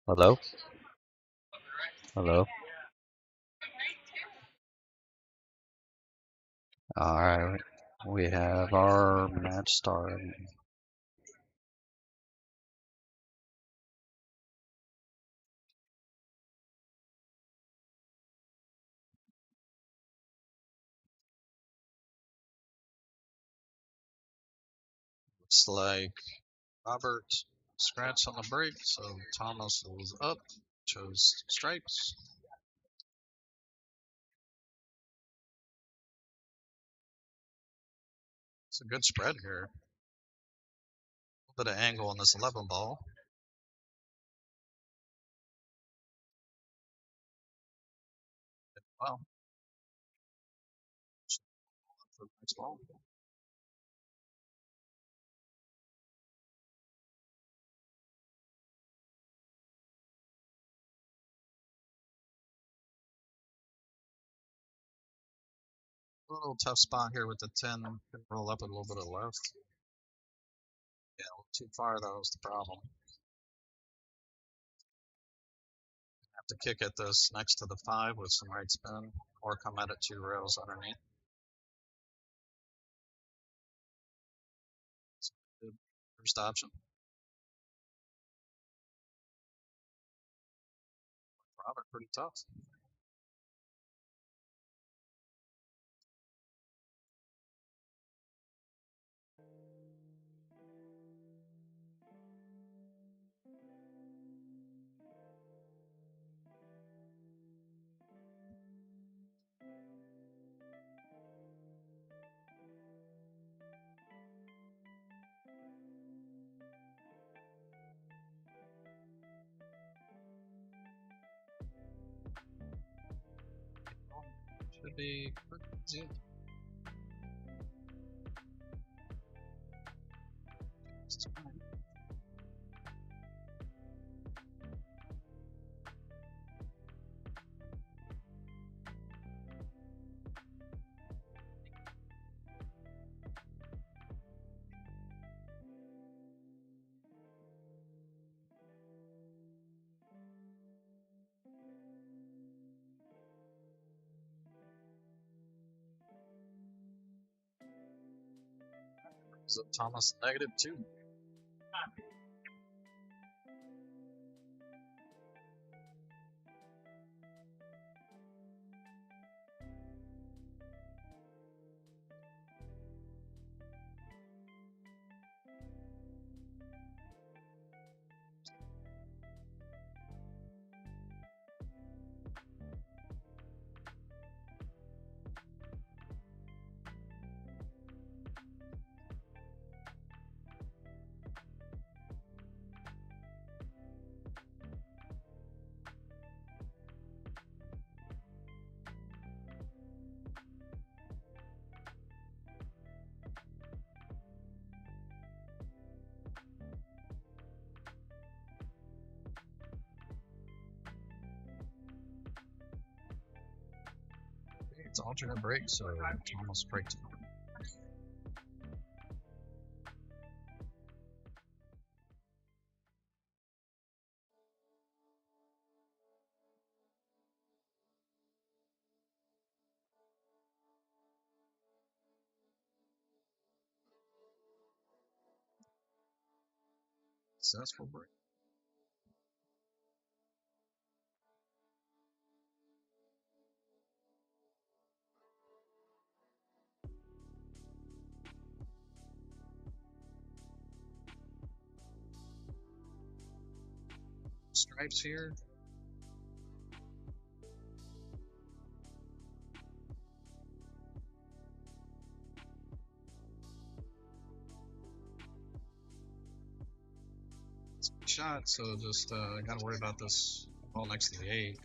Hello? Hello? Alright, we have our match starting. Looks like Robert scratched on the brake, so Thomas was up, chose stripes. It's a good spread here. A little bit of angle on this 11 ball. Wow. For the next ball. A little tough spot here with the 10. Can roll up a little bit of left. Yeah, a little too far, that was the problem. Have to kick at this next to the 5 with some right spin, or come at it 2 rails underneath. So good first option. Robert, pretty tough. Should be pretty easy. So Thomas -2. It's alternate brake, so Thomas braked. Successful brake. Stripes here. It's a shot, so just gotta worry about this ball next to the 8.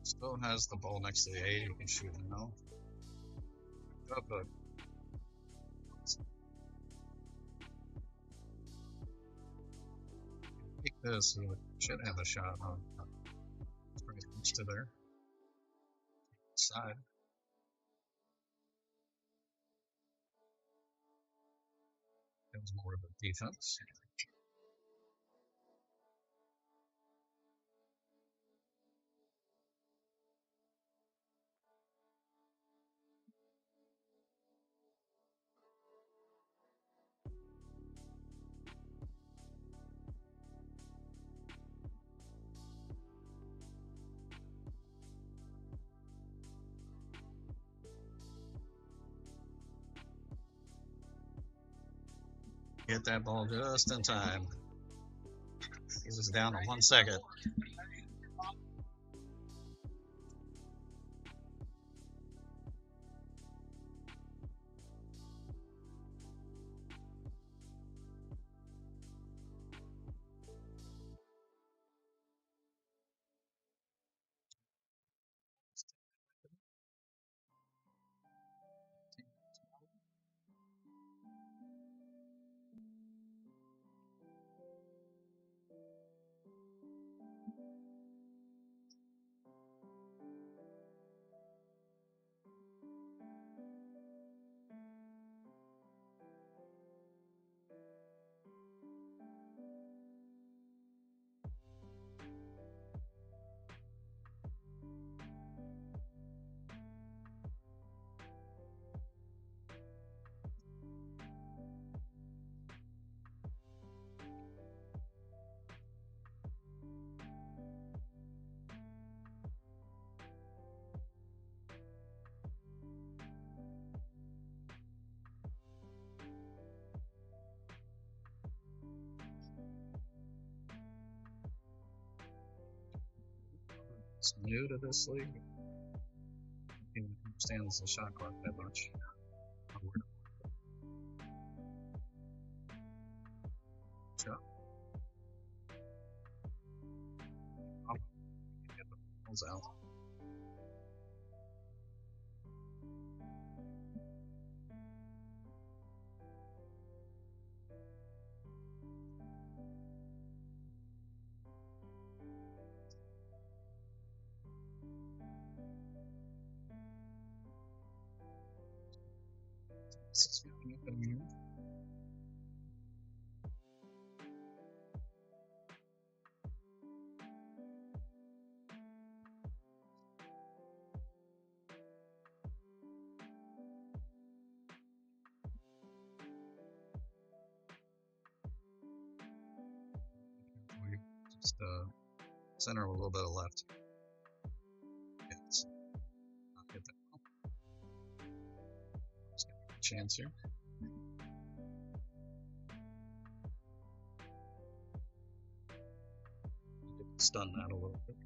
Still has the ball next to the 8, you can shoot now. But take this, you should have a shot on. It's pretty close to there. Side. was more of a defense. Hit that ball just in time. He's us down to 1 second. It's new to this league. He understands the shot clock that much. Shot. I'll get the balls out. Just center a little bit of left. Yes. I'll get that. Just get a chance here. Stun that a little bit.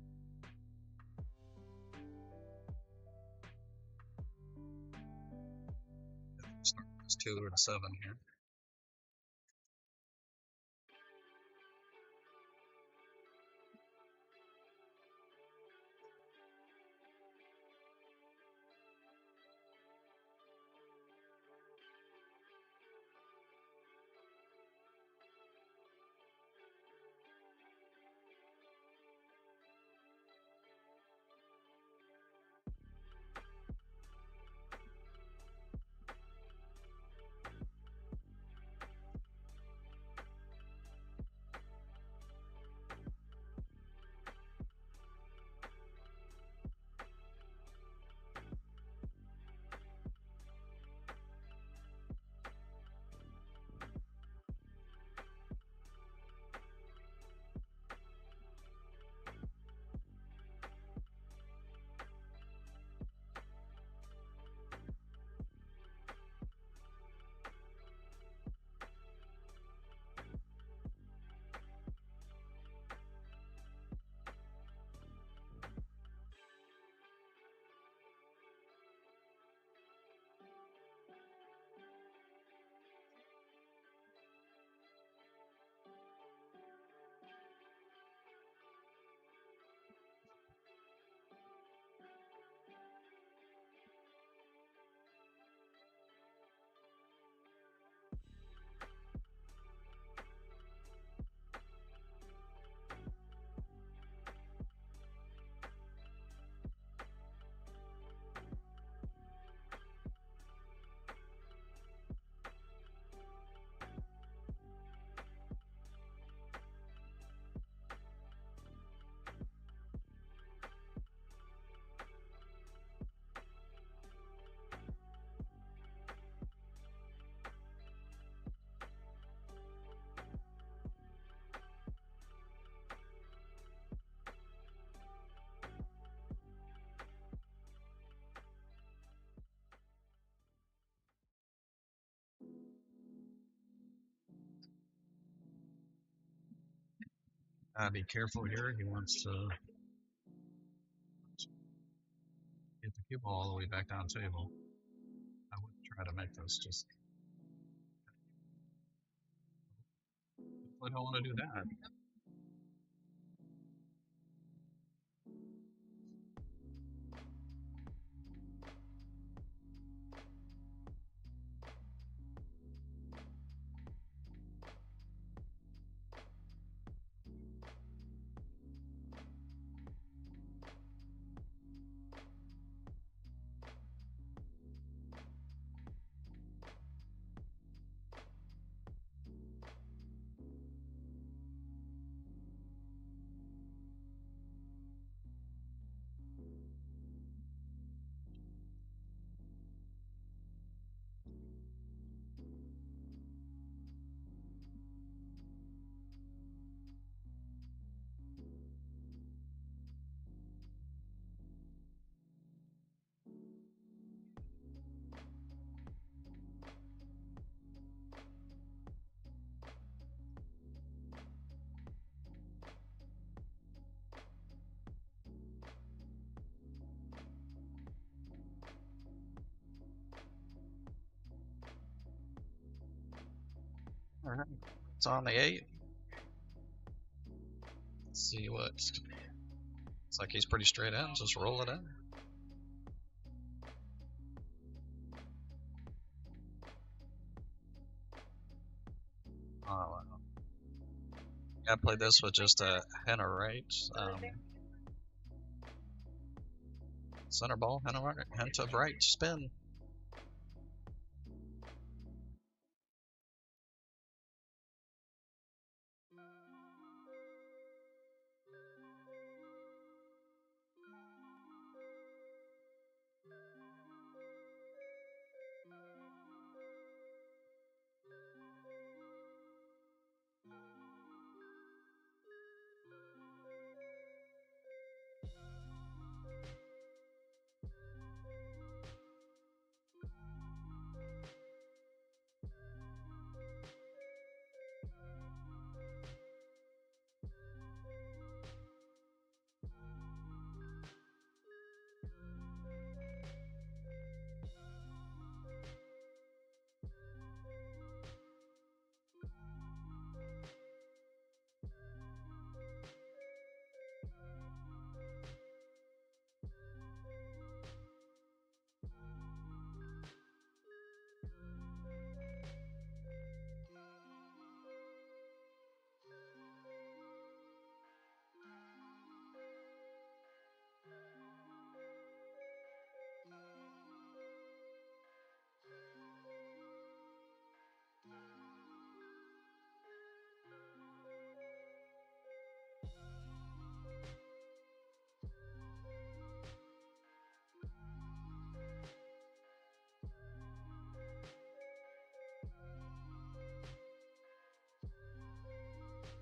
Start this 2 or 7 here. Be careful here. He wants to get the cue ball all the way back down table. I would try to make this just. I don't want to do that. All right, it's on the 8. Let's see what. It's like he's pretty straight in. Just roll it in. Oh, wow. I played this with just a henna right. Center ball, henna to right, spin.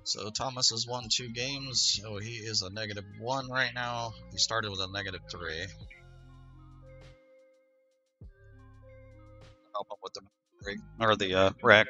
So Thomas has won 2 games. So he is a -1 right now. He started with a -3. Help him with the break or the rack.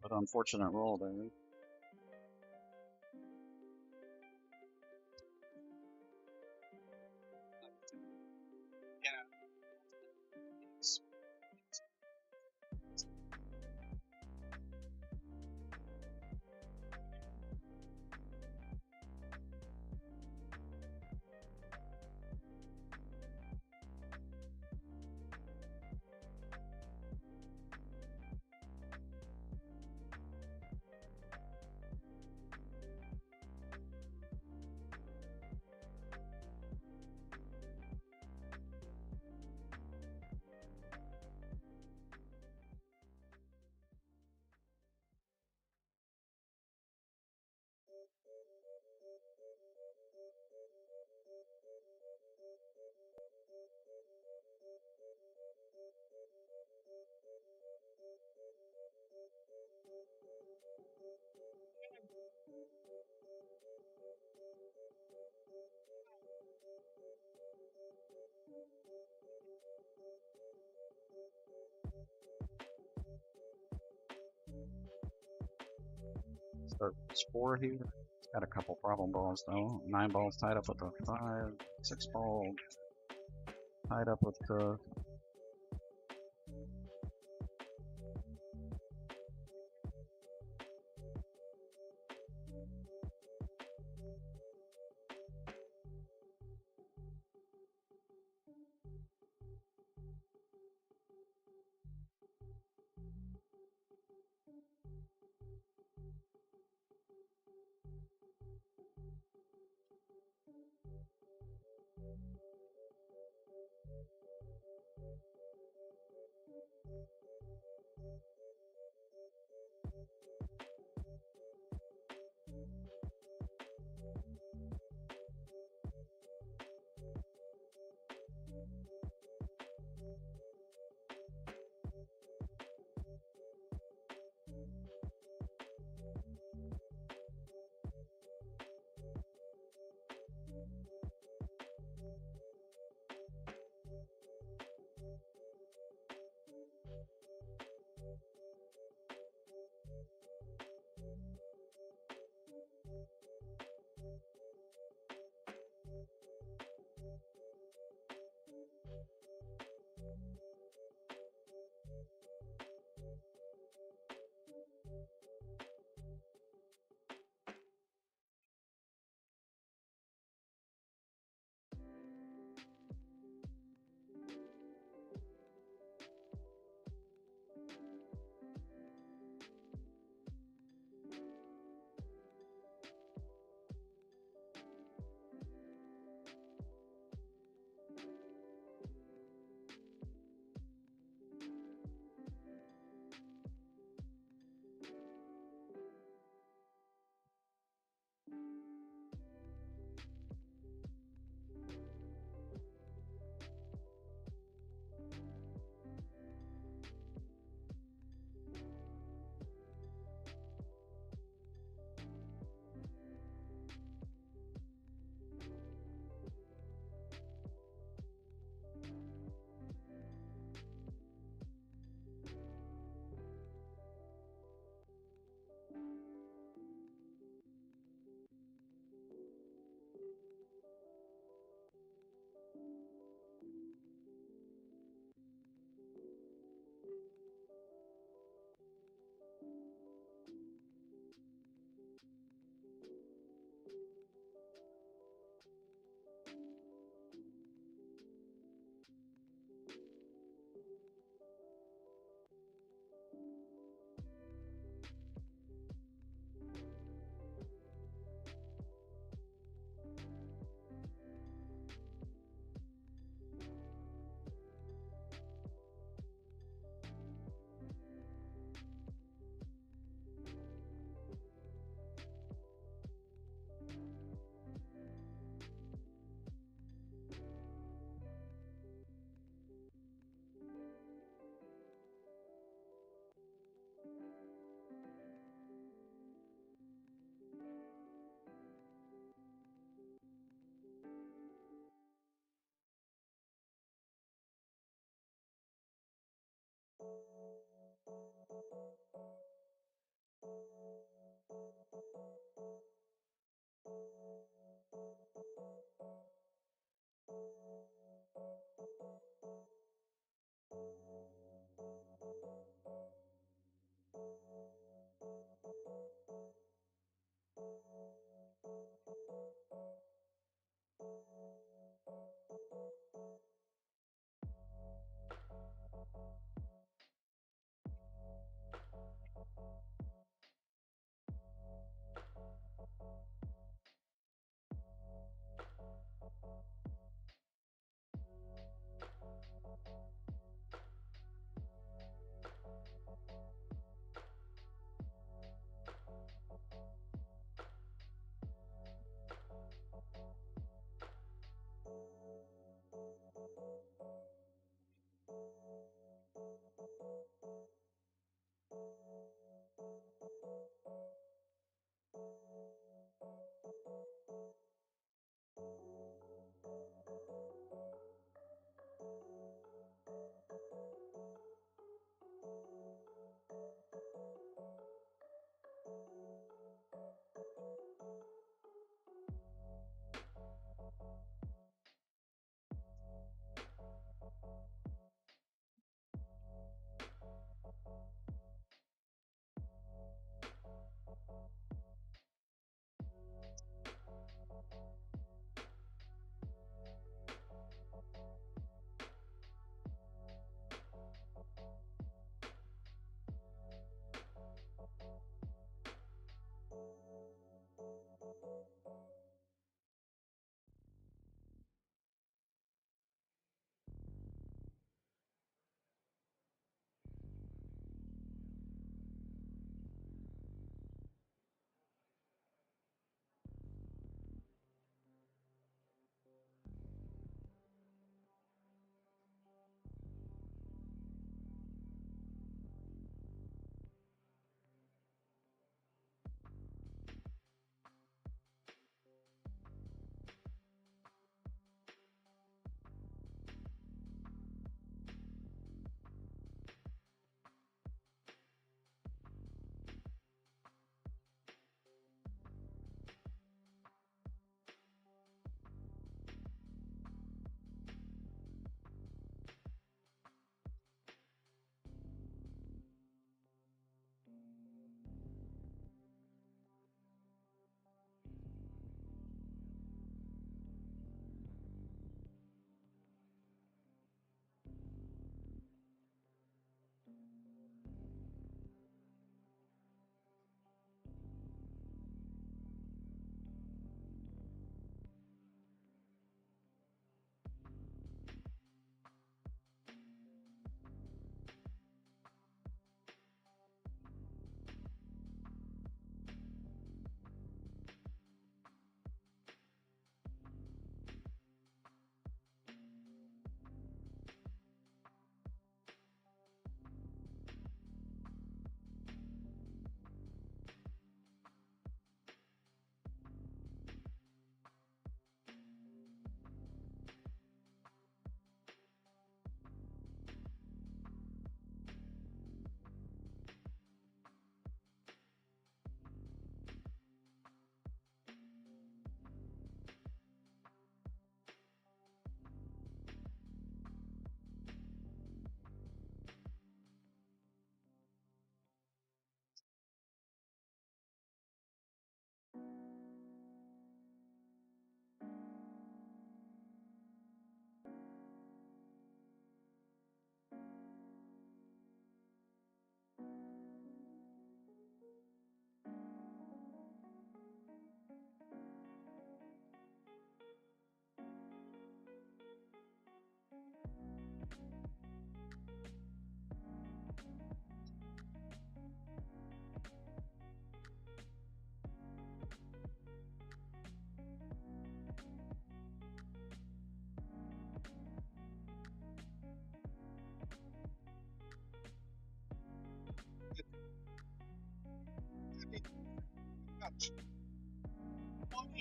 But unfortunate roll there. Start with 4 here. It's got a couple problem balls though. 9 balls tied up with the 5. 6 ball tied up with the.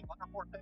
One more thing.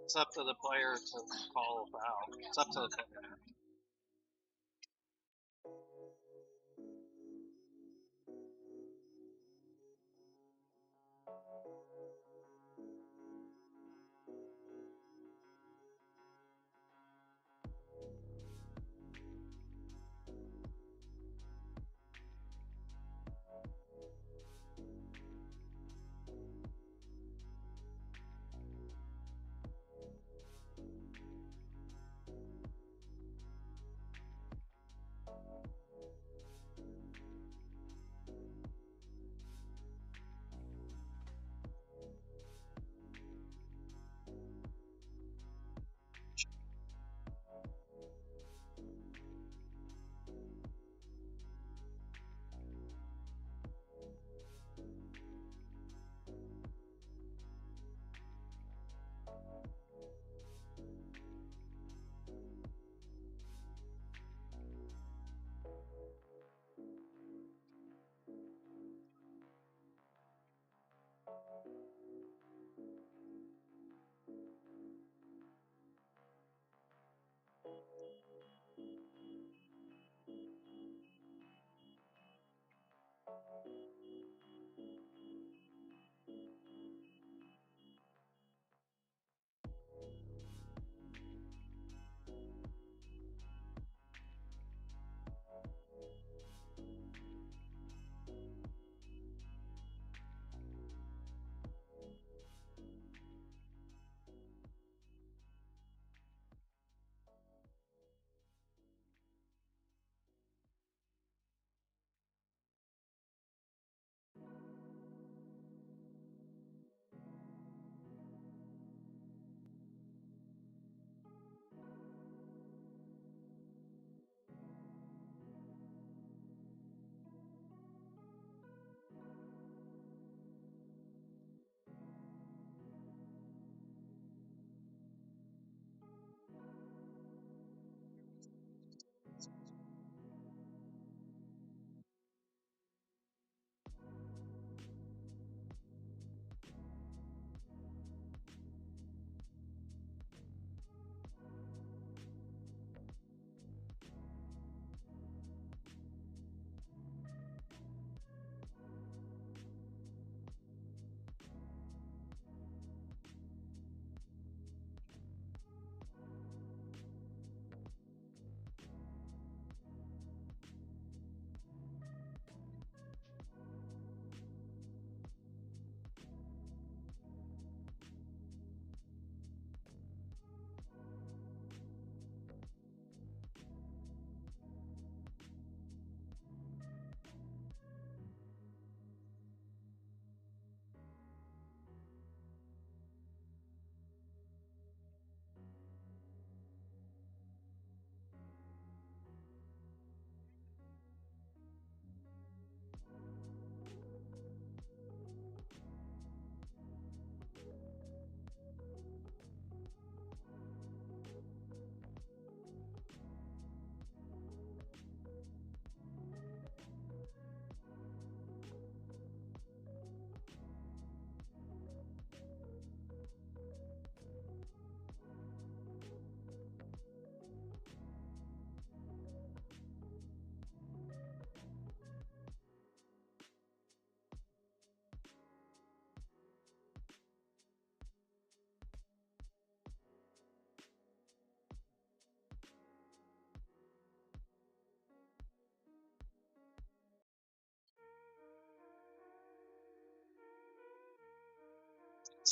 It's up to the player to call a foul. It's up to the player.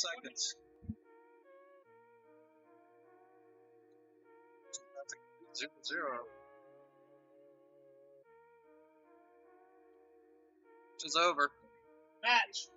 seconds. That's a 0-0. Which is over. Match.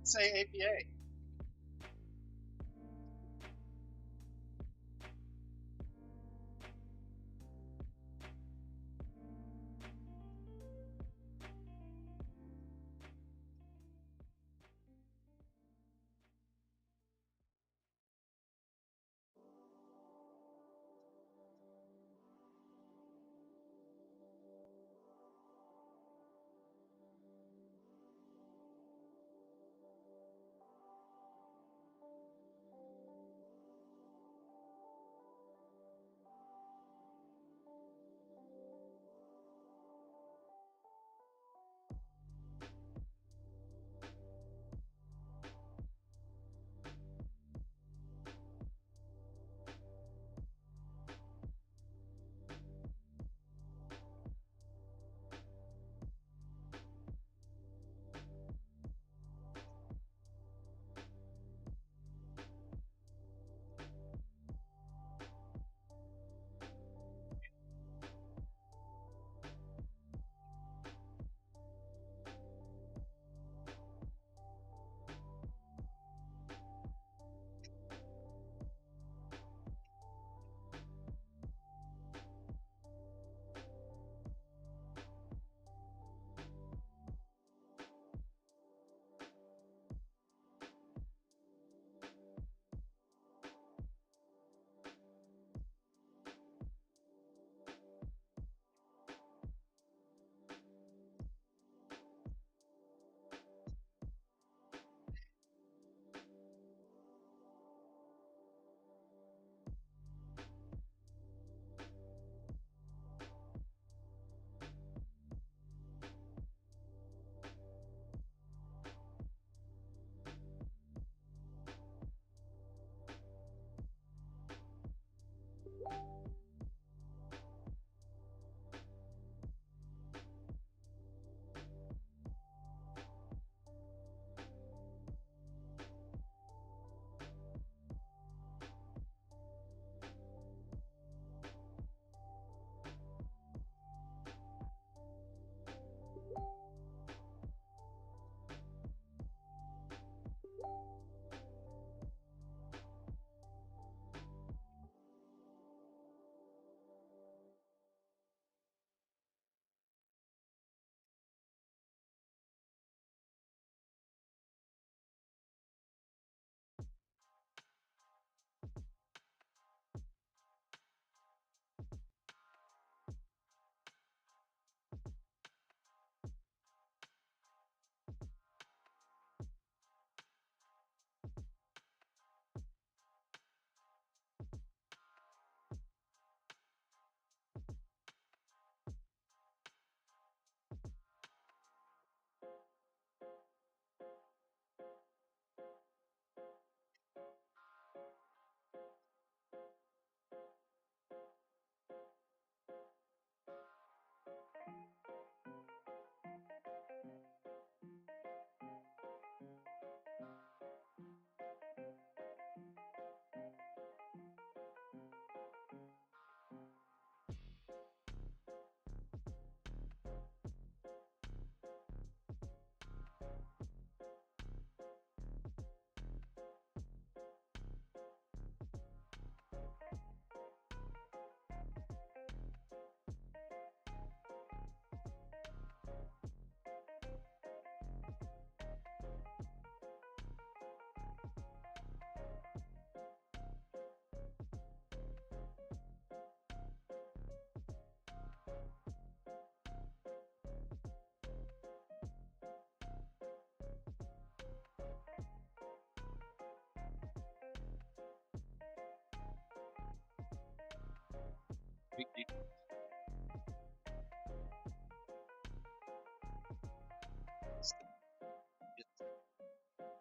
Say APA.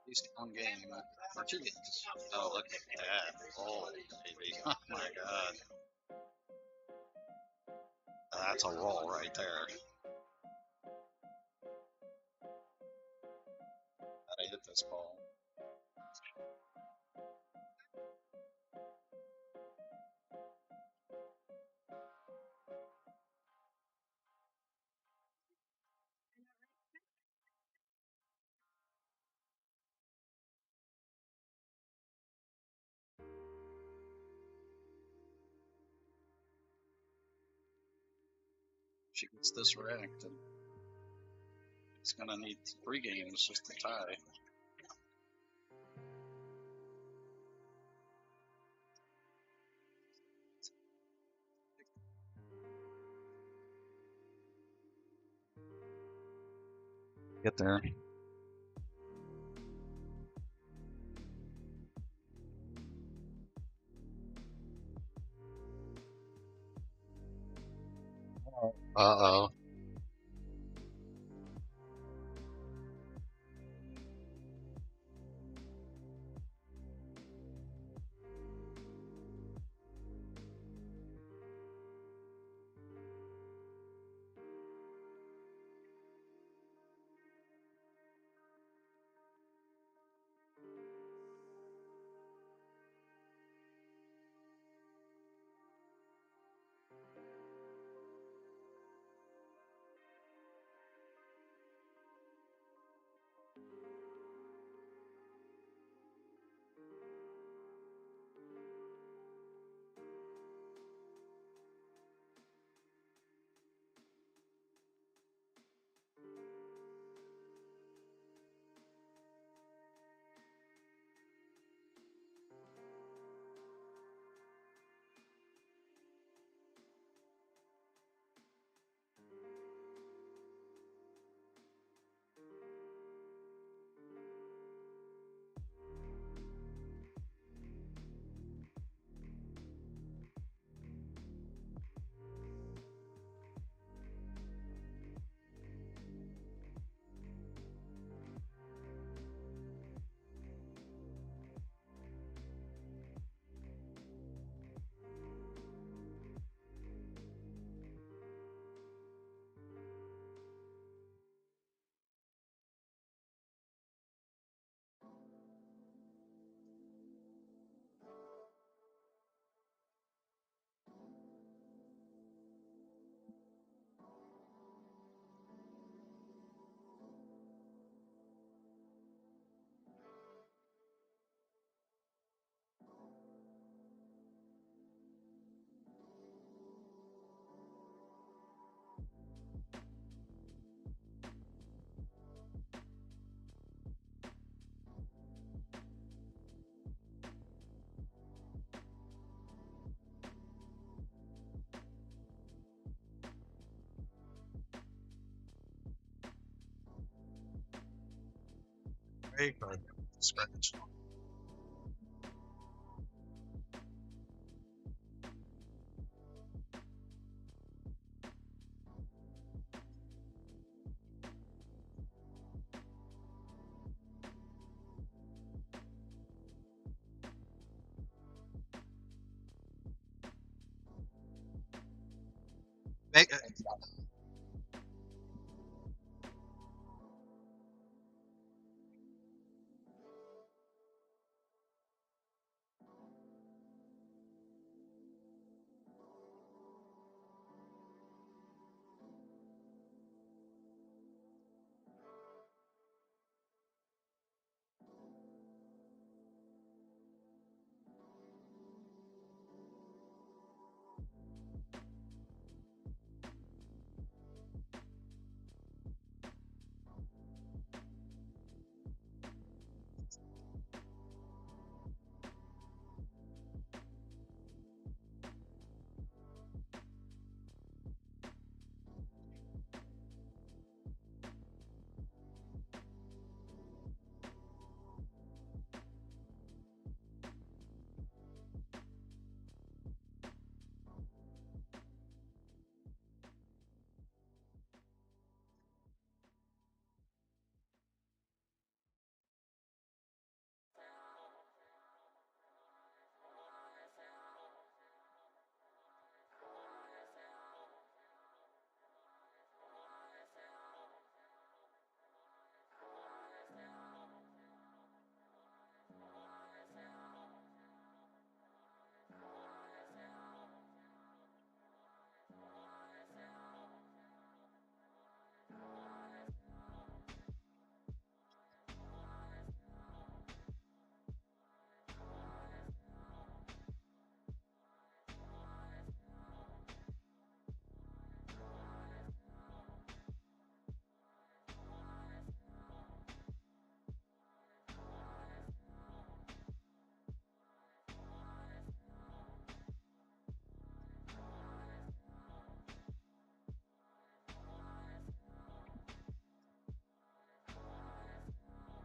Least one game or two games. Oh, look at that! Oh, baby! Oh my God, that's a roll right there. Gotta hit this ball. she gets this wrecked, and it's gonna need 3 games just to tie. Get there. Uh-oh. Very good. Scratch. Make,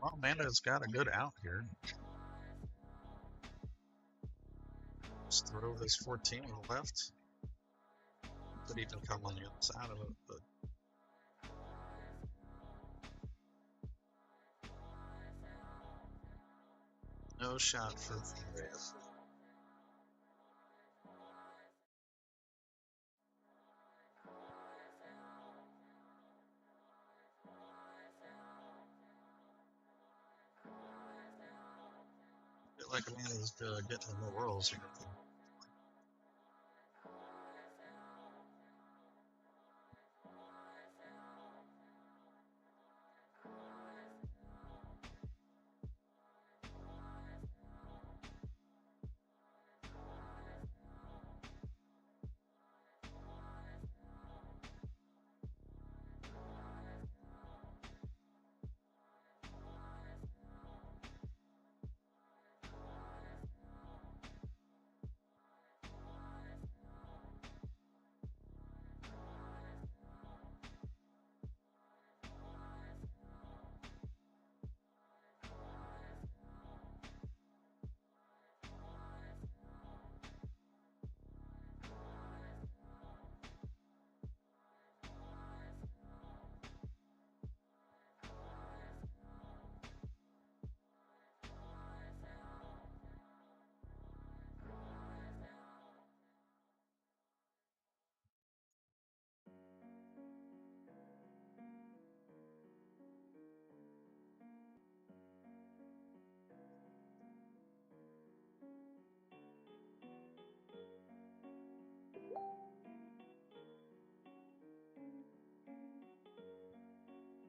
Well, Amanda's got a good out here. Just throw this 14 on the left. Could even come on the other side of it, but no shot for Reyes. I feel like Amanda's getting more rolls here.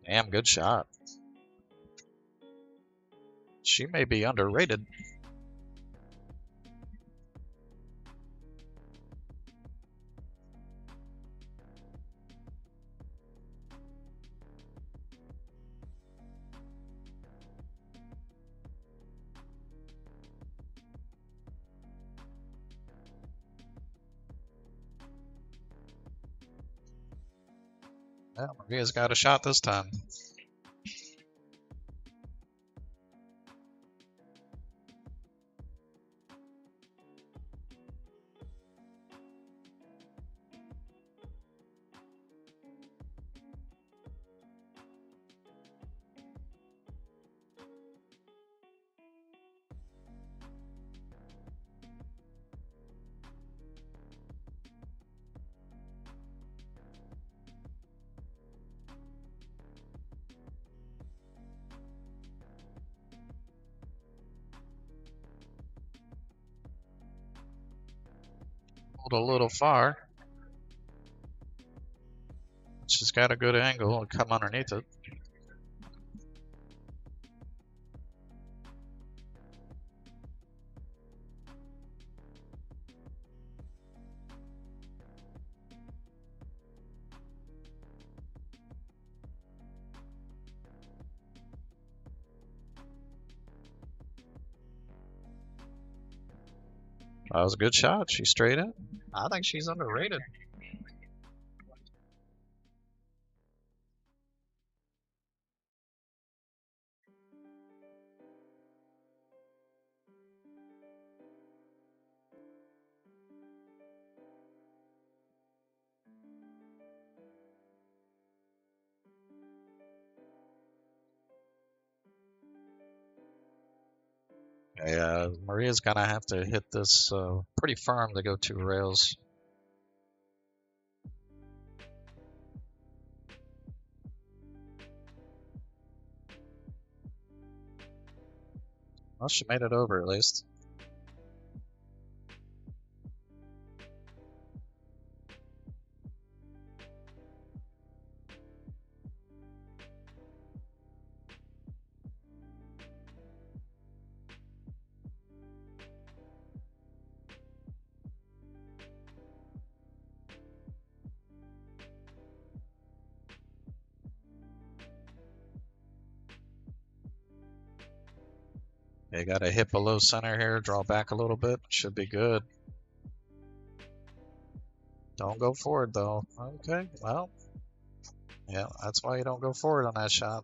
Damn, good shot. She may be underrated. Well, Maria's got a shot this time. Pulled a little far. She's got a good angle and come underneath it. That was a good shot. She straight in. I think she's underrated. Yeah, Maria's gonna have to hit this pretty firm to go 2 rails. Well, she made it over at least. They got to hit below center here, draw back a little bit. Should be good. Don't go forward though. Okay, well, yeah, that's why you don't go forward on that shot.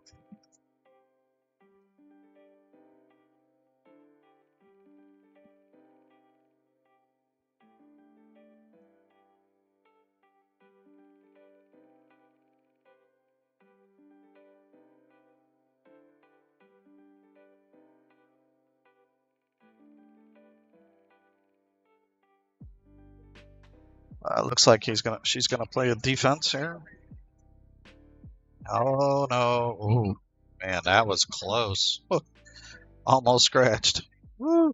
Looks like she's gonna play a defense here. Oh no! Ooh, man, that was close. Almost scratched. Woo.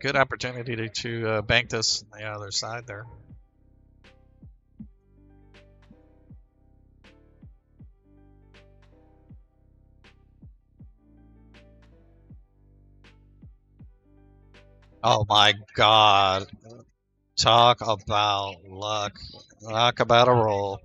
Good opportunity to bank this on the other side there. Oh my God! Talk about luck. Talk about a roll.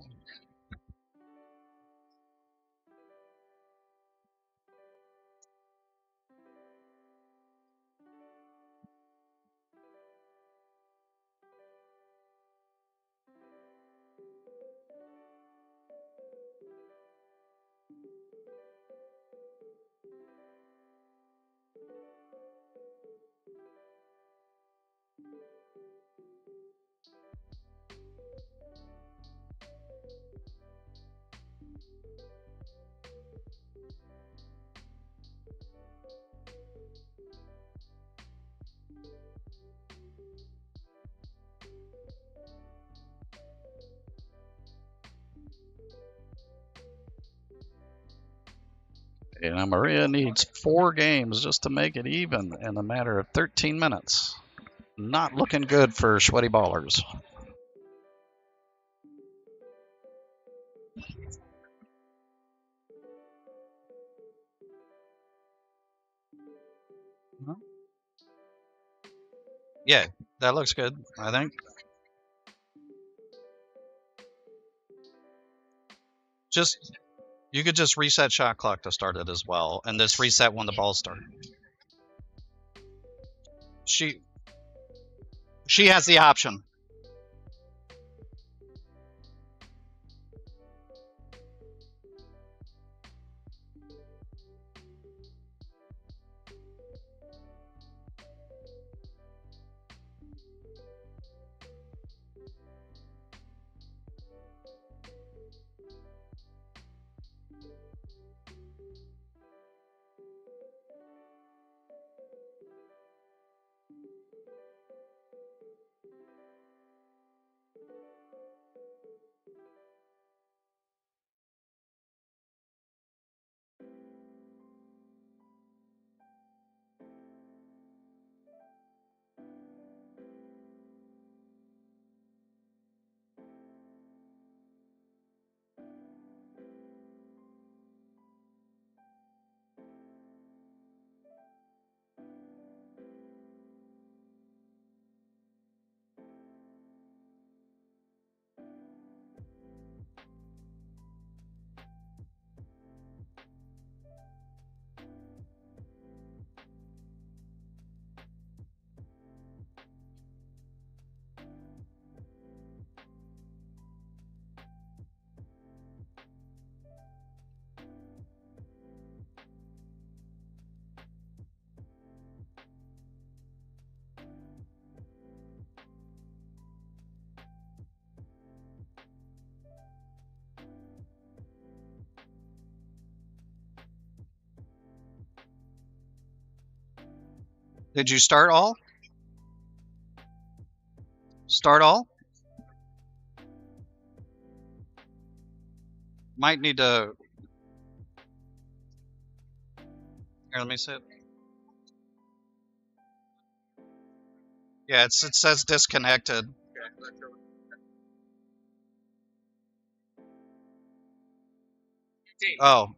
And Maria needs 4 games just to make it even in a matter of 13 minutes. Not looking good for Schweddy Ballers. Yeah, that looks good, I think. You could just reset shot clock to start it as well, and this reset when the balls start. She has the option. Did you start all? Start all? Might need to. Here, let me see it. Yeah, it says disconnected. Oh.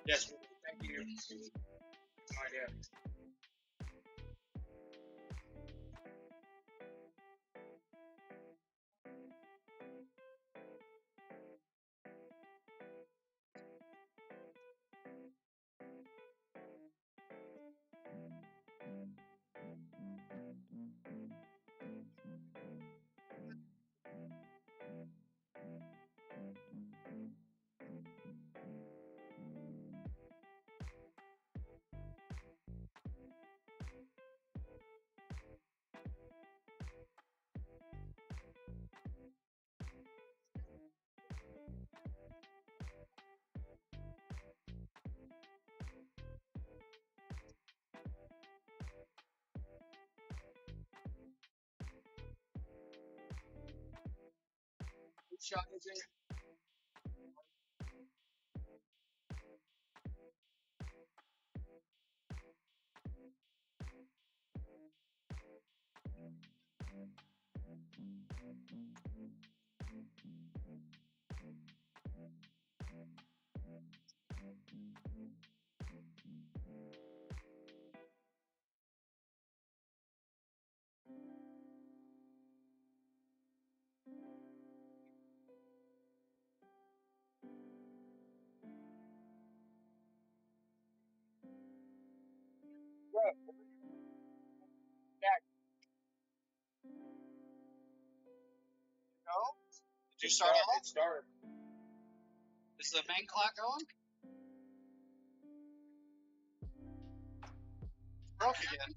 Yes, thank you. No idea. What shot is it? No? Did you start off? It started. Is the main clock going? Broke again.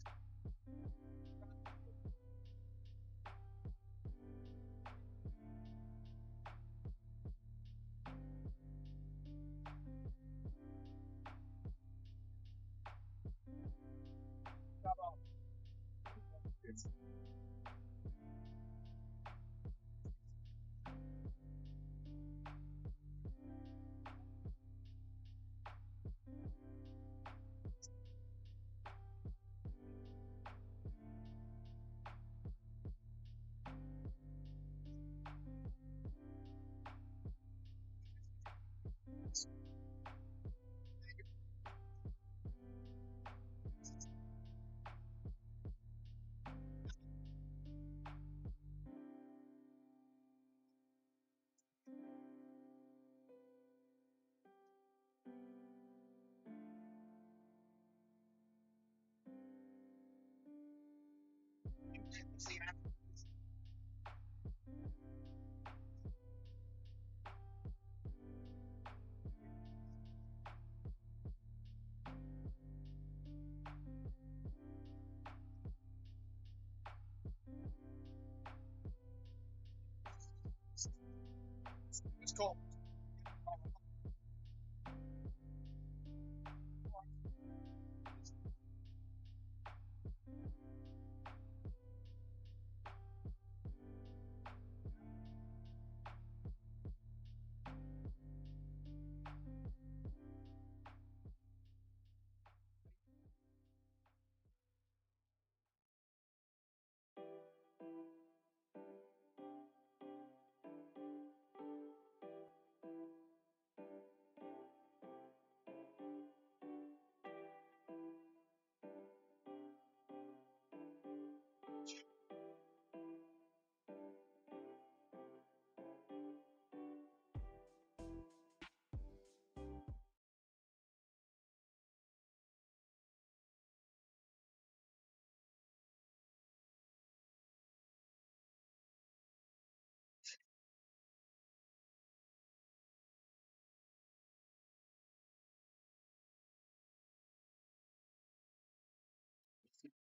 It's cool.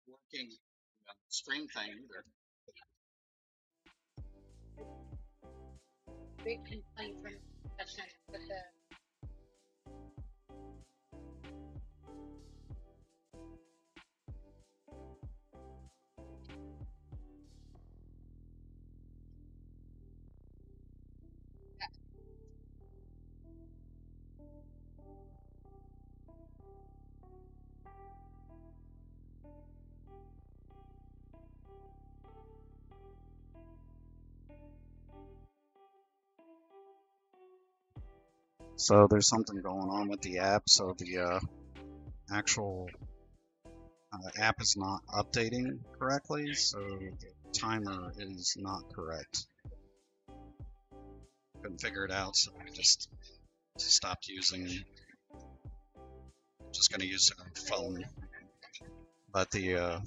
Working stream thing either. Big complaint from touchdown with the So there's something going on with the app. So the actual app is not updating correctly. So the timer is not correct. Couldn't figure it out, so I just stopped using. Just going to use a phone. But the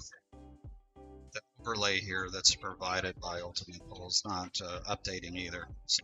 overlay here that's provided by Ultimate Pool is not updating either. So.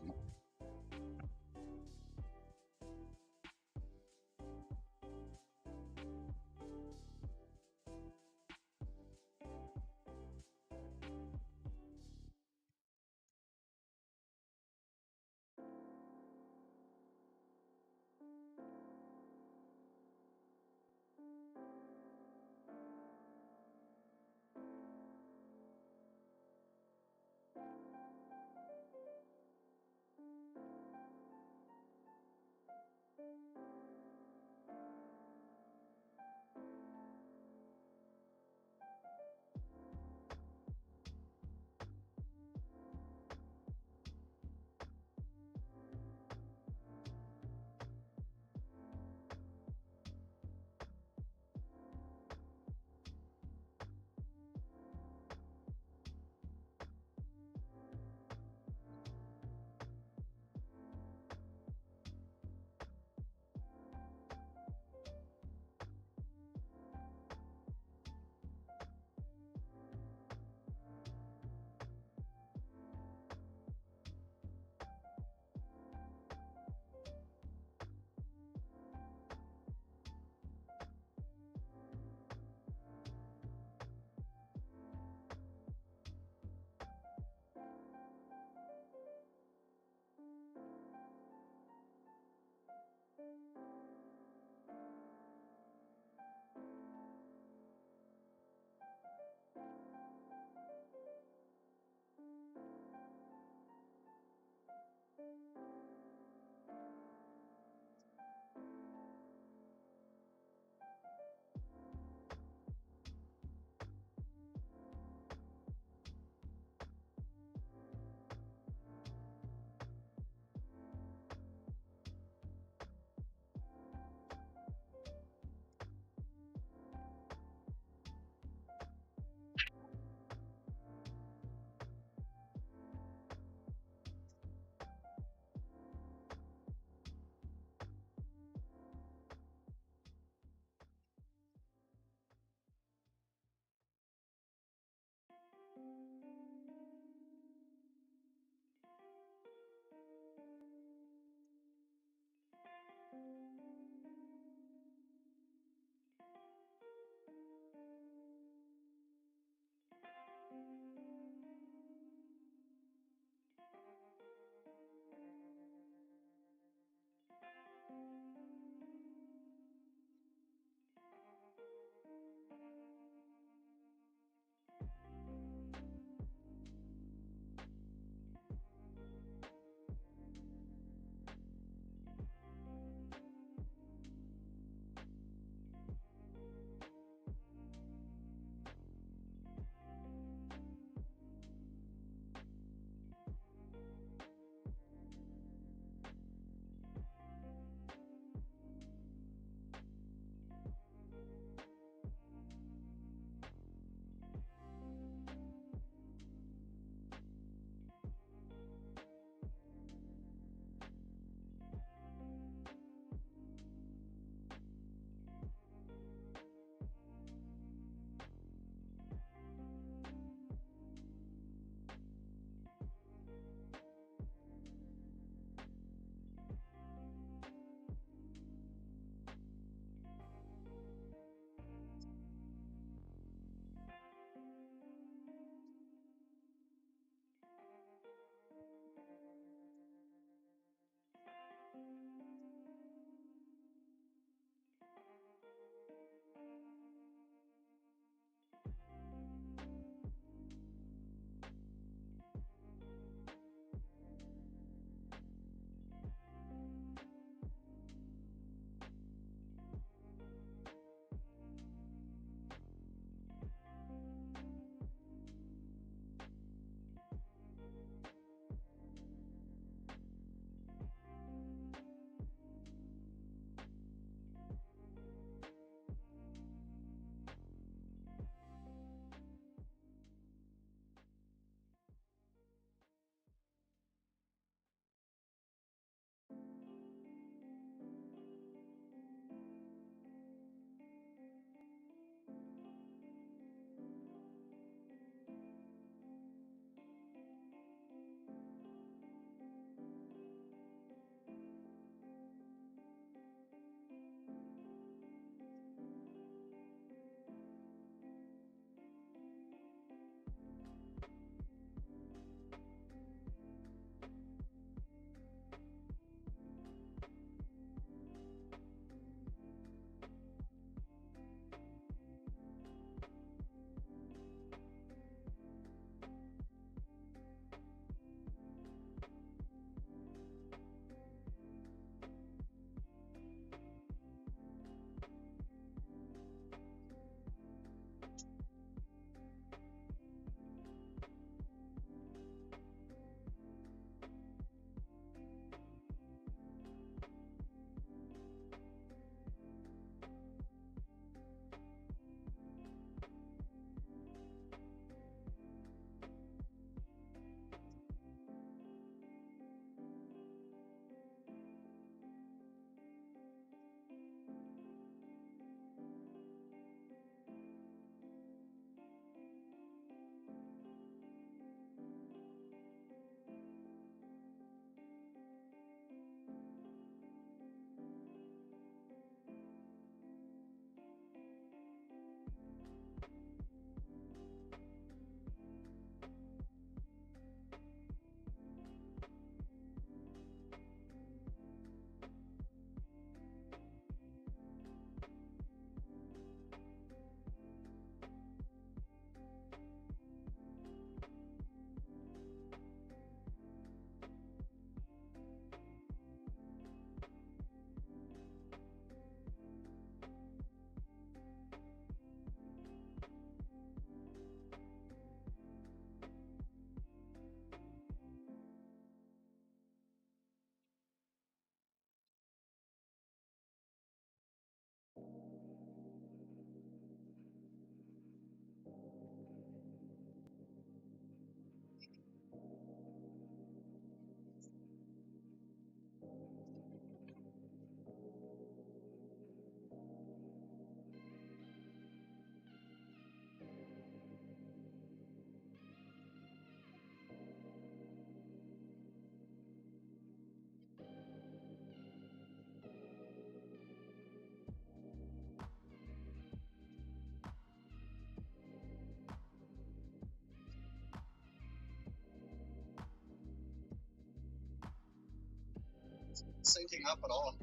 syncing up at all.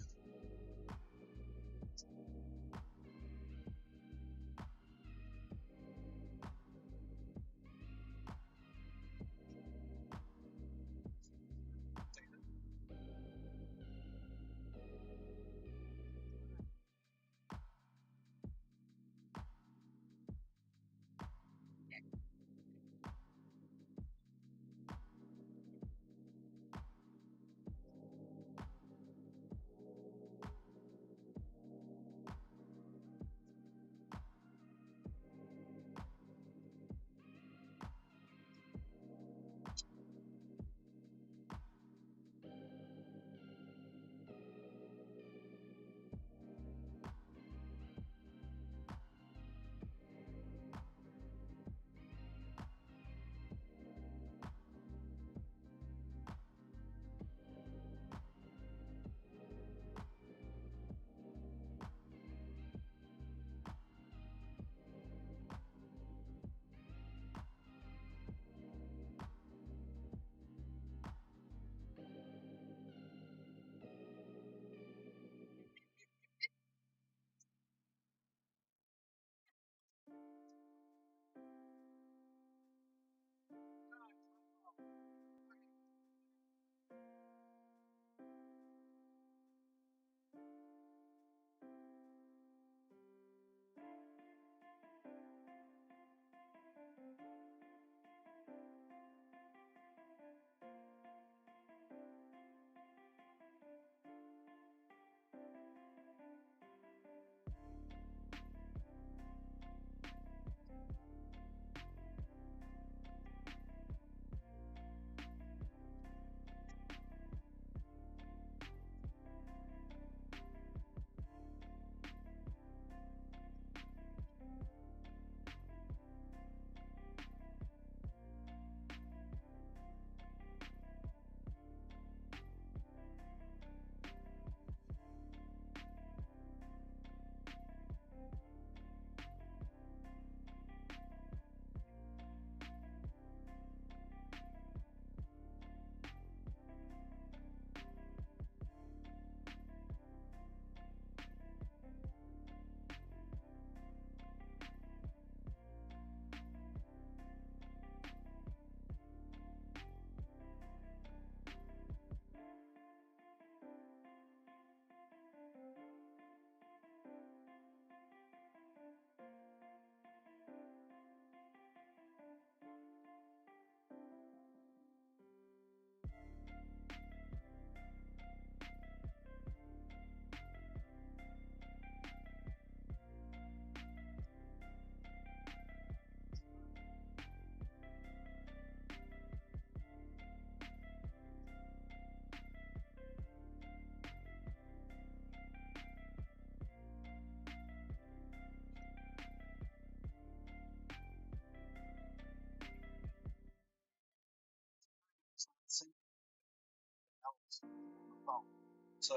So,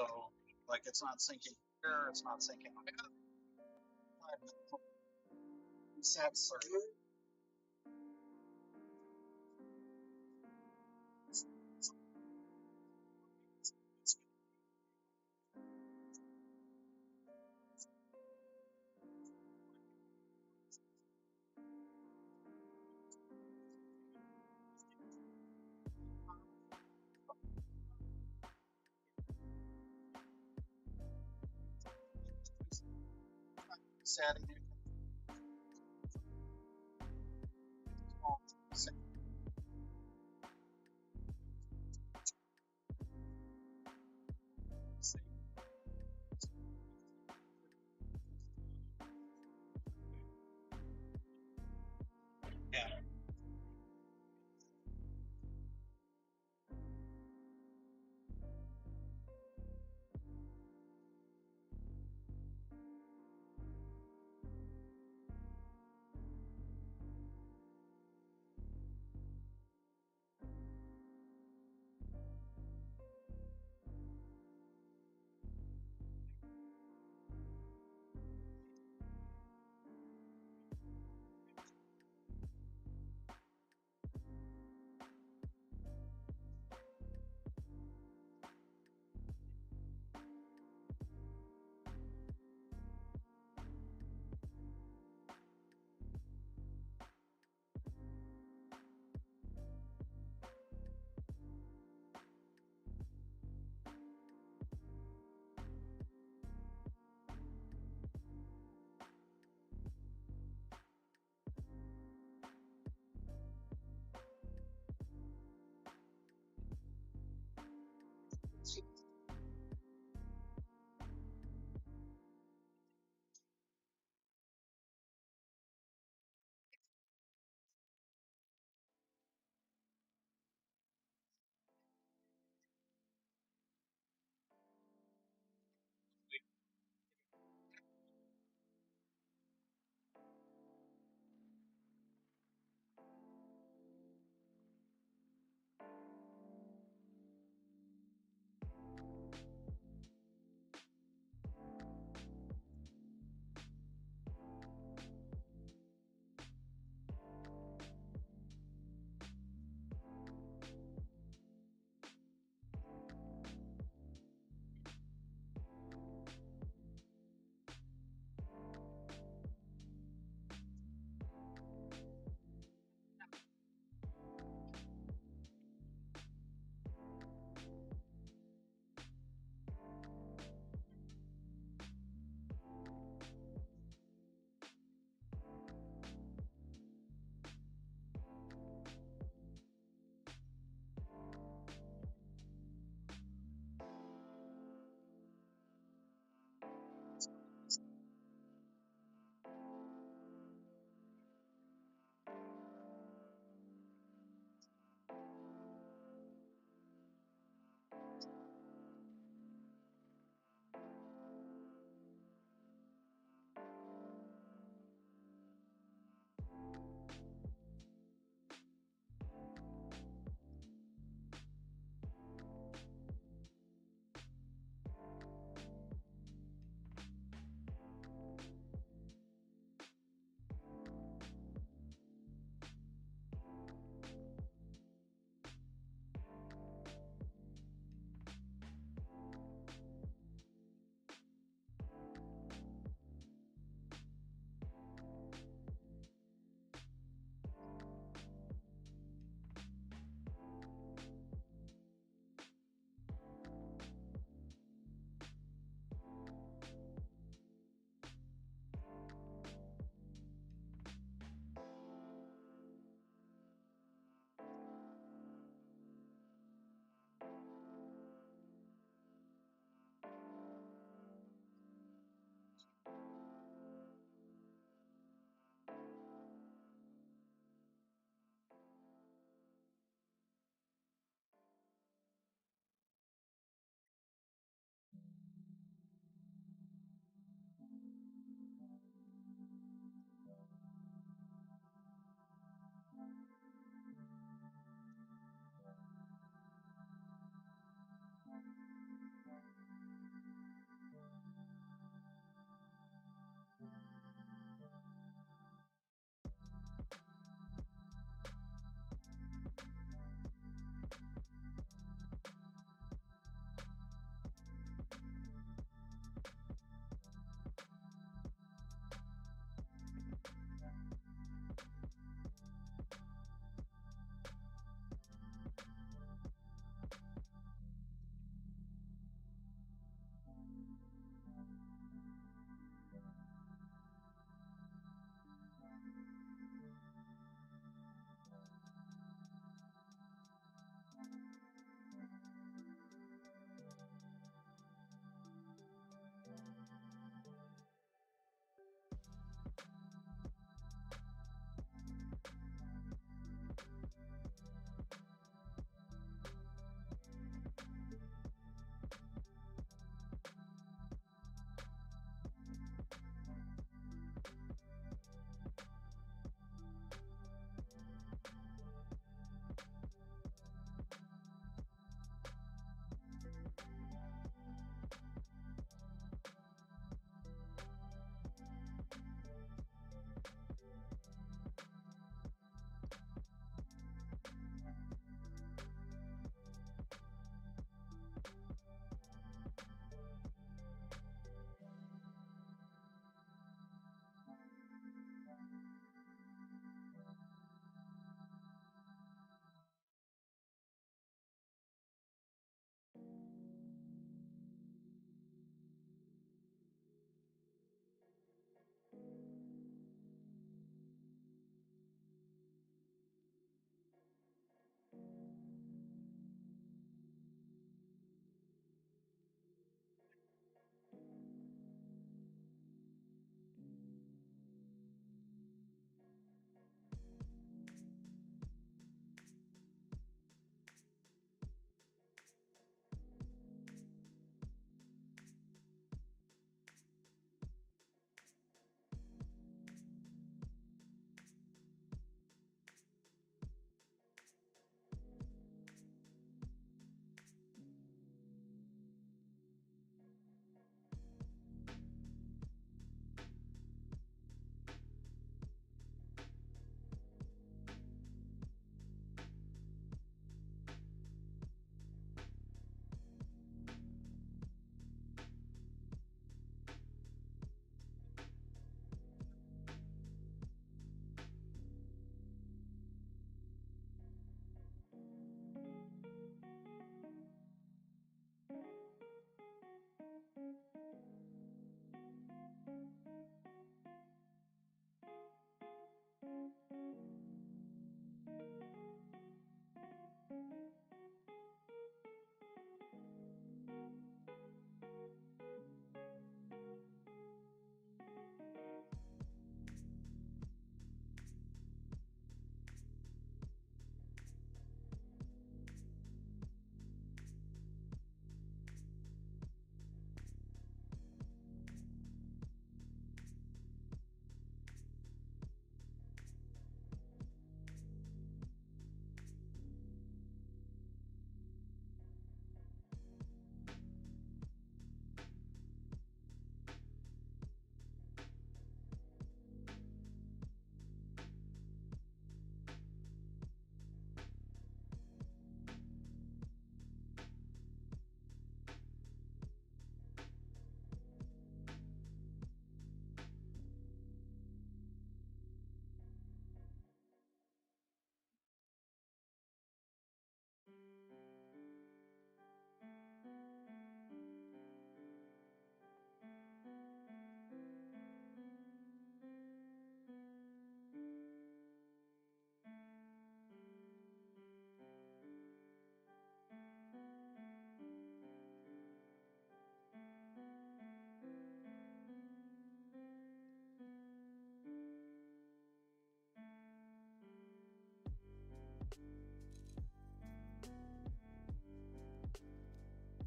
like, it's not syncing here, it's not syncing on the sets or setting it. Yeah.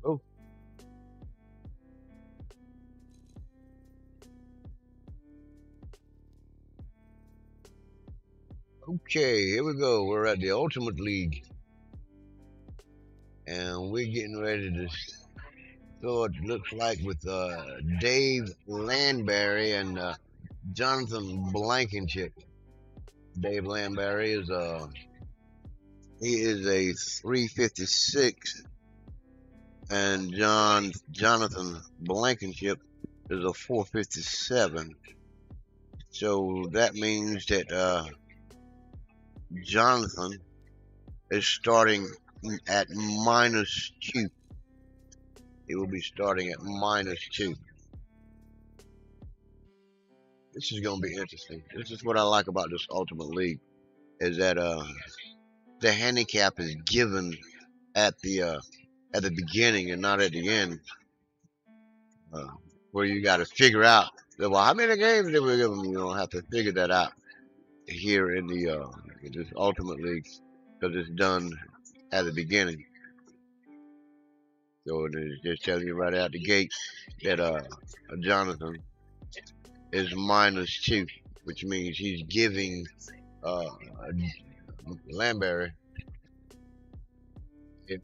Oh. Okay, here we go. We're at the Ultimate League. And we're getting ready to start, looks like, with Dave Landberry and Jonathan Blankenship. Dave Landberry is he is a 356, and Jonathan Blankenship is a 457. So that means that Jonathan is starting at -2. He will be starting at -2. This is going to be interesting. This is what I like about this Ultimate League, is that the handicap is given at the beginning and not at the end, where you got to figure out, well, how many games did we give them? You don't have to figure that out here in this Ultimate League, because it's done at the beginning. So it's just telling you right out the gate that Jonathan is -2, which means he's giving Landberry it.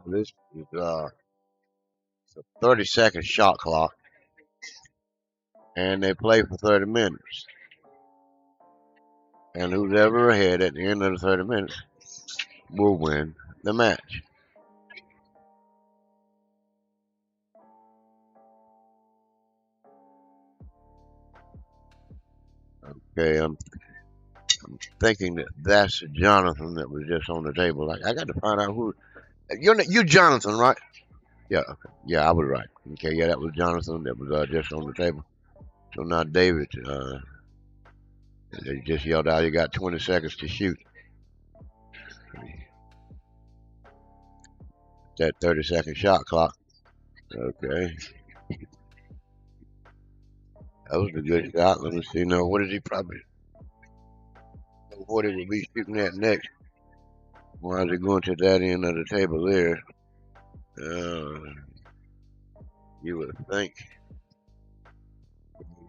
This is a 30-second shot clock, and they play for 30 minutes. And who's ever ahead at the end of the 30 minutes will win the match. Okay, I'm thinking that that's Jonathan that was just on the table. I got to find out who. You Jonathan, right? Yeah, okay. Yeah, I was right. Okay, yeah, that was Jonathan that was just on the table. So now David, they just yelled out, you got 20 seconds to shoot. That 30-second shot clock. Okay. That was a good shot. Let me see now. What is he probably? What he would be shooting at next? Why is he going to that end of the table there? You would think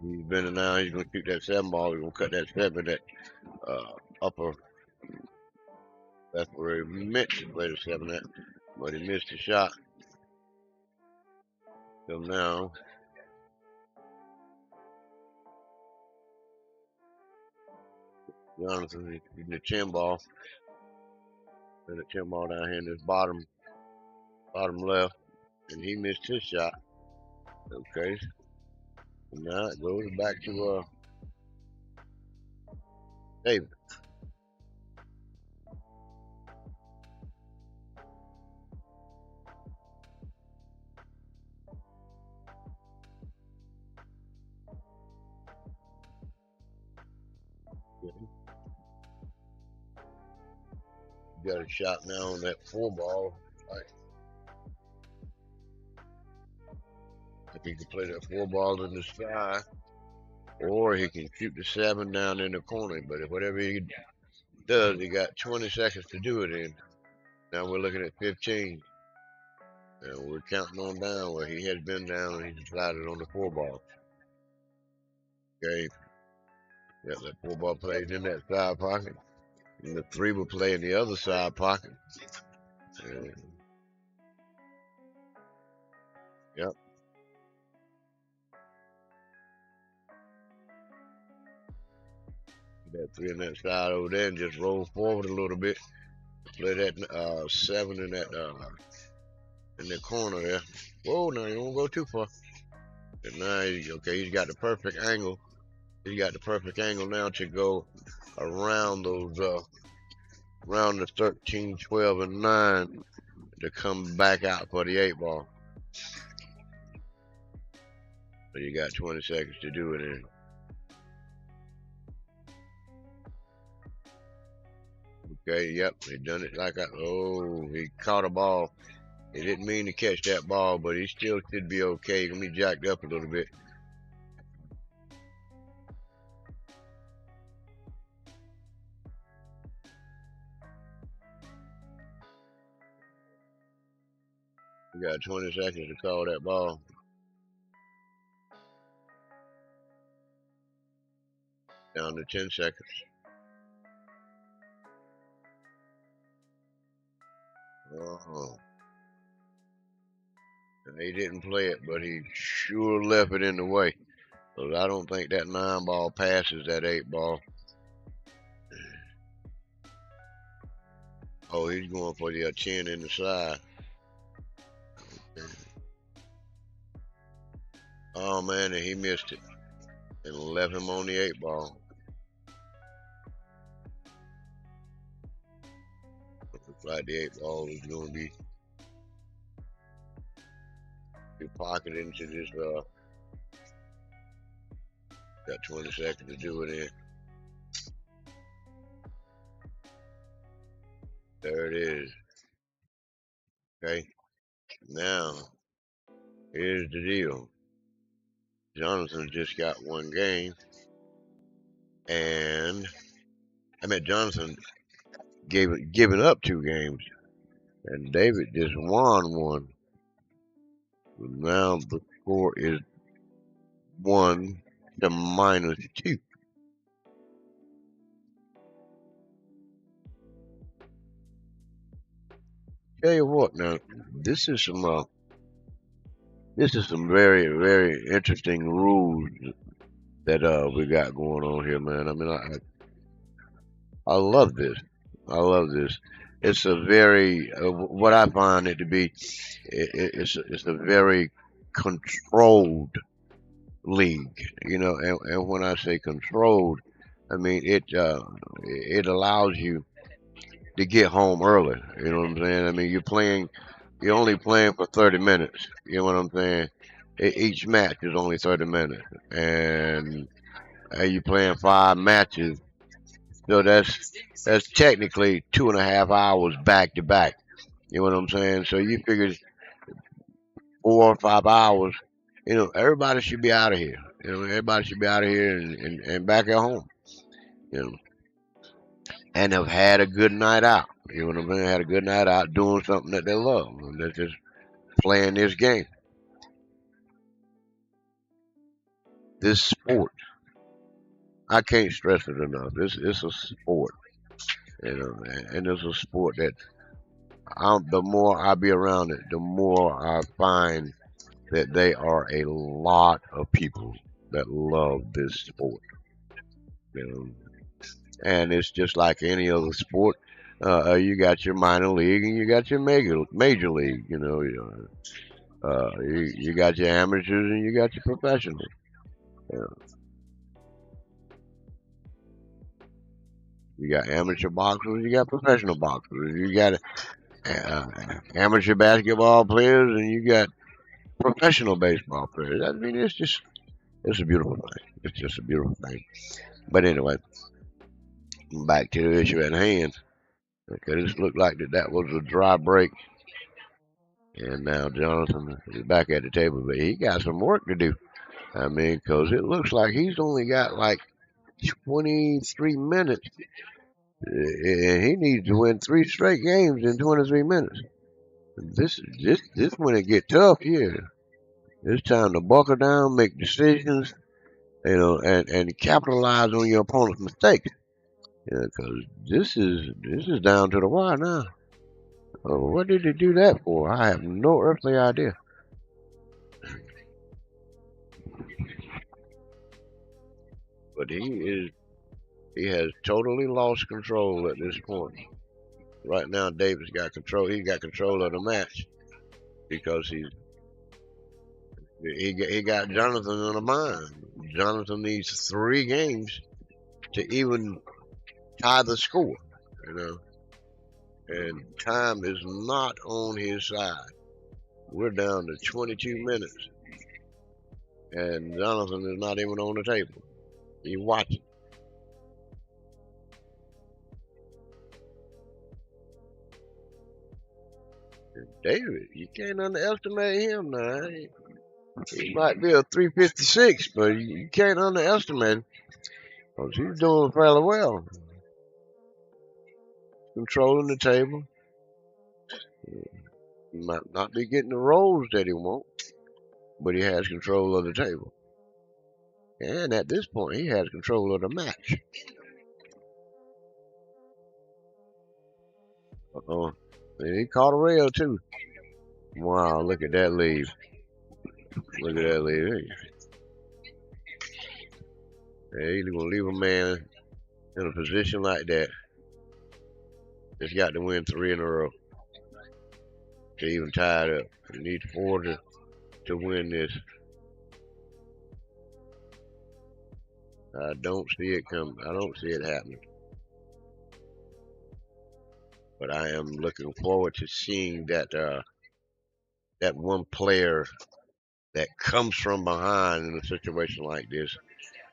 he's bending now. He's going to shoot that 7 ball. He's going to cut that 7, that upper. That's where he meant to play the 7 at, but he missed the shot. So now, Jonathan, he's the 10 ball. And the 10 ball down here in this bottom left, and he missed his shot. Okay. And now it goes back to David. Got a shot now on that 4 ball. If he can play that 4 ball in the sky, or he can shoot the 7 down in the corner. But whatever he does, he got 20 seconds to do it in. Now we're looking at 15. And we're counting on down where he has been down and he's slided on the 4 ball. Okay. Yeah, that 4 ball plays in that side pocket. And the 3 will play in the other side pocket. And, yep. That 3 in that side over there and just roll forward a little bit. Play that 7 in that in the corner there. Whoa, now you don't go too far. And now he's got the perfect angle. He's got the perfect angle now to go around those around the 13, 12, and 9 to come back out for the 8 ball. So you got 20 seconds to do it in. Okay, yep, he done it like he caught a ball. He didn't mean to catch that ball, but he still should be okay. Gonna be jacked up a little bit. We got 20 seconds to call that ball. Down to 10 seconds. Oh. He didn't play it, but he sure left it in the way. Because I don't think that 9 ball passes that 8 ball. Oh, he's going for the 10 in the side. Oh, man, and he missed it. And left him on the 8 ball. Looks like the 8 ball is going to be pocketed into this. Got 20 seconds to do it in. There it is. Okay. Now, here's the deal. Jonathan just got 1 game. And Jonathan giving up 2 games. And David just won 1. Now the score is 1 to -2. Tell you what, now this is some very, very interesting rules that we got going on here, man. I mean, I love this. I love this. It's a very what I find it to be. It's a very controlled league, you know. And when I say controlled, I mean it allows you to get home early. You know what I'm saying? I mean, you're only playing for 30 minutes. You know what I'm saying? Each match is only 30 minutes, and you're playing 5 matches. So that's technically 2.5 hours back to back. You know what I'm saying? So you figure 4 or 5 hours. You know, everybody should be out of here. You know, everybody should be out of here and back at home. You know, and have had a good night out. You know what I'm saying? Had a good night out doing something that they love. And they're just playing this game. This sport. I can't stress it enough. It's a sport. You know, and it's a sport that the more I be around it, the more I find that they are a lot of people that love this sport. You know, and it's just like any other sport. You got your minor league and you got your major league. You know, you got your amateurs and you got your professionals. Uh, you got amateur boxers, you got professional boxers, you got uh, amateur basketball players, and you got professional baseball players. I mean, it's a beautiful thing. It's just a beautiful thing. But anyway, back to the issue at hand. Okay, this looked like that was a dry break. And now Jonathan is back at the table, but he got some work to do. I mean, because it looks like he's only got like 23 minutes, and he needs to win 3 straight games in 23 minutes. This when it get tough here. It's time to buckle down, make decisions, you know, and capitalize on your opponent's mistakes. You know, because this is down to the wire now. What did he do that for? I have no earthly idea. But he has totally lost control at this point. Right now, Davis got control. He got control of the match because he got Jonathan in a bind. Jonathan needs 3 games to even tie the score, you know. And time is not on his side. We're down to 22 minutes, and Jonathan is not even on the table. He's watching. David, you can't underestimate him now. He might be a 356, but you can't underestimate him. Because he's doing fairly well. Controlling the table. He might not be getting the rolls that he wants, but he has control of the table. And at this point, he has control of the match. Uh-oh. And he caught a rail, too. Wow, look at that lead. Look at that lead. Hey, you're going to leave a man in a position like that. Just got to win 3 in a row to even tie it up. You need 4 to win this. I don't see it coming. I don't see it happening. But I am looking forward to seeing that that one player that comes from behind in a situation like this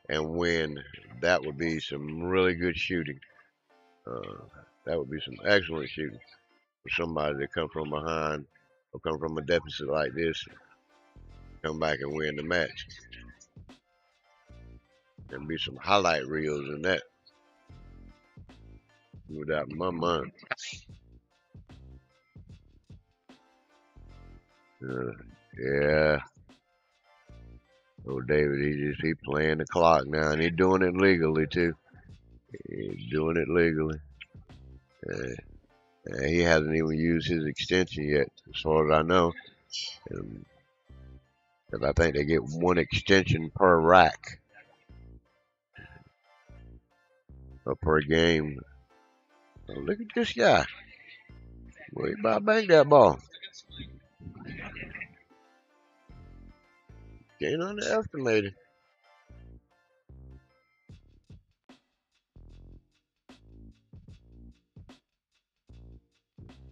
and win. That would be some really good shooting. That would be some excellent shooting for somebody to come from behind or come from a deficit like this, come back and win the match. There'll be some highlight reels in that. Without my mind. Yeah. Oh, David, he playing the clock now, and he's doing it legally too. He's doing it legally. He hasn't even used his extension yet, as far as I know. Because I think they get 1 extension per rack or per game. Oh, look at this guy. Well, he about banked that ball. Can't underestimate it.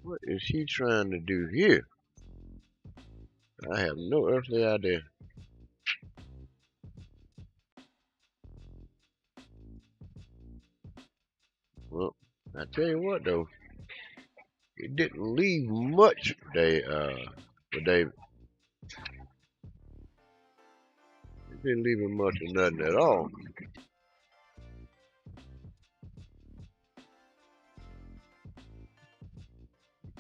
What is he trying to do here? I have no earthly idea. Well, I tell you what though, it didn't leave much for David. It didn't leave him much of nothing at all.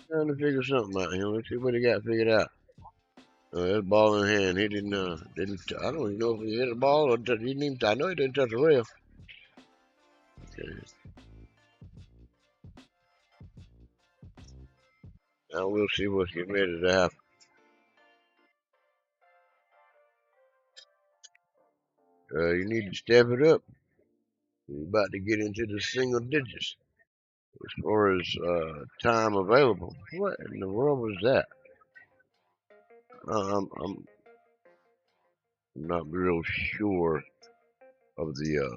Trying to figure something out here. Let's see what he got figured out. That ball in hand. He didn't. I don't even know if he hit the ball or he didn't even. I know he didn't touch the rail. Okay. Now we'll see what's getting ready to happen. You need to step it up. You're about to get into the single digits as far as time available. What in the world was that? I'm not real sure of the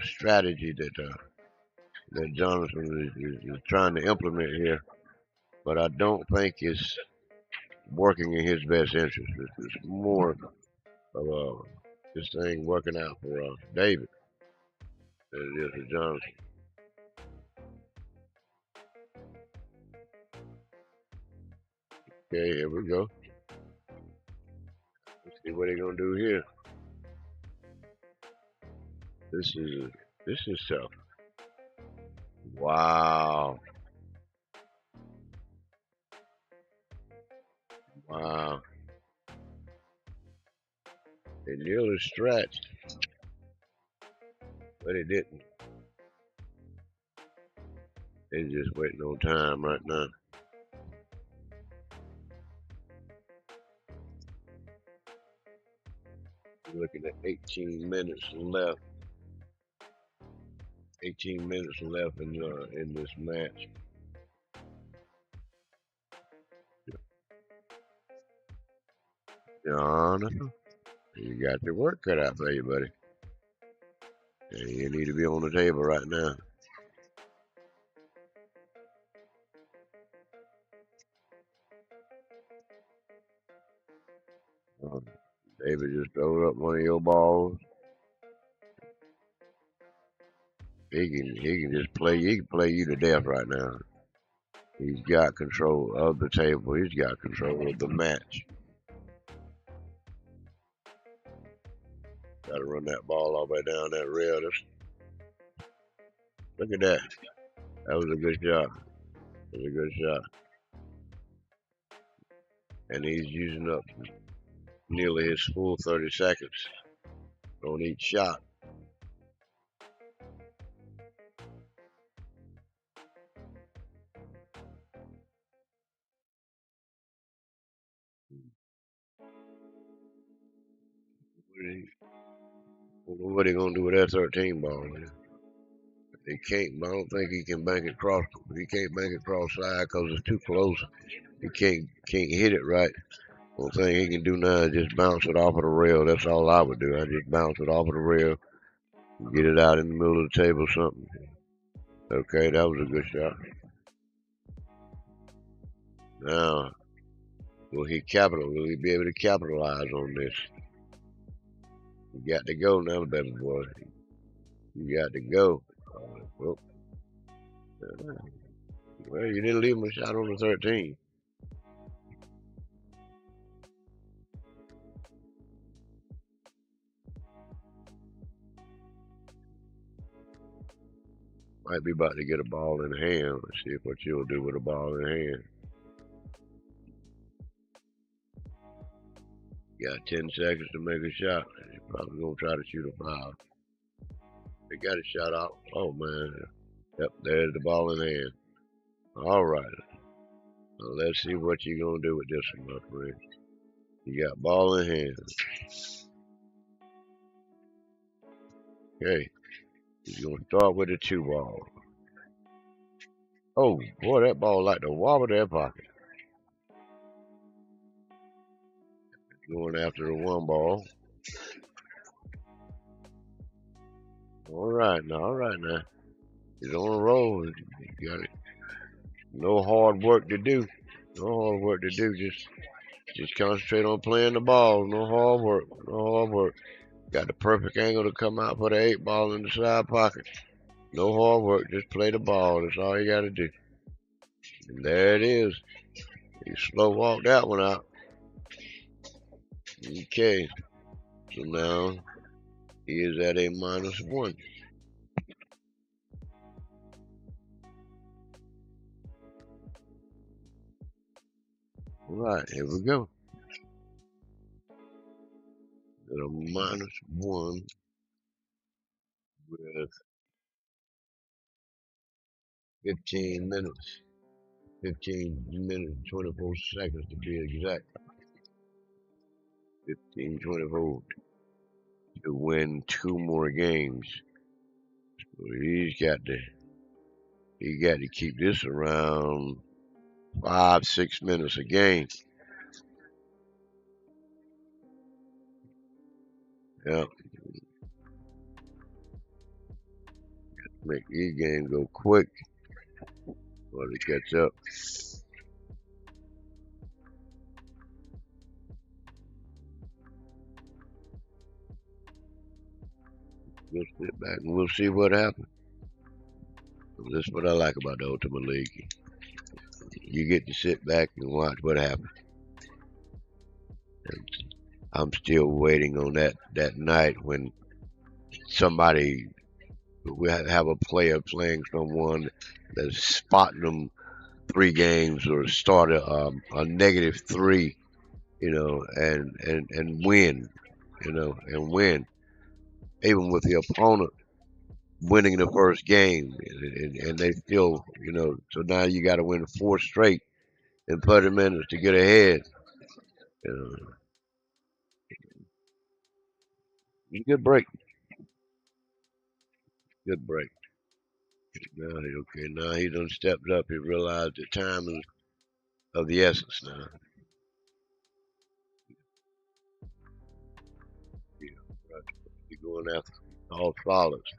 strategy that Jonathan is trying to implement here, but I don't think it's working in his best interest. It's more of this thing working out for David than it is for Jonathan. Okay, here we go. Let's see what they're gonna do here. This is tough. Wow. Wow. It nearly stretched, but it didn't. They're just waiting on time right now. We're looking at 18 minutes left. 18 minutes left in this match. Jonathan, you got your work cut out for you, buddy. And you need to be on the table right now. David just throwed up one of your balls. He can just play. He can play you to death right now. He's got control of the table. He's got control of the match. Got to run that ball all the way down that rail. Look at that. That was a good shot. That was a good shot. And he's using up nearly his full 30 seconds on each shot. What are they gonna do with that 13 ball, man? They can't. I don't think he can bank it cross. He can't bank it cross side because it's too close. He can't hit it right. One thing he can do now is just bounce it off of the rail. That's all I would do. I just bounce it off of the rail, get it out in the middle of the table or something. Okay, that was a good shot. Now, will he be able to capitalize on this? You got to go now, baby boy. You got to go. Well, you didn't leave him a shot on the 13. Might be about to get a ball in hand. Let's see what you'll do with a ball in hand. Got 10 seconds to make a shot. He's probably gonna try to shoot a foul. They got a shot out. Oh man. Yep, there's the ball in hand. All right. Now let's see what you're gonna do with this one, my friend. You got ball in hand. Okay. He's gonna start with a 2 ball. Oh boy, that ball like to wobble that pocket. Going after the 1 ball. All right now. He's on a roll. You got it. No hard work to do. Just concentrate on playing the ball. No hard work. Got the perfect angle to come out for the 8 ball in the side pocket. No hard work. Just play the ball. That's all you got to do. And there it is. He slow walked that one out. Okay. So now he is at a -1. All right, here we go. At a -1 with 15 minutes. 15 minutes, 24 seconds to be exact. 15-24 to win 2 more games. So he got to keep this around 5-6 minutes a game. Yep. Make these games go quick while they catch up. We'll sit back and we'll see what happens. This is what I like about the Ultimate League. You get to sit back and watch what happens. And I'm still waiting on that night when somebody we have a player playing someone that's spotting them 3 games or start a -3, and win, and win, even with the opponent winning the first game, and they still, so now you got to win 4 straight in 30 minutes to get ahead. Good break. Good break. Now he done stepped up. He realized the time is of the essence now. He's going after all solids.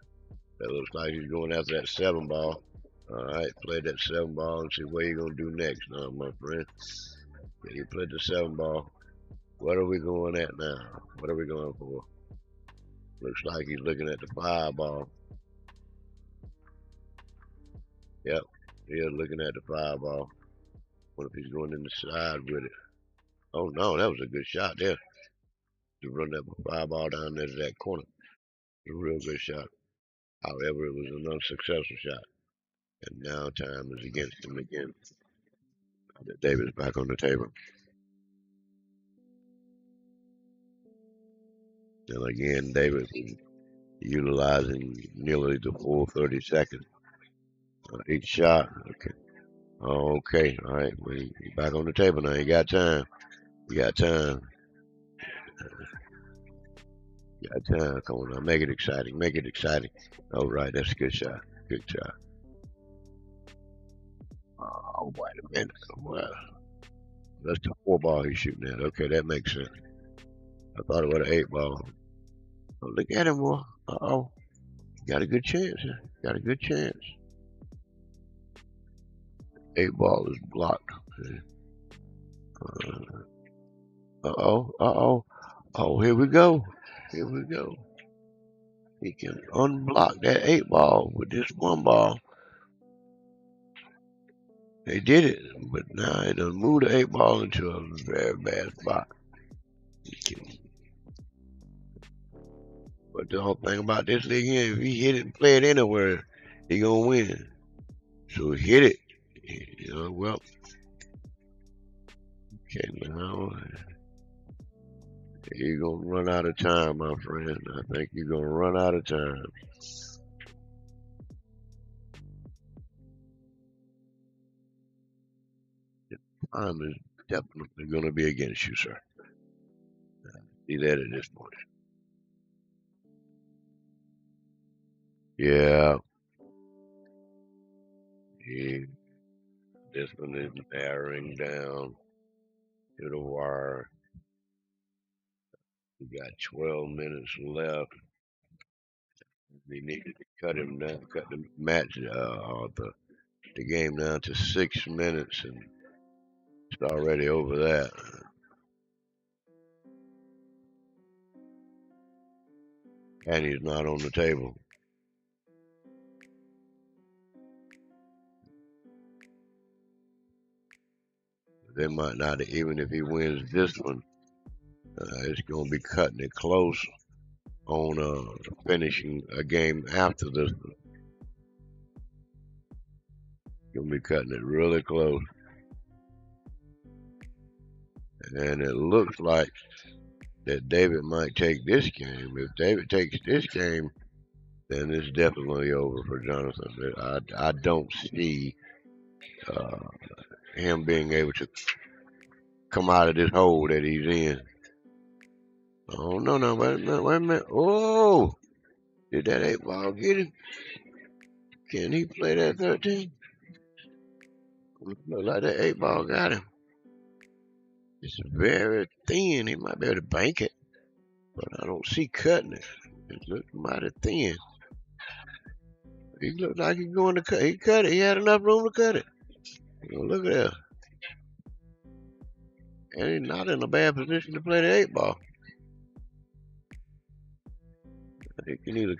That looks like he's going after that 7 ball. All right, play that 7 ball and see what you're going to do next now, my friend. You played the 7 ball. What are we going at now? What are we going for? Looks like he's looking at the 5 ball. Yep, Yeah, looking at the fire ball. What if he's going in the side with it? Oh no, that was a good shot there. To run that fire ball down there to that corner. It was a real good shot. However, it was an unsuccessful shot. And now time is against him again. David's back on the table. And again, David utilizing nearly the full 30 seconds. Each shot. Okay. Okay. All right. We back on the table now. You got time. You got time. You got time. Come on now. Make it exciting. Make it exciting. All right. That's a good shot. Good shot. Oh, wait a minute. Well, that's the 4 ball he's shooting at. Okay, that makes sense. I thought it was an 8 ball. Oh, look at him, boy. Uh-oh. Got a good chance here. Got a good chance. 8 ball is blocked. Uh-oh. Uh-oh. Oh, here we go. Here we go. He can unblock that 8 ball with this 1 ball. They did it, but now it done moved the 8 ball into a very bad spot. But the whole thing about this league here, if he hit it and play it anywhere, he gonna win. So hit it. You know, well. Okay, now you're gonna run out of time, my friend. I think you're gonna run out of time. Time is definitely gonna be against you, sir. See that at this point. Yeah. This one is narrowing down to the wire. We got 12 minutes left. We needed to cut him down, cut the match, the game down to 6 minutes, and it's already over that. And he's not on the table. They might not, even if he wins this one, it's going to be cutting it close on finishing a game after this one. Going to be cutting it really close. And it looks like that David might take this game. If David takes this game, then it's definitely over for Jonathan. I don't see him being able to come out of this hole that he's in. Oh, no, wait a minute, wait a minute. Oh, did that 8 ball get him? Can he play that 13? Look like that 8 ball got him. It's very thin. He might be able to bank it, but I don't see cutting it. It looks mighty thin. He looked like he's going to cut. He cut it. He had enough room to cut it. Look at that. And he's not in a bad position to play the 8 ball. He can either.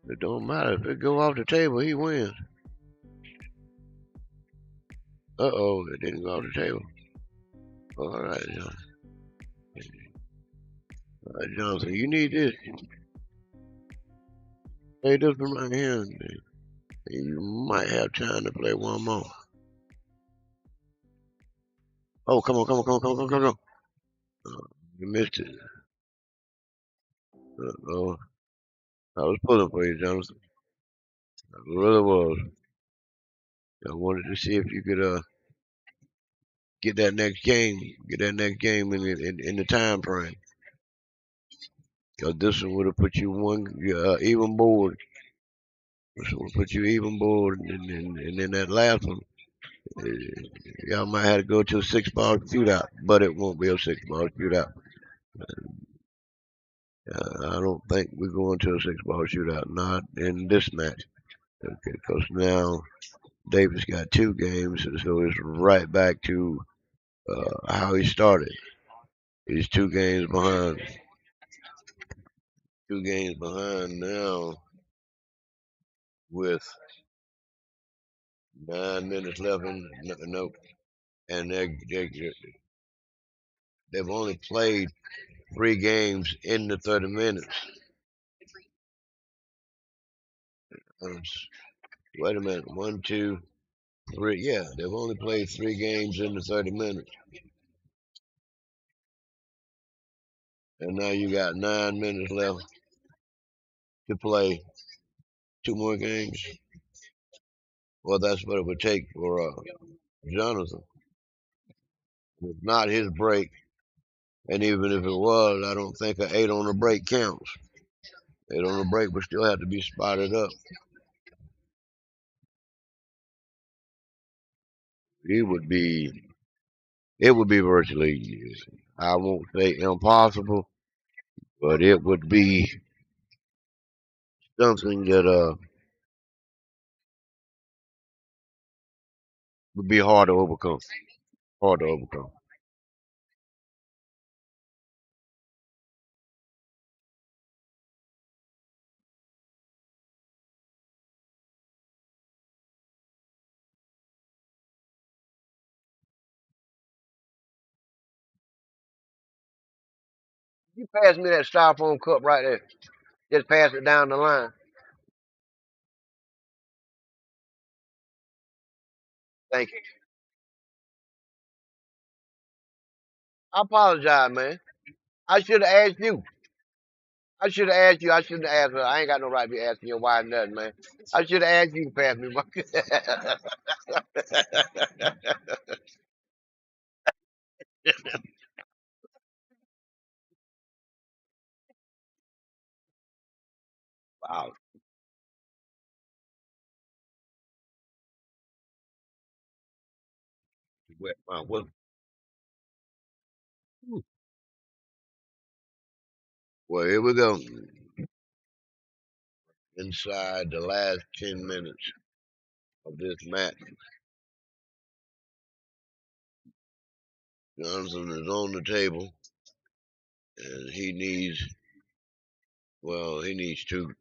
It don't matter. If it go off the table, he wins. Uh-oh, it didn't go off the table. All right, Jonathan. All right, Jonathan, you need this. Play this one right here, and you might have time to play one more. Oh, come on. You missed it. Uh-oh. I was pulling for you, Jonathan. I really was. I wanted to see if you could get that next game in the time frame. Because this one would have put you one even board. This one would put you even board, and then that last one, y'all might have to go to a 6-ball shootout, but it won't be a 6-ball shootout. I don't think we're going to a 6-ball shootout, not in this match. Okay, because now Davis got 2 games, so it's right back to how he started. He's 2 games behind. 2 games behind now. with 9 minutes left. Nope. And they've only played 3 games in the 30 minutes. Wait a minute. 1, 2, 3. Yeah, they've only played 3 games in the 30 minutes. And now you got 9 minutes left to play 2 more games. Well, that's what it would take for Jonathan. It's not his break. And even if it was, I don't think an 8 on the break counts. 8 on the break would still have to be spotted up. It would be virtually, I won't say impossible, but it would be something that would be hard to overcome. Hard to overcome. You pass me that styrofoam cup right there. Just pass it down the line. Thank you. I apologize, man. I should have asked you. I should have asked you. I shouldn't have asked her. I ain't got no right to be asking your wife nothing, man. I should have asked you to pass me my. Wow. Well, well, here we go. Inside the last 10 minutes of this match, Johnson is on the table, and he needs, well, he needs two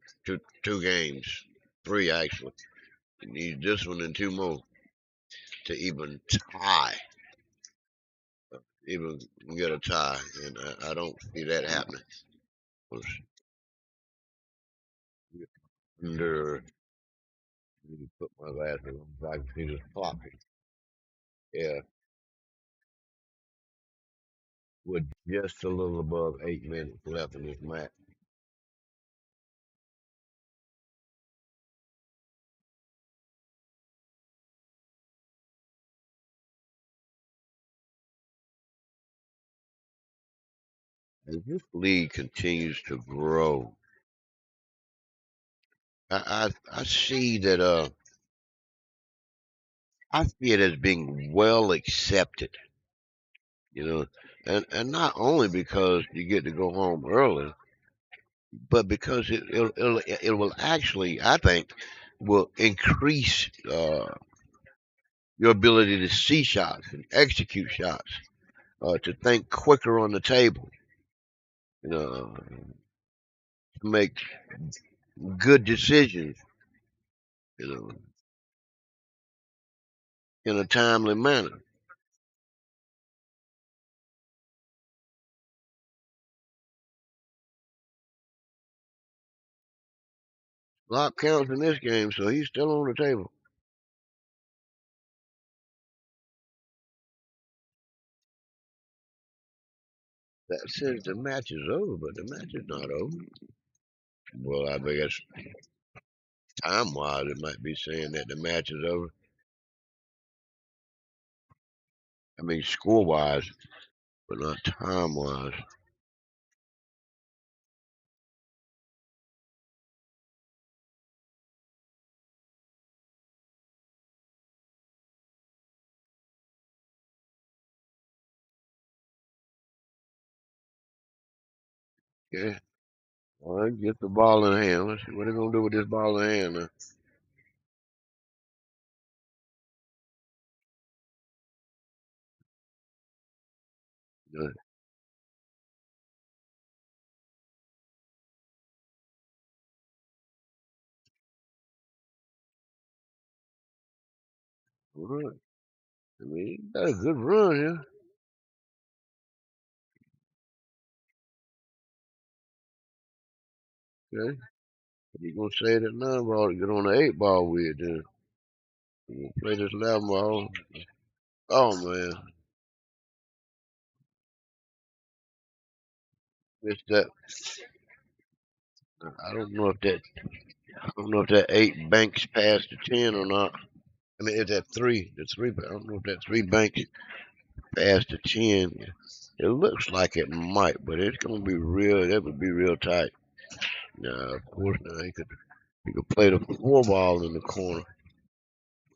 games, 3 actually. He needs this one and 2 more to even tie, even get a tie, and I don't see that happening. Under, let me put my glasses on so I can see this clock. Yeah, with just a little above 8 minutes left in this match. As this league continues to grow, I see that I see it as being well accepted, you know, and not only because you get to go home early, but because it will actually, I think, will increase your ability to see shots and execute shots, to think quicker on the table, you know, to make good decisions, you know, in a timely manner. Lock counts in this game, so he's still on the table. That says the match is over, but the match is not over. Well, I guess time wise, it might be saying that the match is over. I mean, score wise, but not time wise. Yeah. All right, get the ball in hand. Let's see what they're gonna do with this ball in hand now. Good. Right. I mean, he got a good run here. Okay. You gonna say that 9 ball to get on the 8 ball with then. You gonna play this 11 ball. Oh man. Missed that. I don't know if that 8 banks past the 10 or not. I mean, it's that 3. The 3. I don't know if that 3 banks past the 10. It looks like it might, but it's gonna be real. That would be real tight. Now, of course, now he could play the 4 ball in the corner.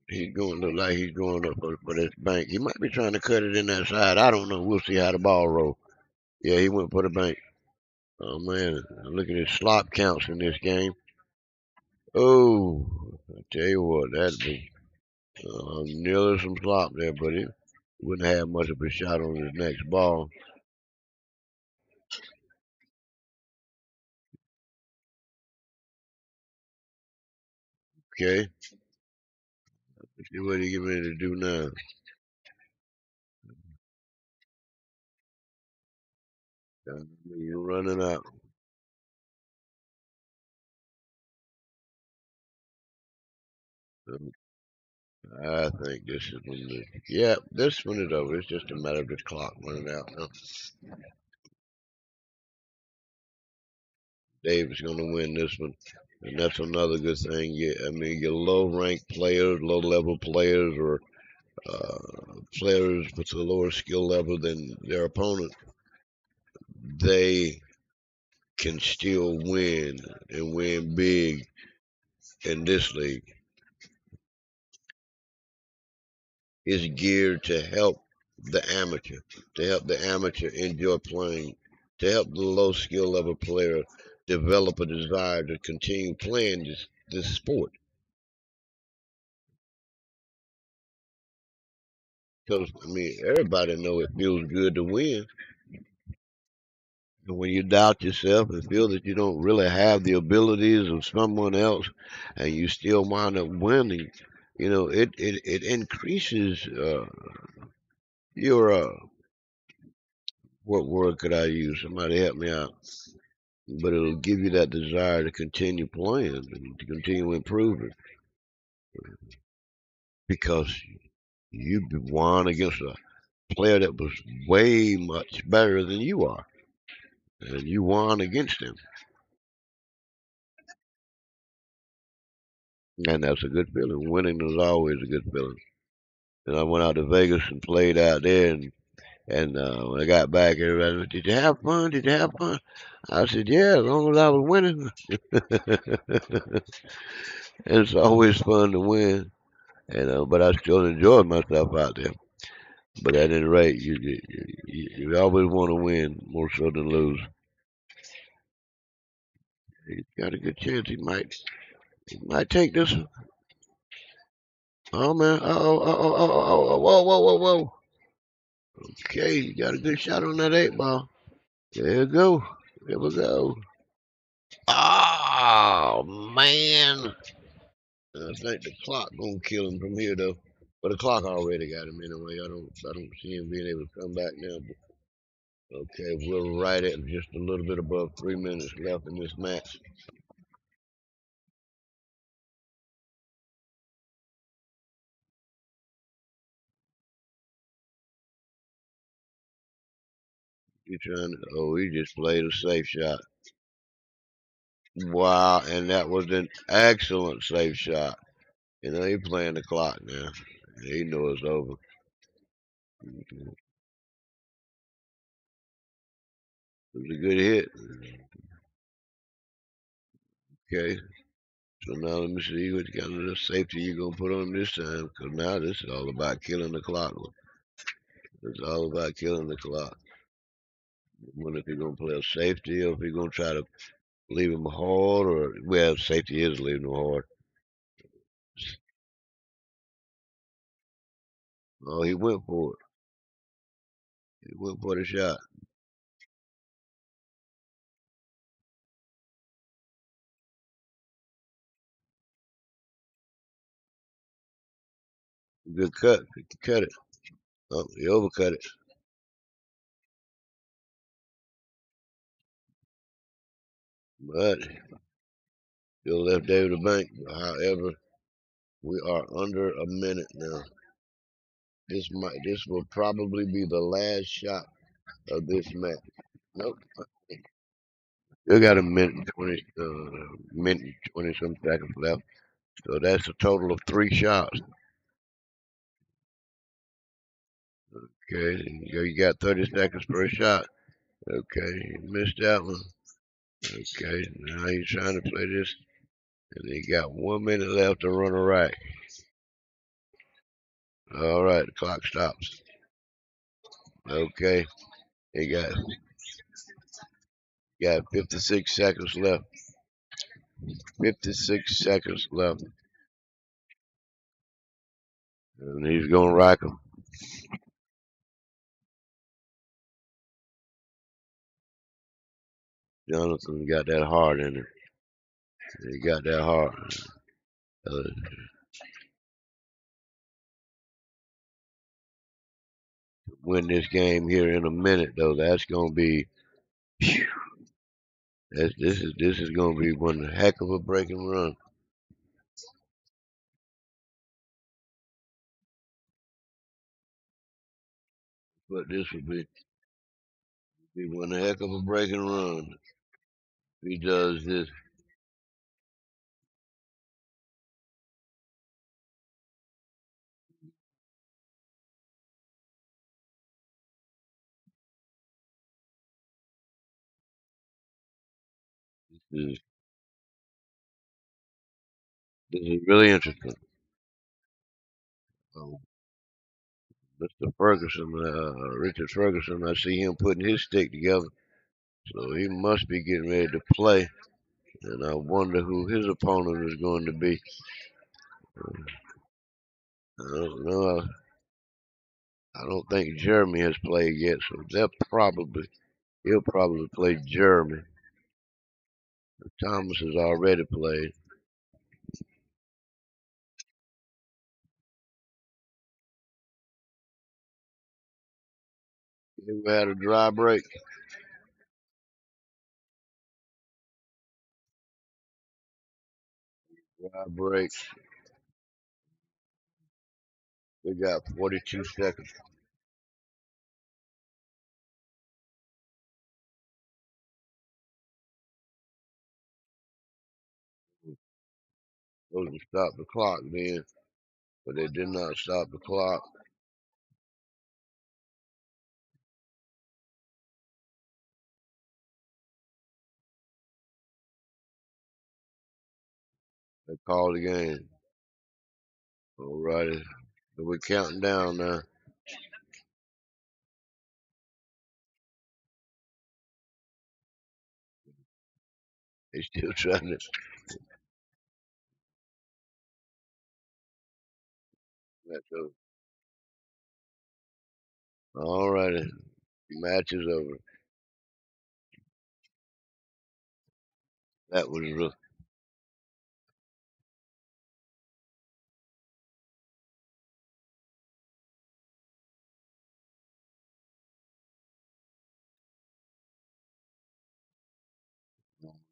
He's going to look like he's going up for this bank. He might be trying to cut it in that side. I don't know. We'll see how the ball roll. Yeah, he went for the bank. Oh man, look at his slop counts in this game. Oh, I tell you what, that'd be nearly some slop there, but he wouldn't have much of a shot on his next ball. Okay, let's see what he get ready to do now. He's running out. I think this is when this one is over. It's just a matter of this clock running out now. Dave's going to win this one. And that's another good thing. I mean, your low-ranked players, low-level players, or players with a lower skill level than their opponent, they can still win and win big in this league. It's geared to help the amateur enjoy playing, to help the low skill level player develop a desire to continue playing this sport. Because I mean, everybody know it feels good to win. And when you doubt yourself and feel that you don't really have the abilities of someone else, and you still wind up winning, it increases your what word could I use? Somebody help me out. But it'll give you that desire to continue playing and to continue improving because you won against a player that was way much better than you are, and you won against him, and that's a good feeling. Winning is always a good feeling. And I went out to Vegas and played out there, and when I got back, everybody was, "Did you have fun? Did you have fun?" I said, "Yeah, as long as I was winning." And it's always fun to win, but I still enjoyed myself out there. But at any rate, you always want to win more so than lose. He's got a good chance. He might take this one. Oh man! Oh! Whoa! Whoa! Whoa! Whoa! Okay, you got a good shot on that 8 ball. There you go. There we go. Oh man! I think the clock gonna kill him from here though. But the clock already got him anyway. I don't see him being able to come back now. But okay, we're right at just a little bit above 3 minutes left in this match. He just played a safe shot. Wow, and that was an excellent safe shot. He playing the clock now. He knows it's over. It was a good hit. Okay, so now let me see what kind of safety you gonna put on this time, because now this is all about killing the clock. It's all about killing the clock. I wonder if you're gonna play a safety or if you're gonna try to leave him hard, or well, safety is leaving him hard. Oh, he went for it. He went for the shot. Good cut. Cut it. Oh, he overcut it. But still left David the bank. However, we are under a minute now. This will probably be the last shot of this match. Nope. Still got a minute 20 some seconds left. So that's a total of 3 shots. Okay, you got 30 seconds per shot. Okay, you missed that one. Okay, now he's trying to play this, and he got 1 minute left to run a rack. All right, the clock stops. Okay, he got 56 seconds left. 56 seconds left, and he's gonna rack him. Jonathan got that hard in it. He got that hard. Uh, win this game here in a minute, though. That's gonna be. This is gonna be one heck of a breaking run. But this would be one heck of a breaking run if he does this. This is, this is really interesting. Mr. Ferguson, Richard Ferguson, I see him putting his stick together. So he must be getting ready to play. And I wonder who his opponent is going to be. I don't know. I don't think Jeremy has played yet, so he'll probably play Jeremy. Thomas has already played. We had a dry break. Dry break. We got 42 seconds. Supposed to stop the clock then, but they did not stop the clock. They called the game. All righty. So we're counting down now. They still trying to match over. All righty. Match is over. That was rough.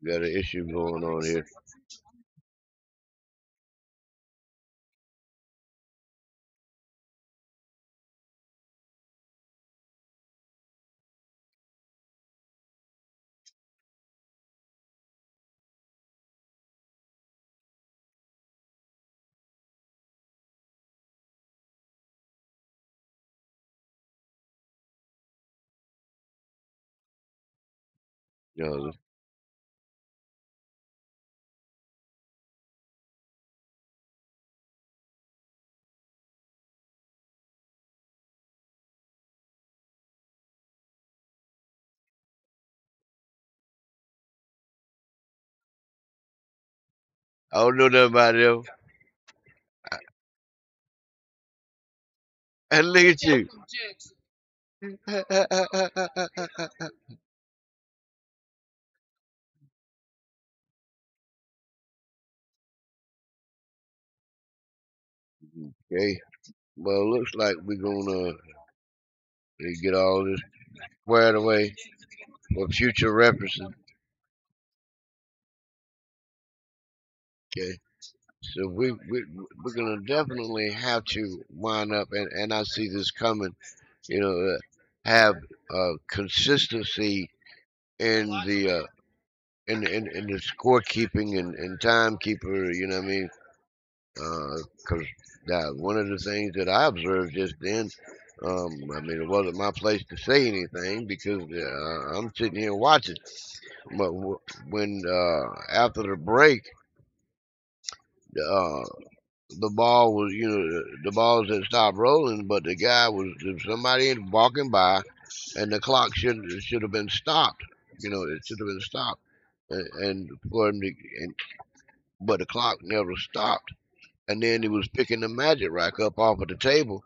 We got an issue going on here. You know, I don't know nothing about them. And look at you. Okay. Well, it looks like we're gonna get all this squared away for future references. Okay. So we're gonna definitely have to wind up, and I see this coming. You know, have consistency in the in the scorekeeping and timekeeper. You know what I mean? Because one of the things that I observed just then, I mean, it wasn't my place to say anything because I'm sitting here watching. But when after the break, uh, the ball was, the balls had stopped rolling, but the guy was somebody walking by, and the clock should have been stopped. You know, it should have been stopped, and for him to, and, but the clock never stopped. And then he was picking the magic rack up off of the table,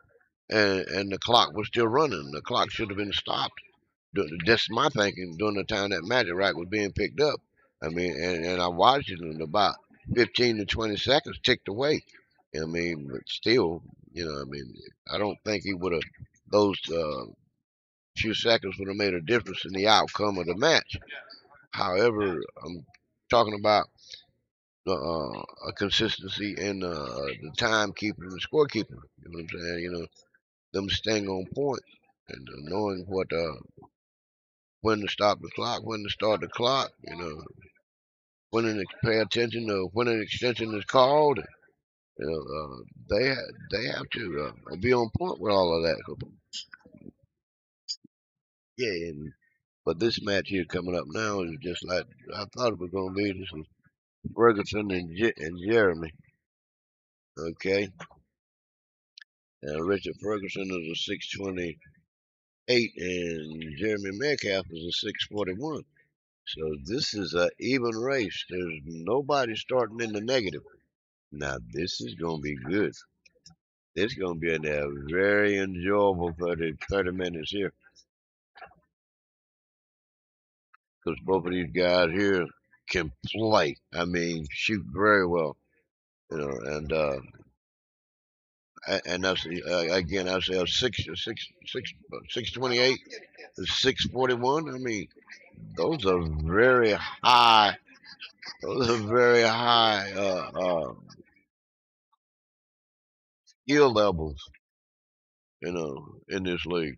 and the clock was still running. The clock should have been stopped. That's my thinking during the time that magic rack was being picked up. I mean, and I watched it, and about 15 to 20 seconds ticked away. I mean, but still, I mean, I don't think he would have, those few seconds would have made a difference in the outcome of the match. However, I'm talking about a consistency in the timekeeper and the scorekeeper. You know what I'm saying? Them staying on point and knowing when to stop the clock, when to start the clock. When to pay attention to when an extension is called. You know, they have to be on point with all of that. Yeah, but this match here coming up now is just like I thought it was going to be. This is Ferguson and Jeremy. Okay, Richard Ferguson is a 628, and Jeremy Metcalf is a 641. So this is an even race. There's nobody starting in the negative. Now this is going to be good. It's going to be a very enjoyable 30 minutes here because both of these guys here can play. I mean, shoot very well. And that's again I say a 628, 641. I mean, those are very high. Those are very high skill levels. In this league.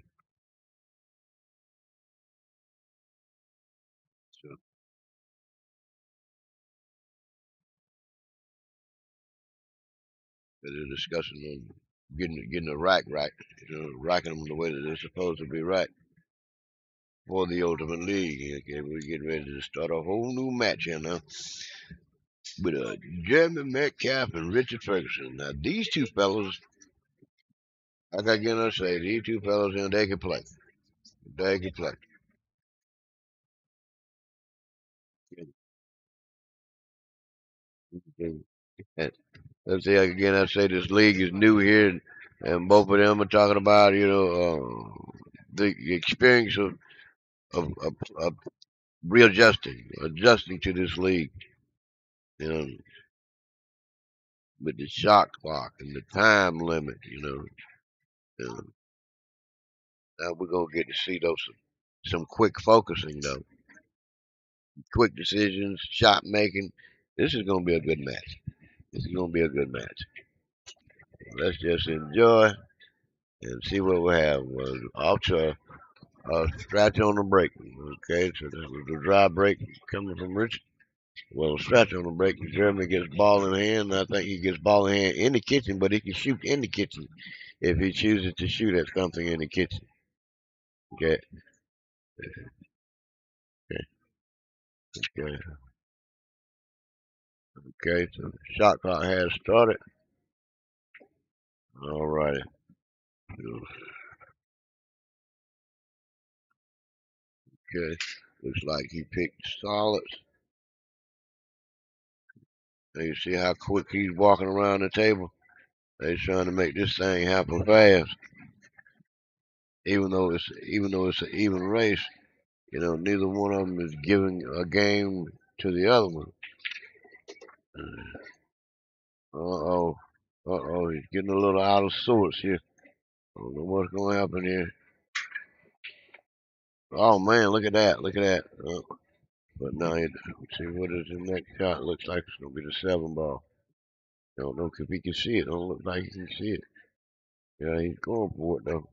So they're discussing on getting the rack right. Racking them the way that they're supposed to be racked for the Ultimate League. Okay, we're getting ready to start a whole new match here now with Jeremy Metcalf and Richard Ferguson. Now these two fellows, like I gotta say, these two fellows, they can play. They can play. And let's see, again, I say this league is new here, and both of them are talking about, the experience of adjusting to this league, you know, with the shot clock and the time limit, Uh, now we're gonna get to see those some quick focusing though, quick decisions, shot making. This is gonna be a good match. This is gonna be a good match. Let's just enjoy and see what we have. Off to a scratch on the break. Okay, so this was a dry break coming from Richard. Well, scratch on the break. Jeremy gets ball in hand. I think he gets ball in hand in the kitchen, but he can shoot in the kitchen if he chooses to shoot at something in the kitchen. Okay. Okay. Okay. Okay. So the shot clock has started. All righty. Okay. Looks like he picked solids. And you see how quick he's walking around the table. They're trying to make this thing happen fast. Even though it's an even race, neither one of them is giving a game to the other one. Uh oh. Uh-oh, he's getting a little out of sorts here. I don't know what's going to happen here. Oh, man, look at that. Look at that. But now, let's see what is the next shot. Looks like it's going to be the 7 ball. Don't know if he can see it. Don't look like he can see it. Yeah, he's going for it, though.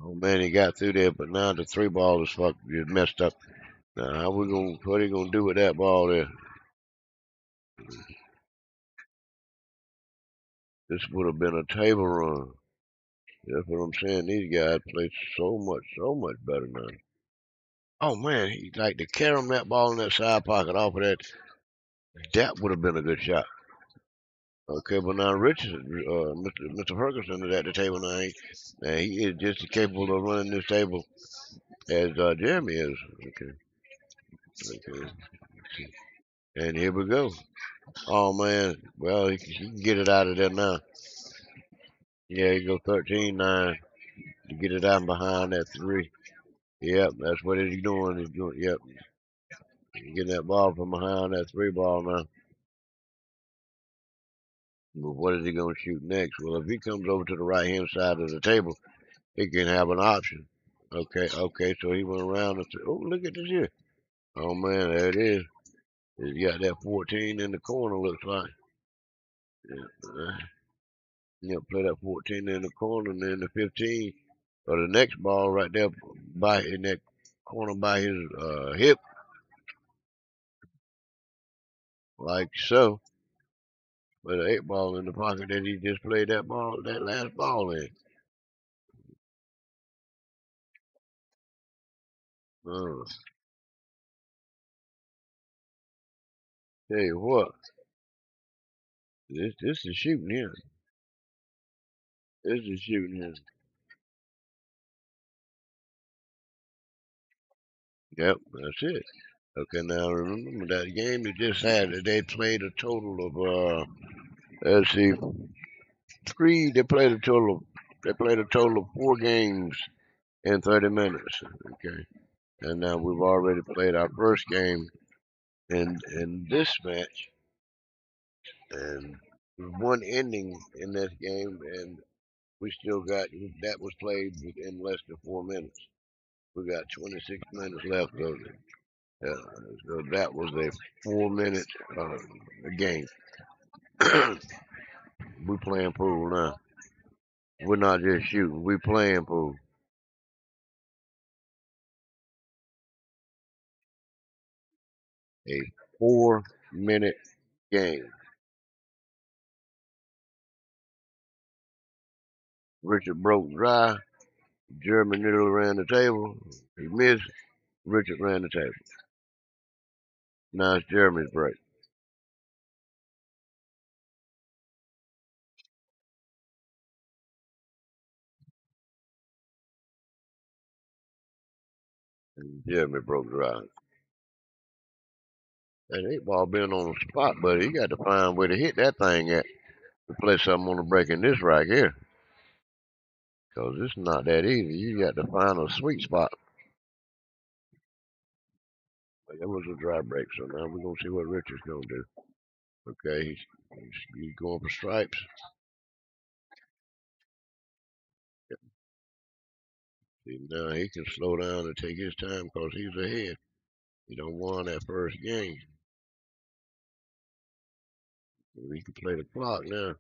Oh, man, he got through there, but now the 3 ball is messed up. Now, what are you going to do with that ball there? This would have been a table run. That's what I'm saying. These guys play so much better now. Oh man, he like to carry him that ball in that side pocket off of that. That would have been a good shot. Okay, but now Richard, Mr. Ferguson is at the table now. He is just as capable of running this table as Jeremy is. Okay. And here we go. Oh man, well he can get it out of there now. Yeah, he go 13-9 to get it out behind that 3. Yep, that's what he's doing. Yep, getting that ball from behind that 3 ball now. But what is he going to shoot next? Well, if he comes over to the right-hand side of the table, he can have an option. Okay, so he went around and said, oh, look at this here. Oh, man, there it is. He's got that 14 in the corner, looks like. Play that 14 in the corner, and then the 15, or the next ball right there in that corner by his hip, like so. With an 8 ball in the pocket that he just played that last ball in. Tell you what, this is shooting here. This is shooting here. Yep, that's it. Okay, now remember that game they just had. They played a total of let's see, 3. They played a total. They played a total of 4 games in 30 minutes. Okay, and now we've already played our first game in this match, and one ending in this game, and we still got that was played in less than 4 minutes. We got 26 minutes left of it. So that was a 4-minute game. We playing pool now. We're not just shooting. We playing pool. A 4-minute game. Richard broke dry. Jeremy nearly ran the table. He missed. Richard ran the table. Now it's Jeremy's break. And Jeremy broke dry. That 8 ball been on the spot, but he got to find where to hit that thing at to play something on the break in this right here. Because it's not that easy. You got to find a sweet spot. But that was a dry break, so now we're going to see what Richard's going to do. Okay, he's going for stripes. See, now he can slow down and take his time because he's ahead. He don't won that first game. We can play the clock now.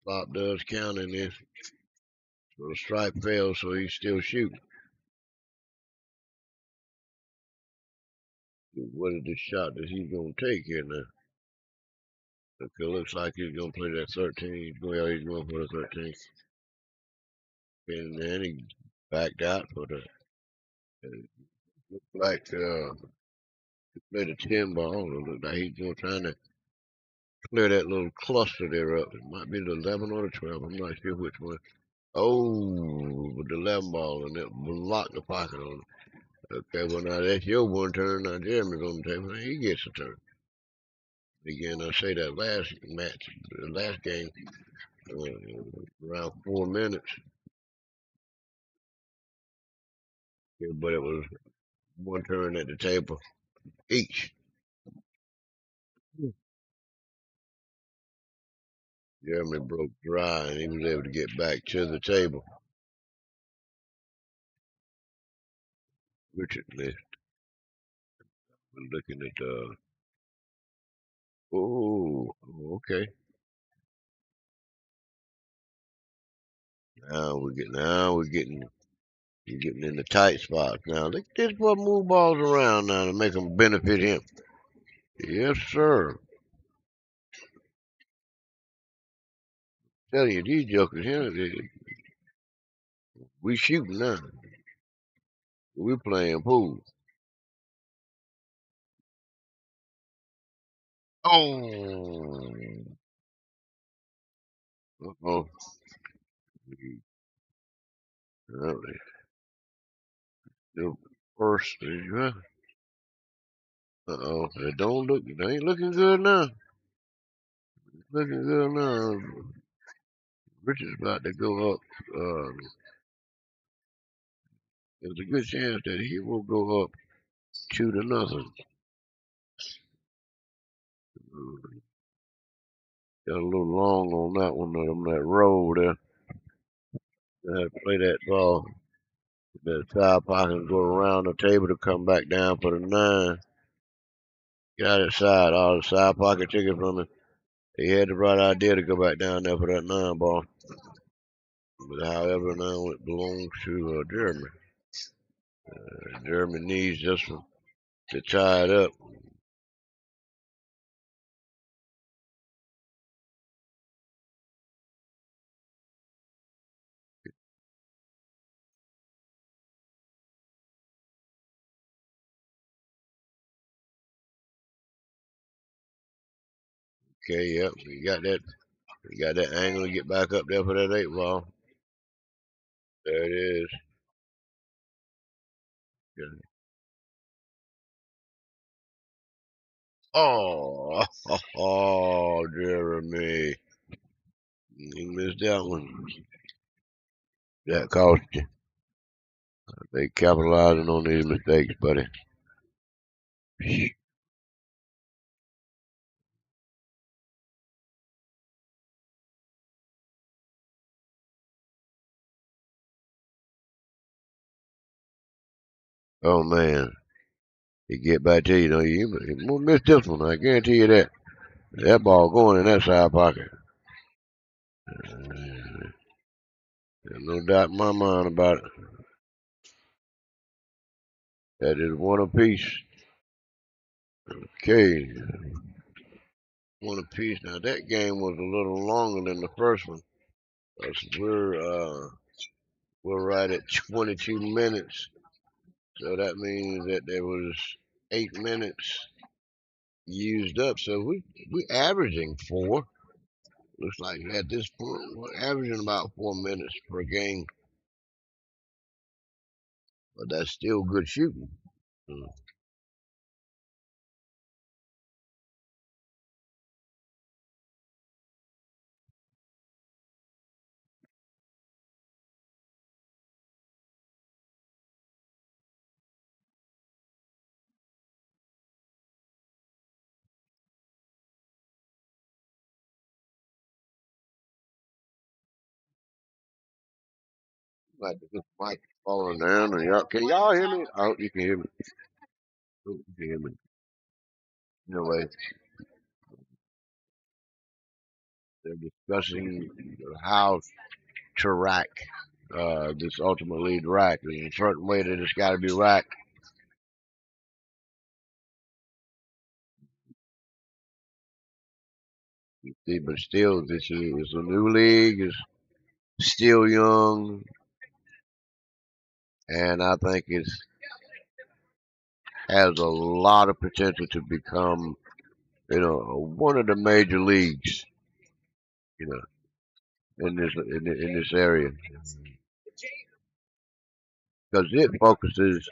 Clock does count in this. So the stripe fails, so he's still shooting. What is the shot that he's going to take here now? Okay, looks like he's going to play that 13. Well, he's going for the 13. And then he backed out for the. Looks like he played a 10 ball. It looks like he's going trying to clear that little cluster there up. It might be the 11 or the 12. I'm not sure which one. Oh, with the 11 ball and it blocked the pocket on it. Okay, well now that's your one turn. Now Jeremy's on the table. He gets a turn. Again, I say that last match, the last game, around 4 minutes. Yeah, but it was one turn at the table each. Jeremy broke dry and he was able to get back to the table. Richard left. We're looking at okay. We're getting in the tight spots now. Look at this boy move balls around now to make them benefit him. Yes, sir. Tell you these jokers here, we shooting now. We playing pool. Oh. Uh-oh. The first, uh-oh. It ain't looking good now. It's looking good now. Richard's about to go up. There's a good chance that he will go up 2-0. Got a little long on that one, on that roll there. I had to play that ball. That side pocket and go around the table to come back down for the 9. Got it side. All the side pocket took it from him. He had the right idea to go back down there for that 9 ball. But however, now it belongs to Jeremy. Jeremy needs just to tie it up. Okay, yep, he got that angle to get back up there for that 8 ball. There it is. Okay. Oh, Jeremy. You missed that one. That cost you. They capitalizing on these mistakes, buddy. Oh man, he get back to you, you won't miss this one. I guarantee you that. That ball going in that side pocket. There's no doubt in my mind about it. That is one apiece. Okay, one apiece. Now that game was a little longer than the first one. We're right at 22 minutes, so that means that there was 8 minutes used up. So we averaging 4. Looks like at this point we're averaging about 4 minutes per game, but that's still good shooting. Like this mic falling down, and can y'all hear me? I hope you can hear me. I hope you can hear me. Anyway, they're discussing how to rack this ultimate lead rack. There's a certain way that it's got to be racked. See, but still, this is a new league. It's still young, and I think it has a lot of potential to become, one of the major leagues, you know, in this area, because it focuses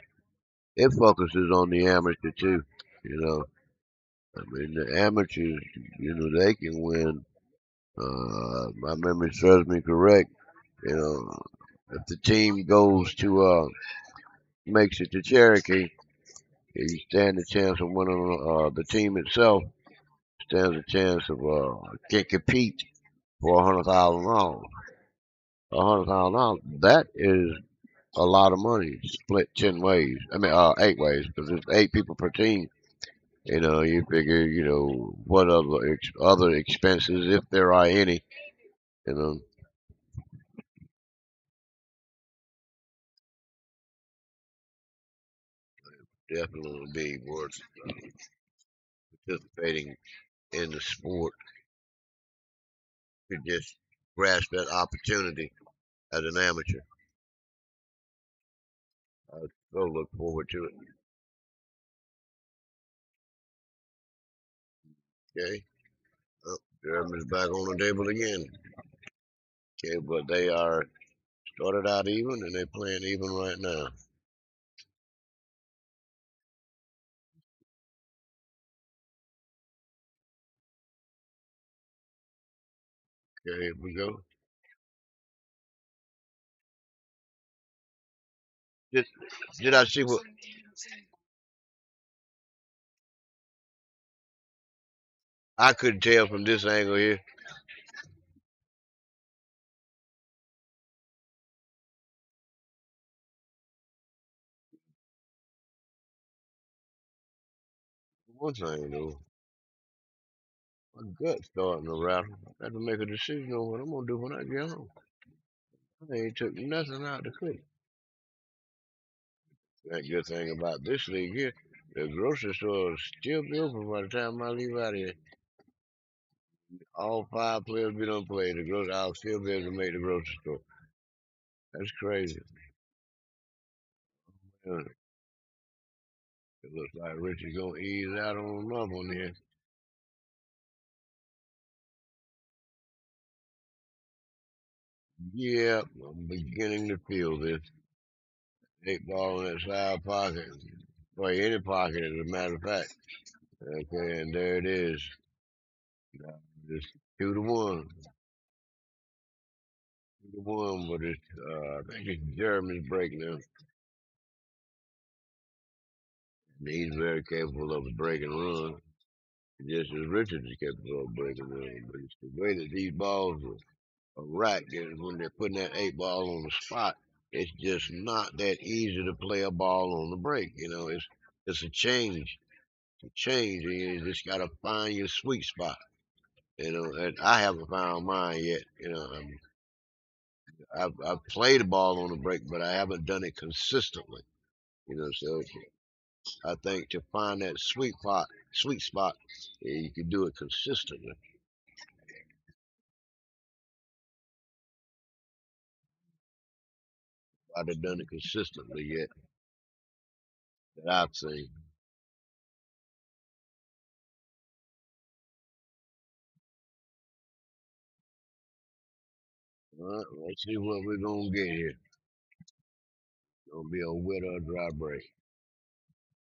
on the amateur too. I mean the amateurs, they can win. My memory serves me correct. If the team goes to makes it to Cherokee, you stand a chance of winning. The team itself stands a chance of can compete for $100,000. $100,000. That is a lot of money split 10 ways. I mean, 8 ways, because there's 8 people per team. You figure, what other expenses, if there are any, you know, definitely be worth participating in the sport to just grasp that opportunity as an amateur. I so look forward to it. Okay. Oh, Germany's back on the table again. Okay, but they are started out even and they're playing even right now. Okay, here we go. Did, did I see what I couldn't tell from this angle here? One thing though, my gut's starting to rattle. I have to make a decision on what I'm gonna do when I get home. I ain't took nothing out to cook. That good thing about this league here, the grocery store will still be open by the time I leave out of here. All 5 players be done played. I'll still be able to make the grocery store. That's crazy. Yeah, it looks like Richie's gonna ease out on another one here. Yeah, I'm beginning to feel this. 8 ball in that side pocket. Play any pocket, as a matter of fact. Okay, and there it is. It's 2-1. 2-1, but it's I think it's Jeremy's break now. And he's very capable of a break and run. Just as Richard is capable of breaking and run. But it's the way that these balls are racked, and when they're putting that 8 ball on the spot, it's just not that easy to play a ball on the break. It's a change. It's a change, and you just gotta find your sweet spot. And I haven't found mine yet. I've played the ball on the break, but I haven't done it consistently. So I think to find that sweet spot, you can do it consistently. I've done it consistently yet that I've seen. All right, let's see what we're gonna get here. Gonna be a wet or dry break.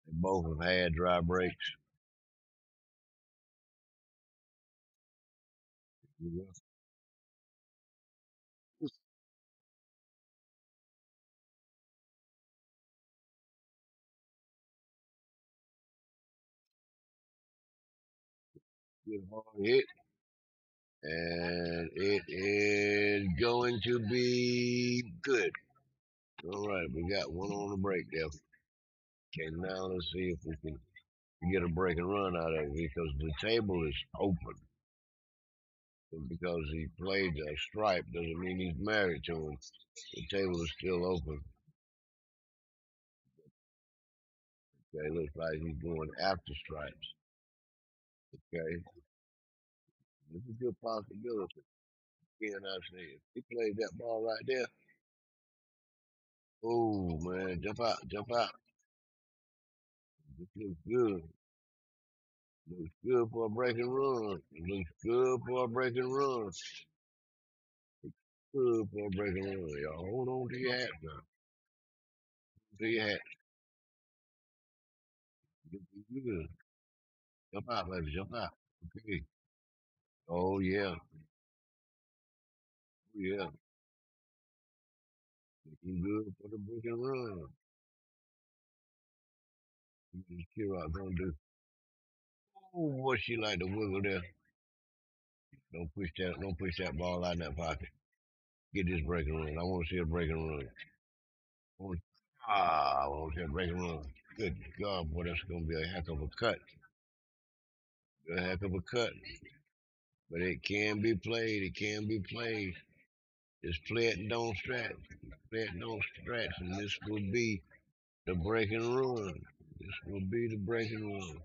They both have had dry breaks. Good hard hit, and it is going to be good. All right, we got one on the break there. Okay, now let's see if we can get a break and run out of it because the table is open. And because he played a stripe doesn't mean he's married to him. The table is still open. Okay, looks like he's going after stripes. Okay, this is a good possibility. Again, I say if he played that ball right there, oh man, jump out, jump out. This looks good. Looks good for a break and run. It looks good for a break and run. Good for a break and run. Y'all hold on to your hat now. To your hat. Looks good. Jump out, baby. Jump out. Okay. Oh yeah. Oh yeah. Looking good for the break and run. What is Kira gonna do? Oh, what she like to wiggle there. Don't push that ball out in that pocket. Get this breaking run. I want to see a breaking run. I want to see a breaking run. Good God, boy, that's gonna be a heck of a cut. A heck of a cut. But it can be played. It can be played. Just play it and don't stretch. Play it and don't stretch. And this will be the breaking run. This will be the breaking run.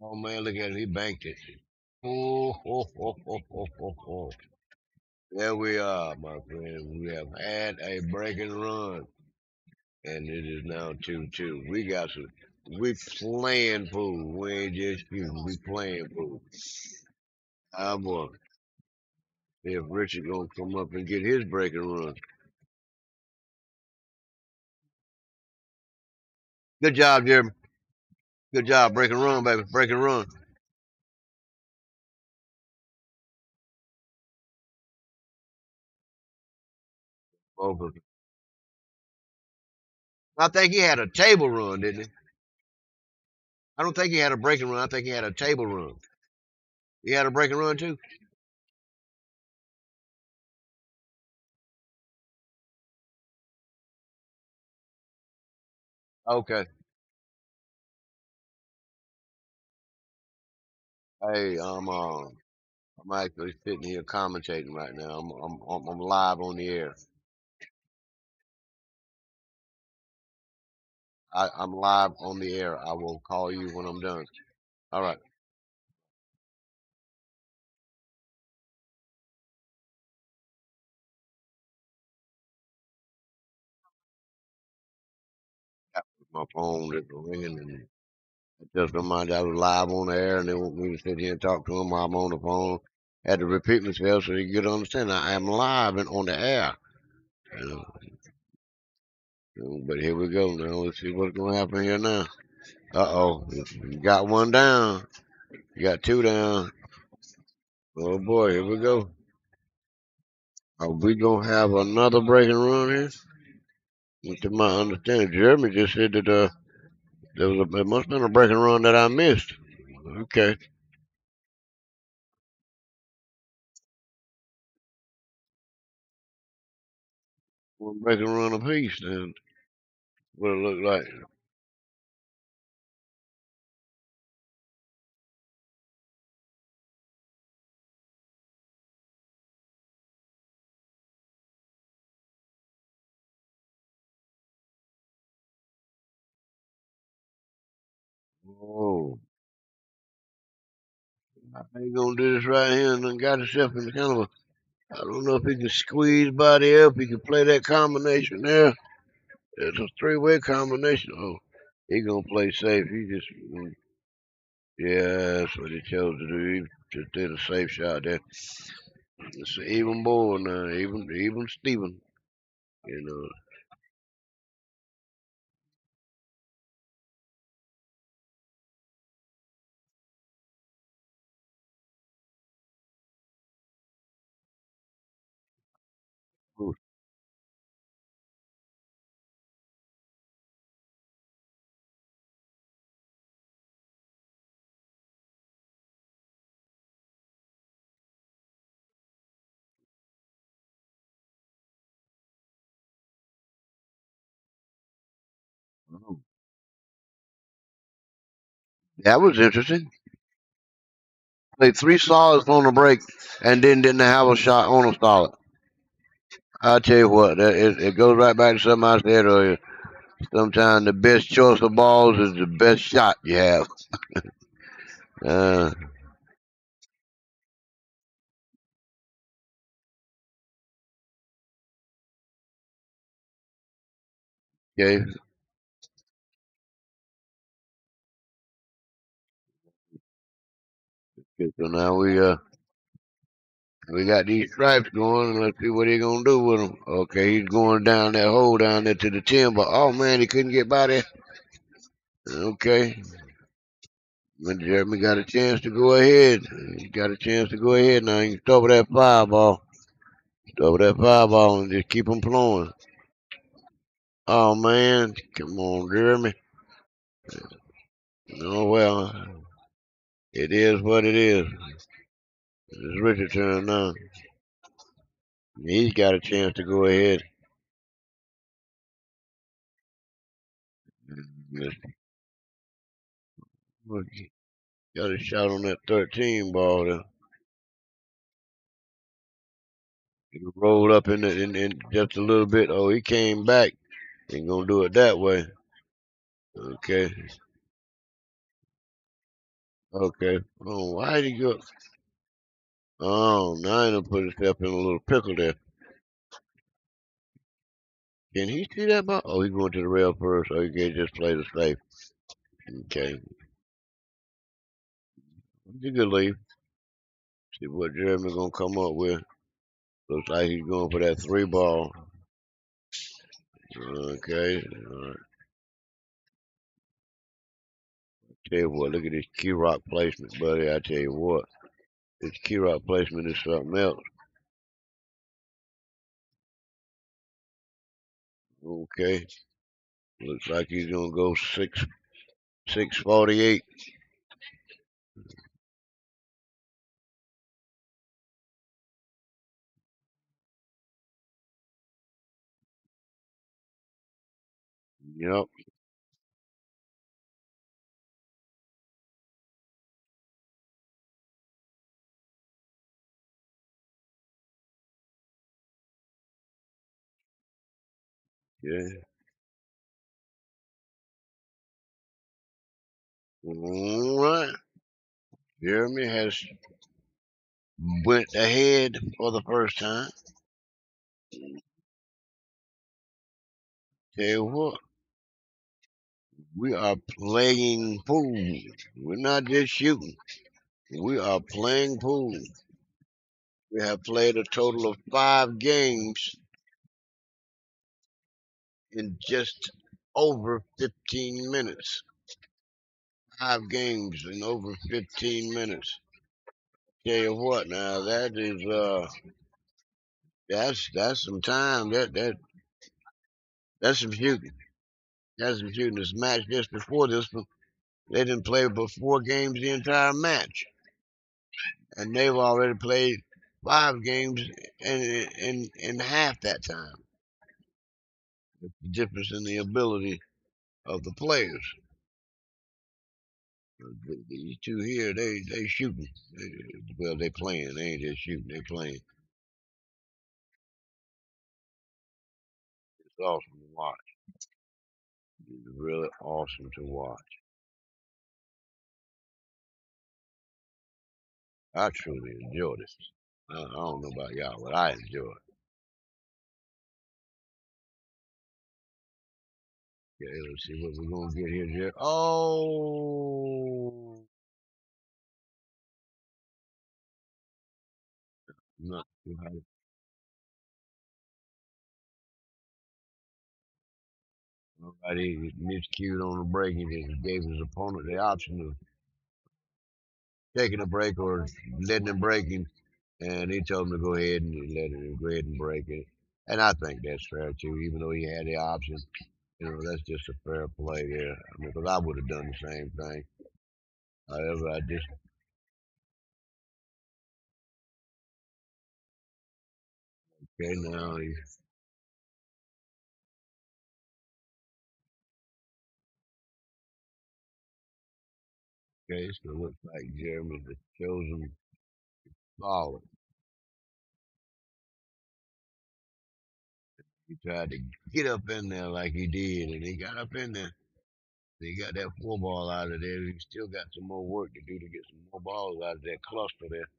Oh man, look at him. He banked it. Oh, ho, ho, ho, ho, ho, ho. There we are, my friend. We have had a breaking run. And it is now 2-2. We got some. We playing pool. We ain't just shooting. We playing pool. Ah, boy. See if Richard gonna come up and get his breaking run. Good job, Jeremy. Good job. Breaking run, baby. Breaking run. Over. I think he had a table run, didn't he? I don't think he had a breaking run. I think he had a table run. He had a breaking run too. Okay. Hey, I'm actually sitting here commentating right now. I'm live on the air. I'm live on the air. I will call you when I'm done. All right. My phone is ringing, and I just reminded I was live on the air, and they want me to sit here and talk to them while I'm on the phone. Had to repeat myself so you get to understand. I am live and on the air. You but here we go now. Let's see what's gonna happen here now. Uh-oh. You got one down. You got two down. Oh boy, here we go. Are we gonna have another breaking run here? To my understanding, Jeremy just said that there must have been a breaking run that I missed. Okay. One breaking run apiece then. What it look like. Oh, I ain't gonna do this right here and then got himself in kind of a. I don't know if he can squeeze body up. He can play that combination there. It's a three-way combination. Oh, he gonna play safe. He just, yeah, that's what he chose to do. He just did a safe shot there. It's an even board now, even Steven. You know, that was interesting. Played three solids on the break, and then didn't have a shot on a solid. I tell you what, it goes right back to something I said earlier. Sometimes the best choice of balls is the best shot you have. Uh, okay, so now we got these stripes going, and let's see what he gonna do with them. Okay, he's going down that hole down there to the 10, but oh man, he couldn't get by there. Okay, but Jeremy got a chance to go ahead. He got a chance to go ahead now. He can start with that fireball. Start with that fireball and just keep them flowing. Oh man, come on, Jeremy. Oh well, it is what it is. It's Richard's turn now. He's got a chance to go ahead. Got a shot on that 13 ball there. He rolled up in just a little bit. Oh, he came back. Ain't gonna do it that way. Okay. Okay. Oh, why did he go? Oh, now he done put himself in a little pickle there. Can he see that ball? Oh, he's going to the rail first. Oh, he can't just play the safe. Okay. It's a good leave. See what Jeremy gonna come up with. Looks like he's going for that 3 ball. Okay. Tell you what, look at this key rock placement, buddy. I tell you what, this key rock placement is something else. Okay. Looks like he's gonna go 648. Yep. Yeah. All right. Jeremy has went ahead for the first time. Tell you what, we are playing pool. We're not just shooting. We are playing pool. We have played a total of 5 games in just over 15 minutes. 5 games in over 15 minutes. Tell you what, now that is that's some time. That's some shooting. That's some shooting. This match just before this one, they didn't play but 4 games the entire match, and they've already played 5 games in half that time. The difference in the ability of the players. These two here, they shooting. Well, they playing. They ain't just shooting. They playing. It's awesome to watch. It's really awesome to watch. I truly enjoy this. I don't know about y'all, but I enjoy it. Okay, let's see what we're gonna get here, Jerry. Oh, not too high. Alrighty, he miscued on the break. He just gave his opponent the option of taking a break or letting him break him, and he told him to go ahead and let him go ahead and break it. And I think that's fair too, even though he had the option. That's just a fair play there. I mean, because I would have done the same thing. However, I just okay now. Okay, so it looks like Jeremy the chosen baller. He tried to get up in there like he did, and he got up in there. He got that 4 ball out of there. He still got some more work to do to get some more balls out of that cluster there.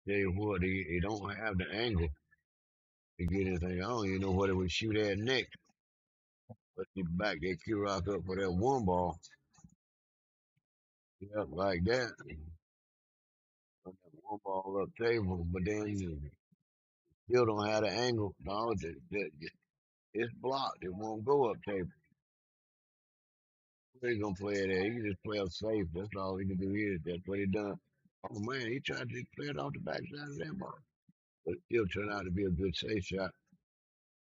Tell you what, he don't have the angle to get anything. I don't even know what it would shoot at next. But he back that Q Rock up for that 1 ball. Yep, like that. Put that 1 ball up table, but then you still don't have the angle. No, it's blocked. It won't go up table. Where he gonna play it at? He can just play it safe. That's all he can do here. That's what he done. Oh man, he tried to play it off the backside of that ball. But it still turned out to be a good safe shot.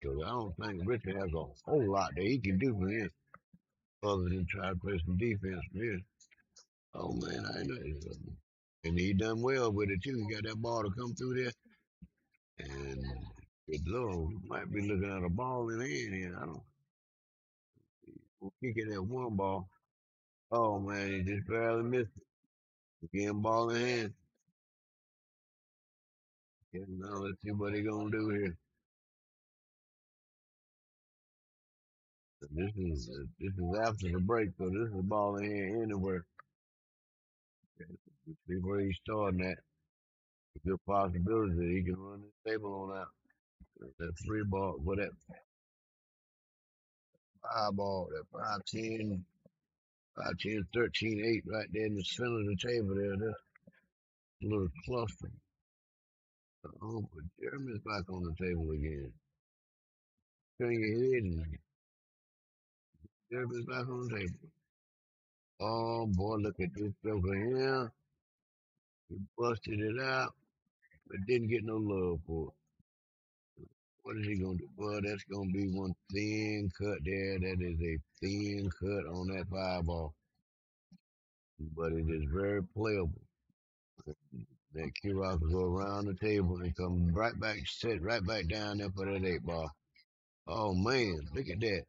Because I don't think Richard has a whole lot that he can do for him other than try to play some defense for him. Oh man, I know. And he done well with it too. He got that ball to come through there. And good Lord, might be looking at a ball in the hand here. I don't we'll kick it at one ball. Oh man, he just barely missed it. Again, ball in hand. And now let's see what he gonna do here. This is after the break, so this is ball in hand anywhere. Let's see where he's starting at. A good possibility that he can run this table on out. That three ball, what that five ball, that 5-10, 5-10, 13-8 right there in the center of the table there. That's a little cluster. Oh, but Jeremy's back on the table again. Turn your head and Jeremy's back on the table. Oh boy, look at this joker here. He busted it out, but didn't get no love for it. What is he gonna do? Well, that's gonna be one thin cut there. That is a thin cut on that five ball. But it is very playable. That Q-Rock will go around the table and come right back, sit right back down there for that eight ball. Oh man, look at that.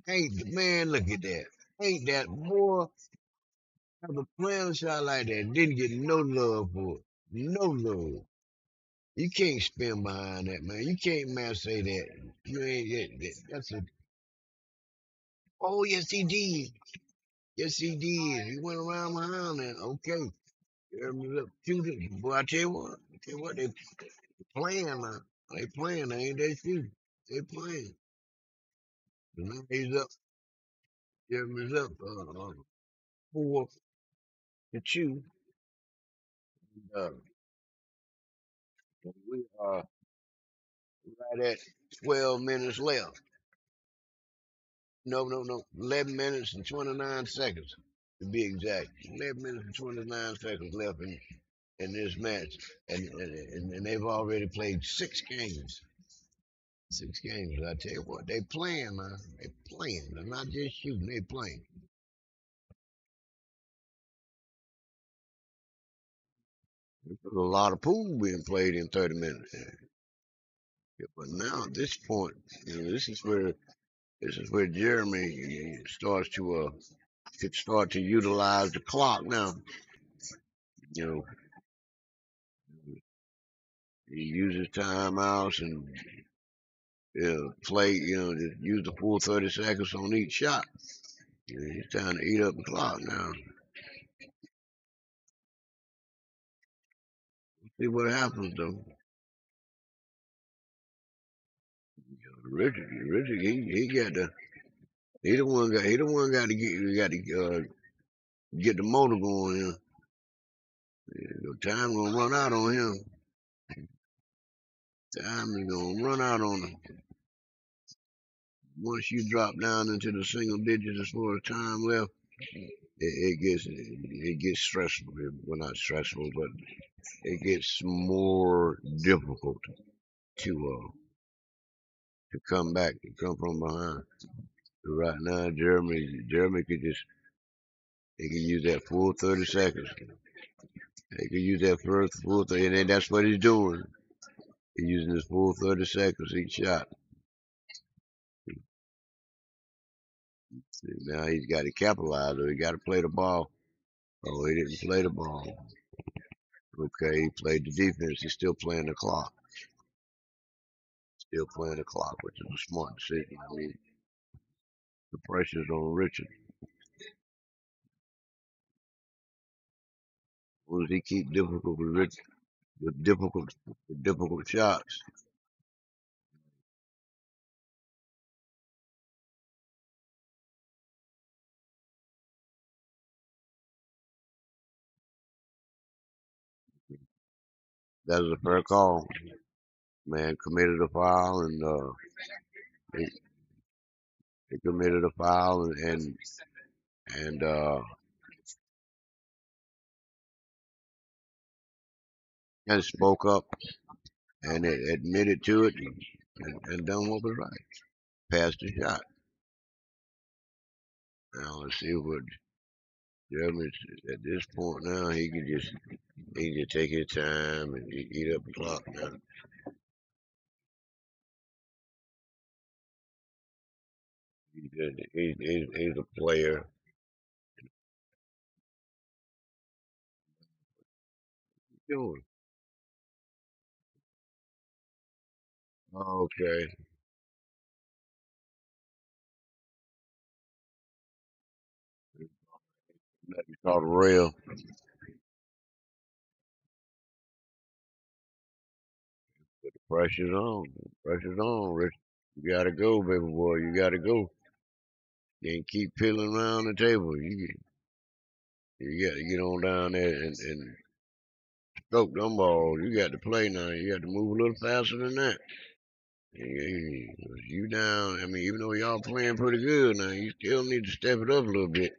Ain't man, look at that. Ain't that boy have a playing shot like that? Didn't get no love for it. No love. You can't spin behind that, man. You can't man say that. You ain't that's a oh yes he did. Yes he did. He went around behind that. Okay. Jeremy up shoot it. Boy, I tell you what, they playing now. They playing, they ain't they shooting. They playing. So now he's up. Jeremy's up 4-2. Uh, we are right at 12 minutes left. No. 11 minutes and 29 seconds to be exact. 11 minutes and 29 seconds left in this match. And they've already played 6 games. 6 games. I tell you what, they playing, man. They playing. They're not just shooting, they playing. There's a lot of pool being played in 30 minutes. Yeah, but now at this point, this is where Jeremy starts to could start to utilize the clock now. You know, he uses timeouts and play. Just use the full 30 seconds on each shot. He's trying to eat up the clock now. See what happens though. Richard, he got the he the one got to get the motor going here. Time gonna run out on him. Time is gonna run out on him. Once you drop down into the single digits as far as time left, it gets stressful. Well, not stressful, but it gets more difficult to come back, to come from behind. So right now, Jeremy he can use that full 30 seconds. He can use that first full 30, and then that's what he's doing. He's using his full 30 seconds each shot. Now he's got to capitalize, or he got to play the ball. Oh, he didn't play the ball. Okay, he played the defense. He's still playing the clock. Still playing the clock, which is a smart decision. I mean, the pressure's on Richard. Will he keep difficult with Richard with difficult shots? That was a fair call. Man committed a foul, and they, they committed a foul, and spoke up and admitted to it and done what was right. Passed the shot. Now let's see what Jeremy, at this point now, he can just take his time and eat up the clock now. He's a player. Doing okay. Let me call the rail. But the pressure's on. Pressure's on, Rich. You gotta go, baby boy. You gotta go. You can't keep peeling around the table. You got to get on down there and stroke them balls. You got to play now. You got to move a little faster than that. You down. I mean, even though y'all playing pretty good now, you still need to step it up a little bit.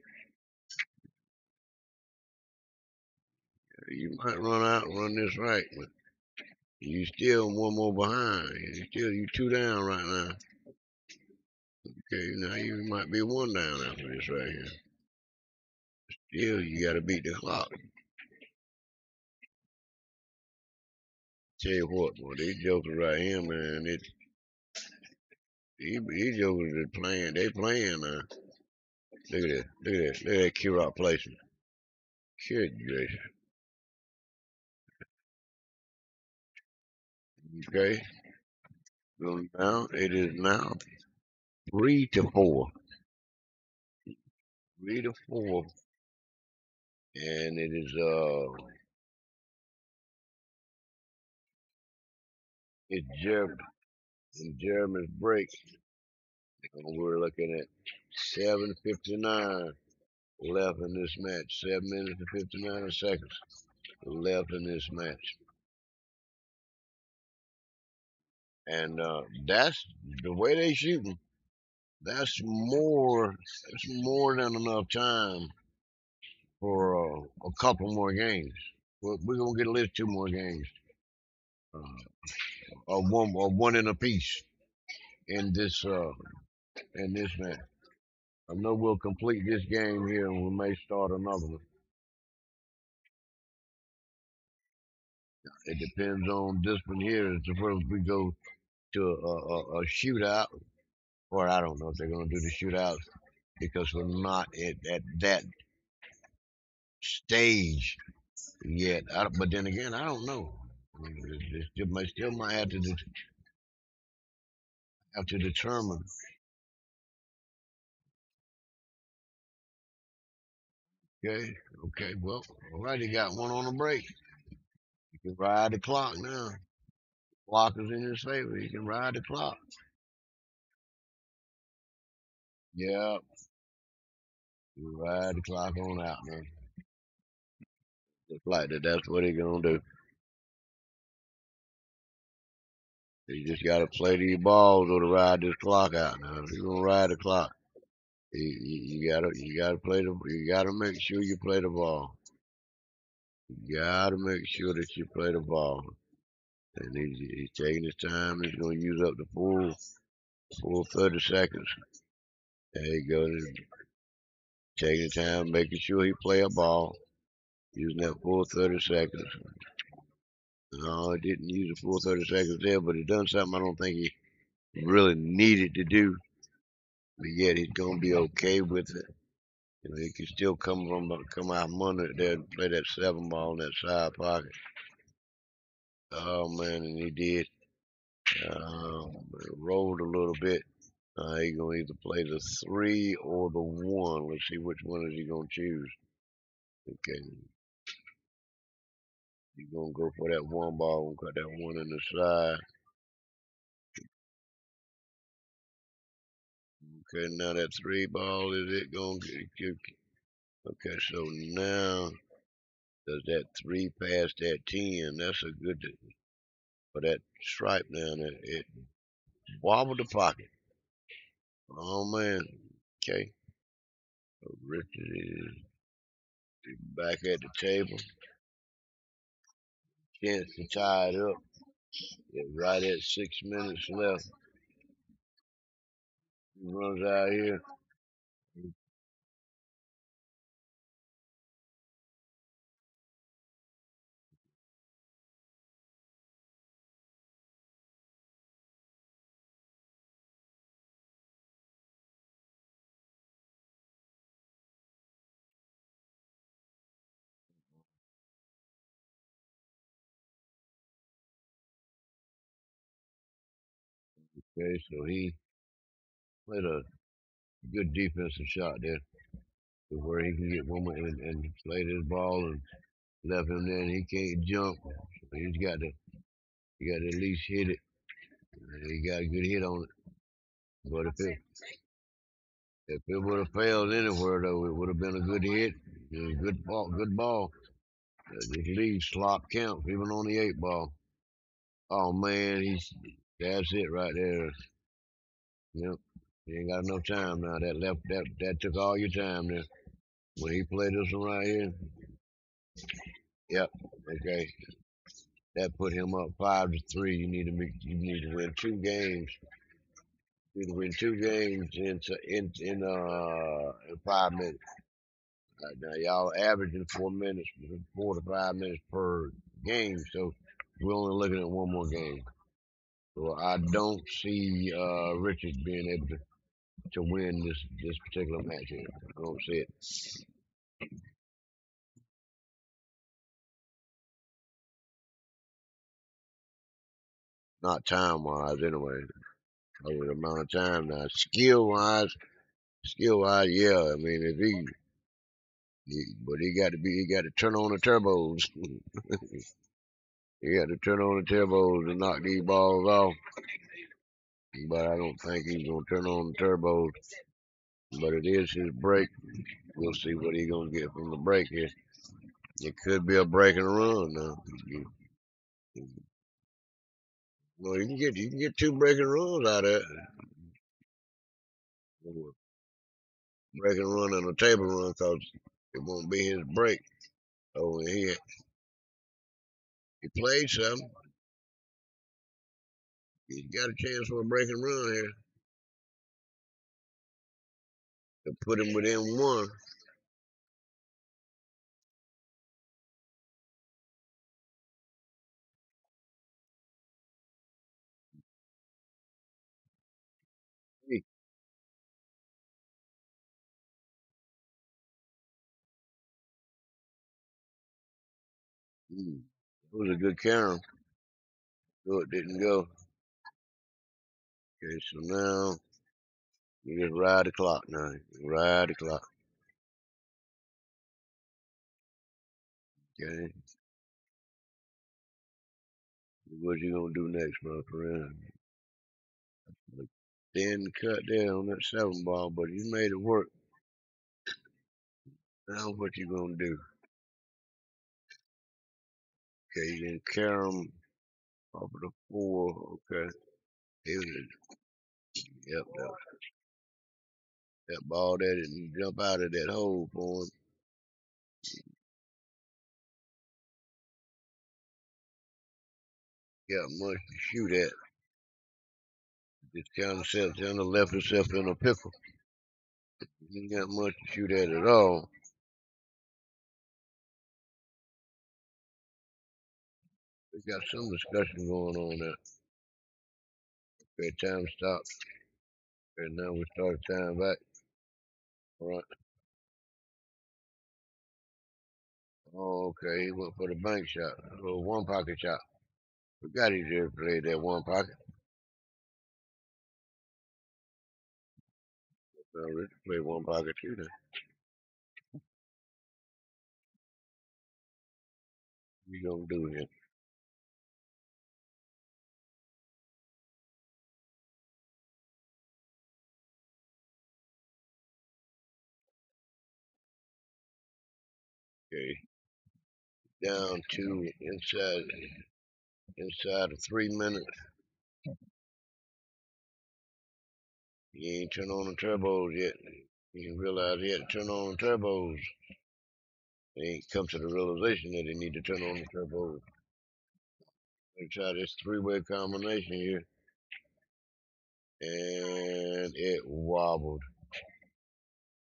You might run out and run this right, but you still one more behind. You two down right now. Okay, now you might be one down after this right here. Still, you got to beat the clock. Tell you what, boy, these jokers right here, man, these jokers are playing. They playing now. Look at that. Look at that. Look at that Kirok placement. Good gracious. Okay. So now it is now 3-4. 3-4. And it is it's Jeremy's break. And we're looking at 7:59 left in this match. 7 minutes and 59 seconds left in this match. And that's the way they shooting. That's more than enough time for a couple more games. We're gonna get at least 2 more games, or one in a piece in this match. I know we'll complete this game here, and we may start another one. It depends on this one here. As if we go to a shootout, or I don't know if they're gonna do the shootouts because we're not at that stage yet. But then again, I don't know. I mean, they still might have to determine. Okay, okay. Well, all right. You got one on the break. You can ride the clock now. Clock is in his favor. You can ride the clock. Yeah, you ride the clock on out, man. Just like that. That's what he gonna do. You just gotta play these balls or to ride this clock out. Now, if you're gonna ride the clock, you gotta make sure you play the ball. You gotta make sure that you play the ball. And he's taking his time. He's gonna use up the full 30 seconds. There you go. Taking his time, making sure he play a ball, using that full 30 seconds. No, it didn't use the full 30 seconds there, but it done something I don't think he really needed to do. But yet he's gonna be okay with it. You know, he can still come out from under it there and play that 7 ball in that side pocket. Oh man, and he did. Rolled a little bit. He's gonna either play the 3 or the 1. Let's see which one is he gonna choose. Okay, he's gonna go for that 1 ball. Got that 1 in the side. Okay, now that 3 ball is it gonna get? Okay, so now does that 3 pass that 10? That's a good for that stripe down there. It wobbled the pocket. Oh man. Okay. So Richard is back at the table. Chance to tie it up. Right at 6 minutes left. He runs out here. Okay, so he played a good defensive shot there to where he can get one more and played his ball and left him there and he can't jump. So he got to at least hit it. And he got a good hit on it. But if it would have failed anywhere though, it would have been a good hit. It was a good ball, good ball. This league slop counts even on the 8 ball. Oh man, that's it right there. Yep. He ain't got no time now. That took all your time there. When he played this one right here. Yep. Okay. That put him up 5-3. You need to win 2 games. You need to win 2 games in 5 minutes. Right now y'all averaging 4 minutes, 4 to 5 minutes per game. So we're only looking at one more game. So I don't see Richard being able to win this particular match here. I don't see it. Not time wise, anyway. Over the amount of time now. Skill wise, yeah. I mean, if but he got to turn on the turbos. He got to turn on the turbos and knock these balls off. But I don't think he's gonna turn on the turbos. But it is his break. We'll see what he's gonna get from the break here. It could be a break and run now. Well, you can get 2 breaking runs out of it. Break and run and a table run because it won't be his break. Oh, he played something. He's got a chance for a break and run here to put him within one. It was a good carom. So it didn't go. Okay, so now you just ride the clock now. Ride the clock. Okay. What you gonna do next, my friend? Thin cut there on that 7 ball, but you made it work. Now what you gonna do? Okay, you can carom off of the 4. Okay. Yep, that ball there didn't jump out of that hole for him. Got much to shoot at. Just kind of left himself in a pickle. He ain't got much to shoot at all. We got some discussion going on there. Okay, time stopped. And now we start time back. All right. Oh, okay. He went for the bank shot. A little one pocket shot. Forgot he just played that one pocket. So Rich played one pocket too then. What you gonna do here? Okay. Down to inside of 3 minutes. He ain't turned on the turbos yet. He realized he had to turn on the turbos. He ain't come to the realization that he need to turn on the turbos. Let's try this 3-way combination here. And it wobbled.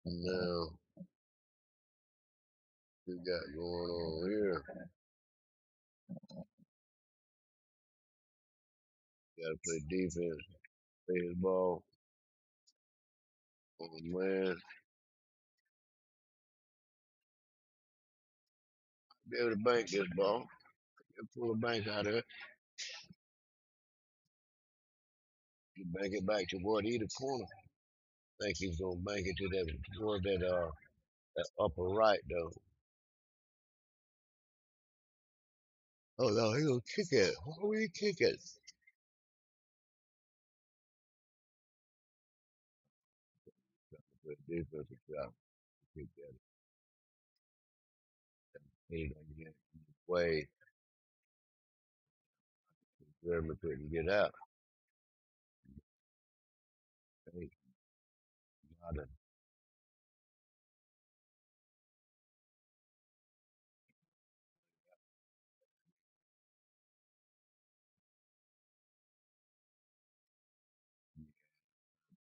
Now, we got going on here? Gotta play defense, play his ball. Oh man, be able to bank this ball. Pull the bank out of it. bank it back to what either corner. Think he's gonna bank it to that toward that upper right though. Oh no, he gonna kick it. Why would he kick it? Good defensive shot. Kick that. He done get way. Jeremy couldn't get out. He got it.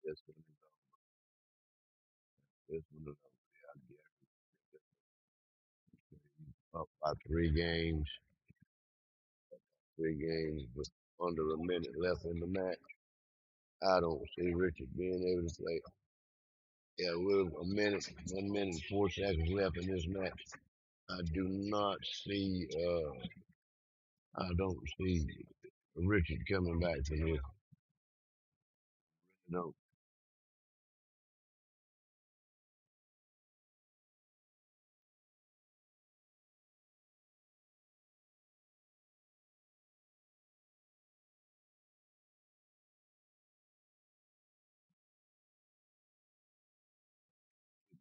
This one is this one is up by 3 games. 3 games with under a minute left in the match. I don't see Richard being able to play. Yeah, with a minute, 1 minute, 4 seconds left in this match. I do not see. I don't see Richard coming back from this. No,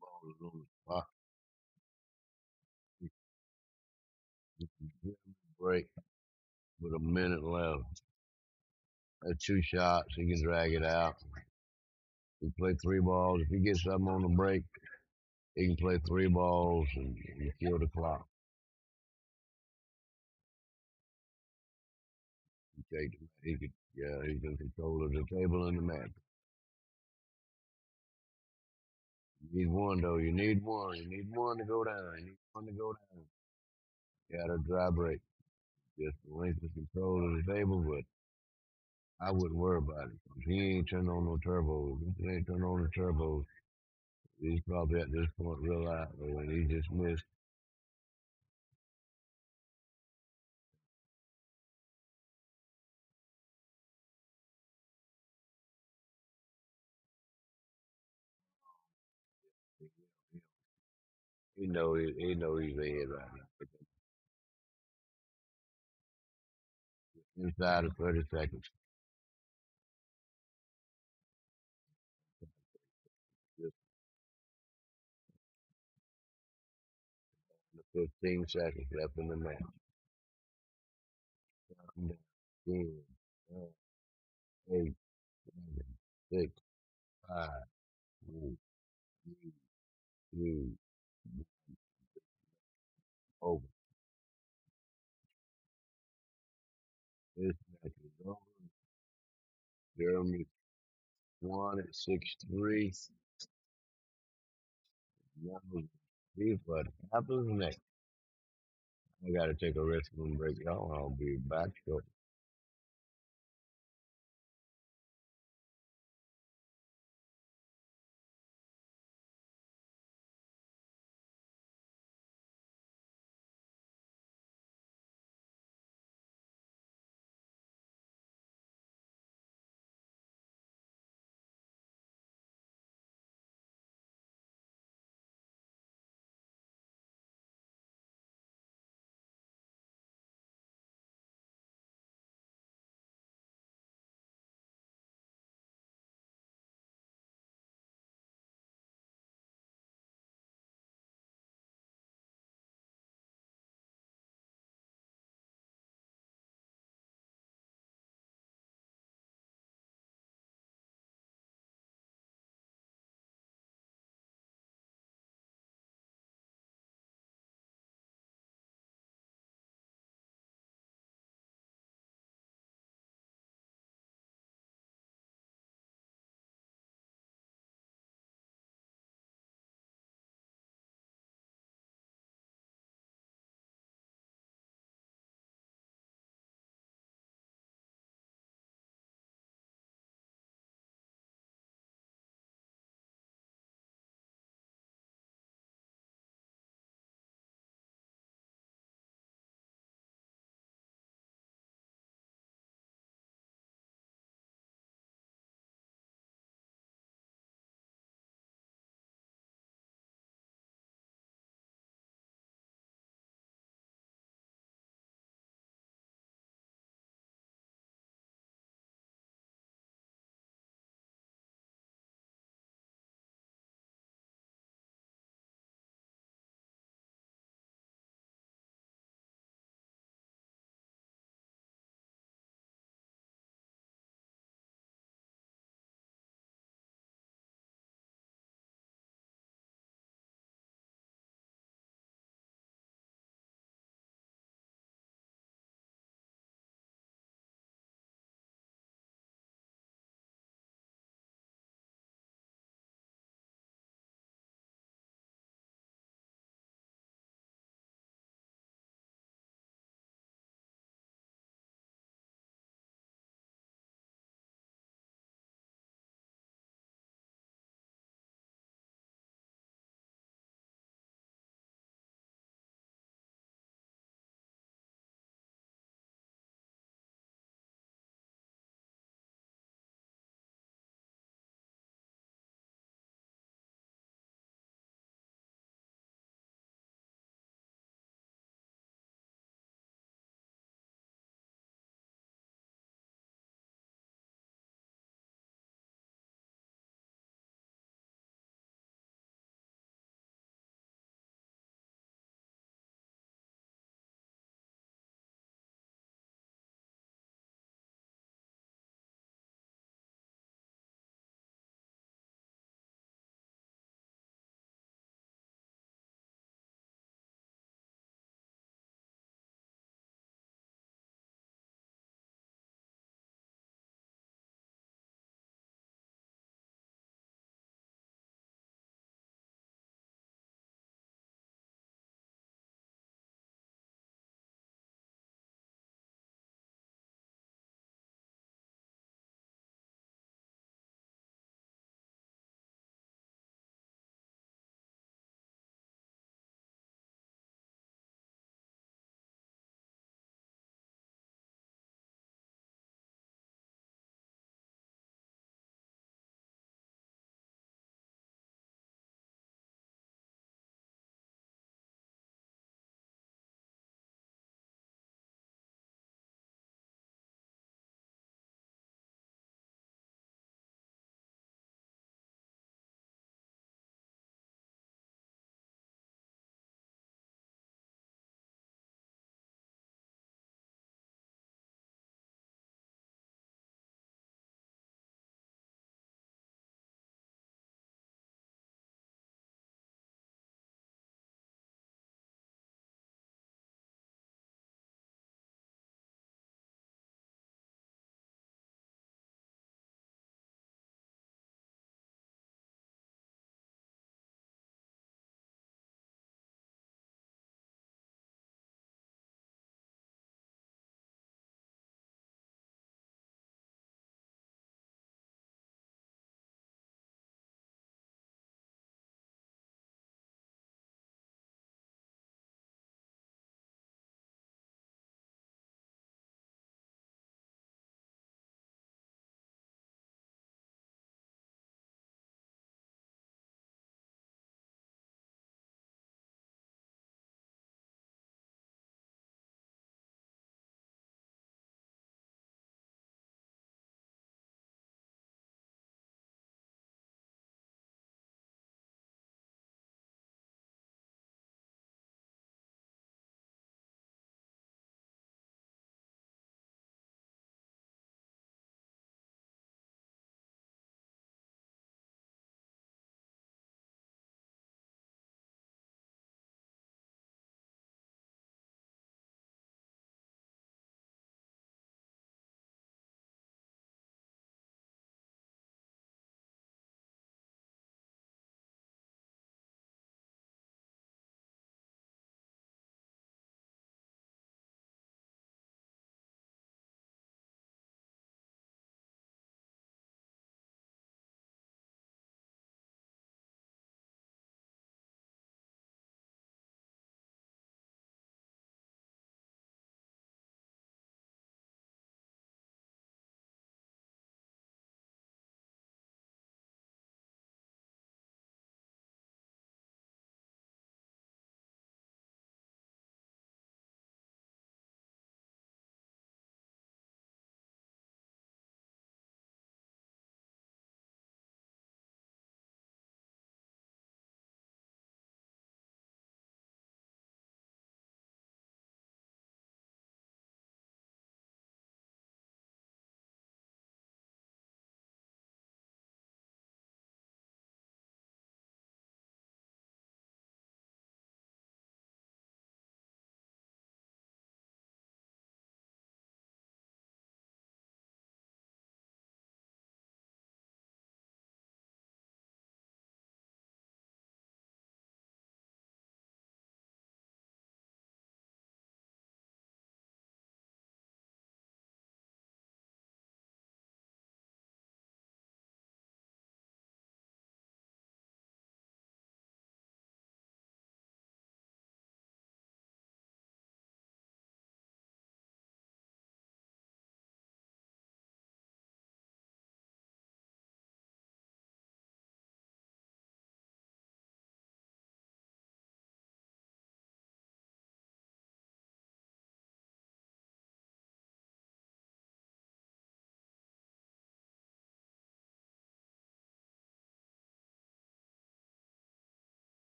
ball is on the spot. Break with a minute left. That's 2 shots. He can drag it out. He can play 3 balls. If he gets something on the break, he can play 3 balls and kill the clock. He could, yeah, he's in control of the table and the match. You need one though. You need one. You need one to go down. You need one to go down. Got a dry break. Just length of control of the table, but I wouldn't worry about it. He ain't turned on no turbos. If he ain't turned on the turbos, he's probably at this point real out and he just missed. He know he's ahead right now. Inside of 30 seconds. Just 15 seconds left in the match. 10, 9, 8, 7, 6, 5, 4, 3, 2, over. This match is over. Jeremy won at 6-3. He's what happens next. I gotta take a rest and break, y'all. I'll be back. So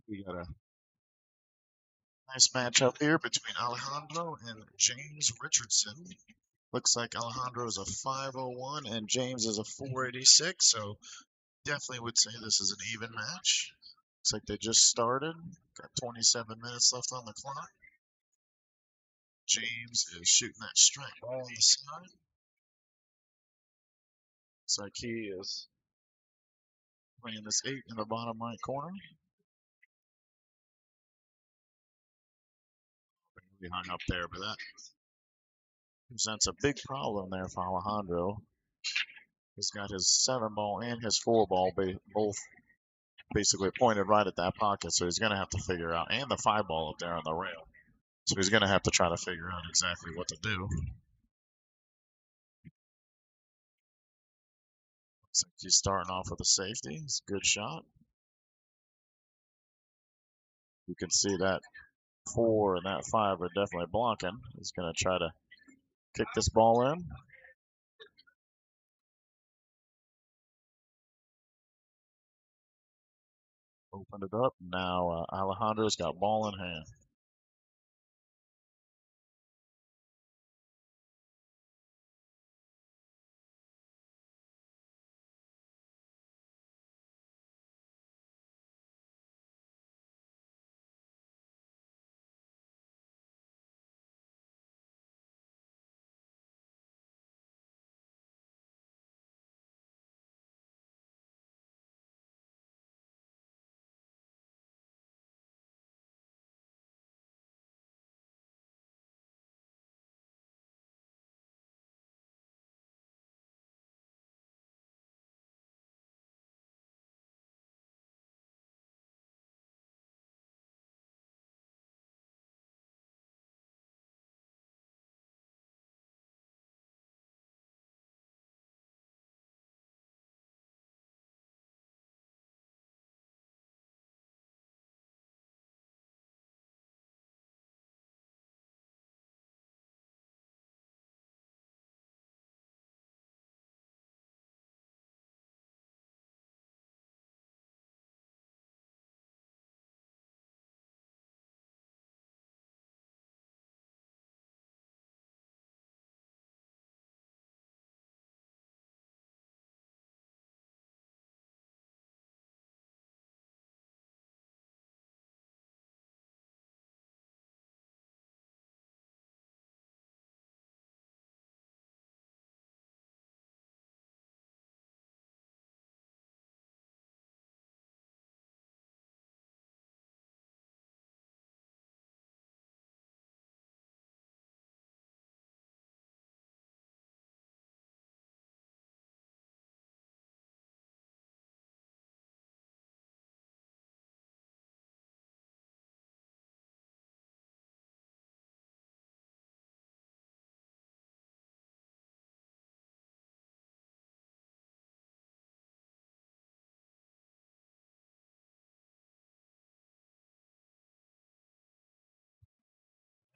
We got a nice matchup here between Alejandro and James Richardson. Looks like Alejandro is a 501 and James is a 486, so definitely would say this is an even match. Looks like they just started. Got 27 minutes left on the clock. James is shooting that strike ball on the side. Looks like he is playing this 8 in the bottom right corner. He hung up there, but that presents a big problem there for Alejandro. He's got his 7 ball and his 4 ball both basically pointed right at that pocket, so he's going to have to figure out, and the 5 ball up there on the rail. So he's going to have to try to figure out exactly what to do. Looks like he's starting off with a safety. It's a good shot. You can see that 4 and that 5 are definitely blocking. He's going to try to kick this ball in. Opened it up. Now Alejandro's got ball in hand.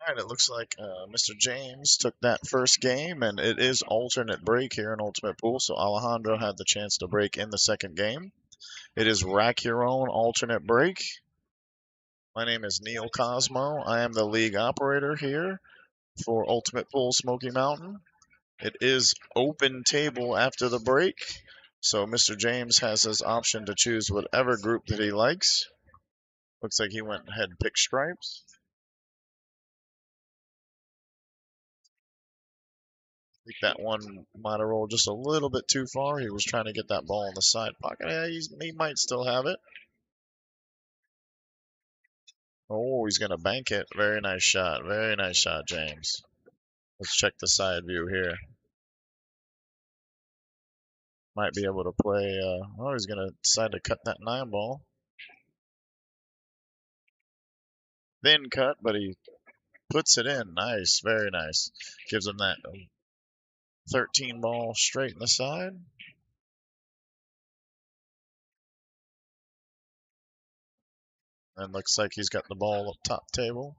All right, it looks like Mr. James took that first game, and it is alternate break here in Ultimate Pool, so Alejandro had the chance to break in the second game. It is rack your own alternate break. My name is Neil Cosmo. I am the league operator here for Ultimate Pool Smoky Mountain. It is open table after the break, so Mr. James has his option to choose whatever group that he likes. Looks like he went ahead and picked stripes. I think that one might have rolled just a little bit too far. He was trying to get that ball in the side pocket. Yeah, he might still have it. Oh, he's going to bank it. Very nice shot. Very nice shot, James. Let's check the side view here. Might be able to play. Oh, he's going to decide to cut that 9 ball. Thin cut, but he puts it in. Nice. Very nice. Gives him that 13 ball straight in the side. And looks like he's got the ball up top table.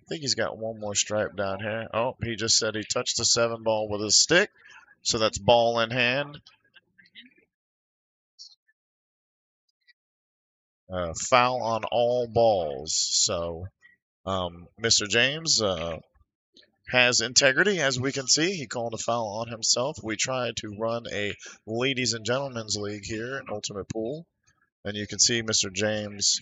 I think he's got one more stripe down here. Oh, he just said he touched the 7 ball with his stick. So that's ball in hand. Foul on all balls. So Mr. James has integrity, as we can see. He called a foul on himself. We tried to run a ladies and gentlemen's league here in Ultimate Pool, and you can see Mr. James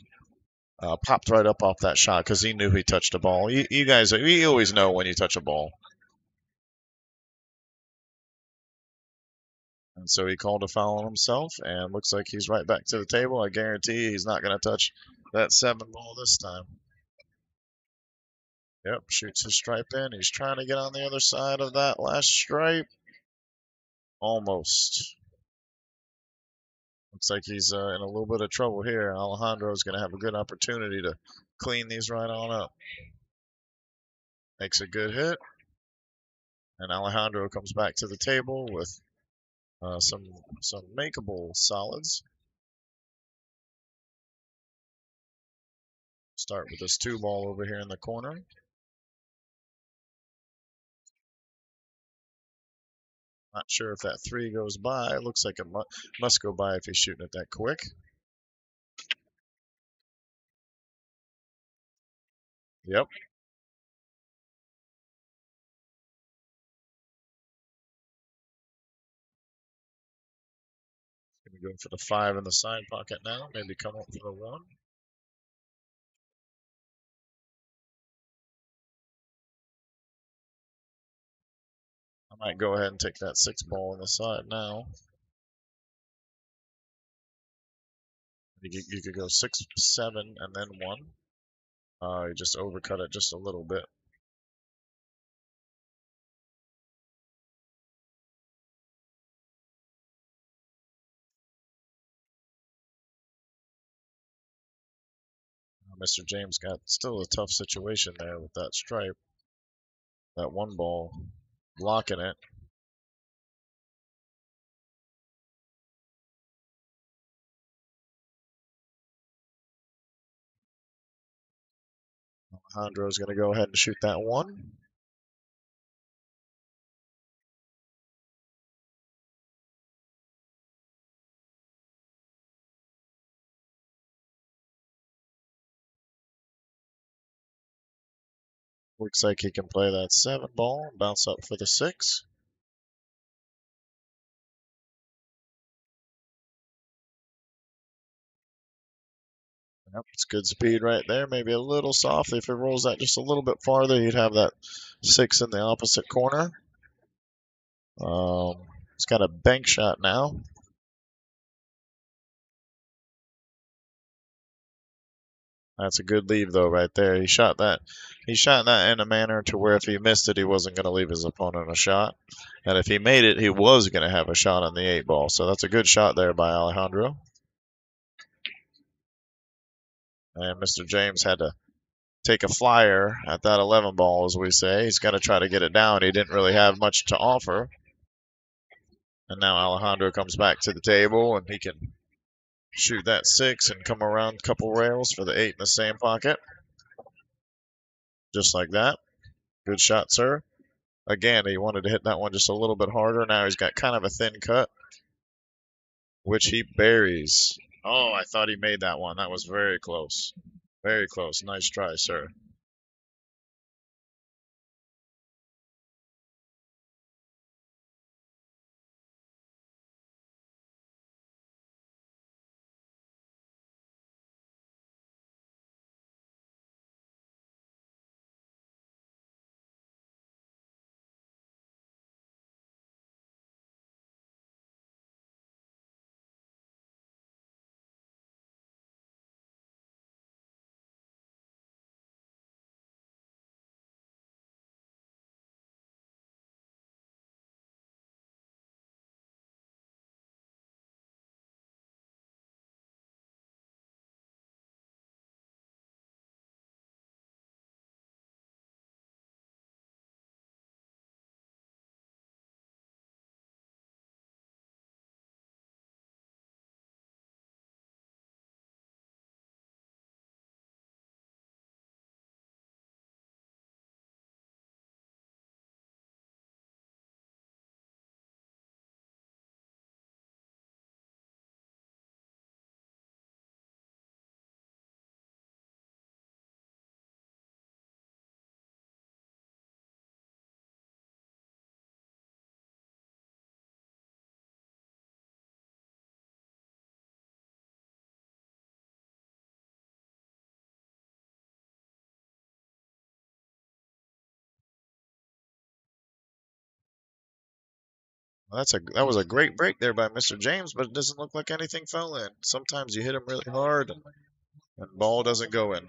popped right up off that shot because he knew he touched a ball. You guys, you always know when you touch a ball. And so he called a foul on himself, and looks like he's right back to the table. I guarantee he's not going to touch that 7 ball this time. Yep, shoots his stripe in. He's trying to get on the other side of that last stripe. Almost. Looks like he's in a little bit of trouble here. Alejandro's going to have a good opportunity to clean these right on up. Makes a good hit. And Alejandro comes back to the table with some makeable solids. Start with this 2 ball over here in the corner. Not sure if that 3 goes by. It looks like it must go by if he's shooting it that quick. Yep. Gonna go for the 5 in the side pocket now. Maybe come up for the 1. I might go ahead and take that 6 ball on the side now. You could go 6, 7, and then 1. You just overcut it just a little bit. Mr. James got still a tough situation there with that stripe. That 1 ball blocking it. Alejandro's going to go ahead and shoot that 1. Looks like he can play that 7 ball and bounce up for the 6. Yep, it's good speed right there. Maybe a little soft. If it rolls that just a little bit farther, you'd have that 6 in the opposite corner. He's got a bank shot now. That's a good leave though, right there. He shot that in a manner to where if he missed it, he wasn't going to leave his opponent a shot, and if he made it, he was going to have a shot on the 8 ball. So that's a good shot there by Alejandro. And Mr. James had to take a flyer at that 11 ball, as we say. He's got to try to get it down. He didn't really have much to offer. And now Alejandro comes back to the table, and he can shoot that 6 and come around a couple rails for the 8 in the same pocket. Just like that. Good shot, sir. Again, he wanted to hit that one just a little bit harder. Now he's got kind of a thin cut, which he buries. Oh, I thought he made that one. That was very close. Very close. Nice try, sir. That was a great break there by Mr. James, but it doesn't look like anything fell in. Sometimes you hit them really hard and ball doesn't go in.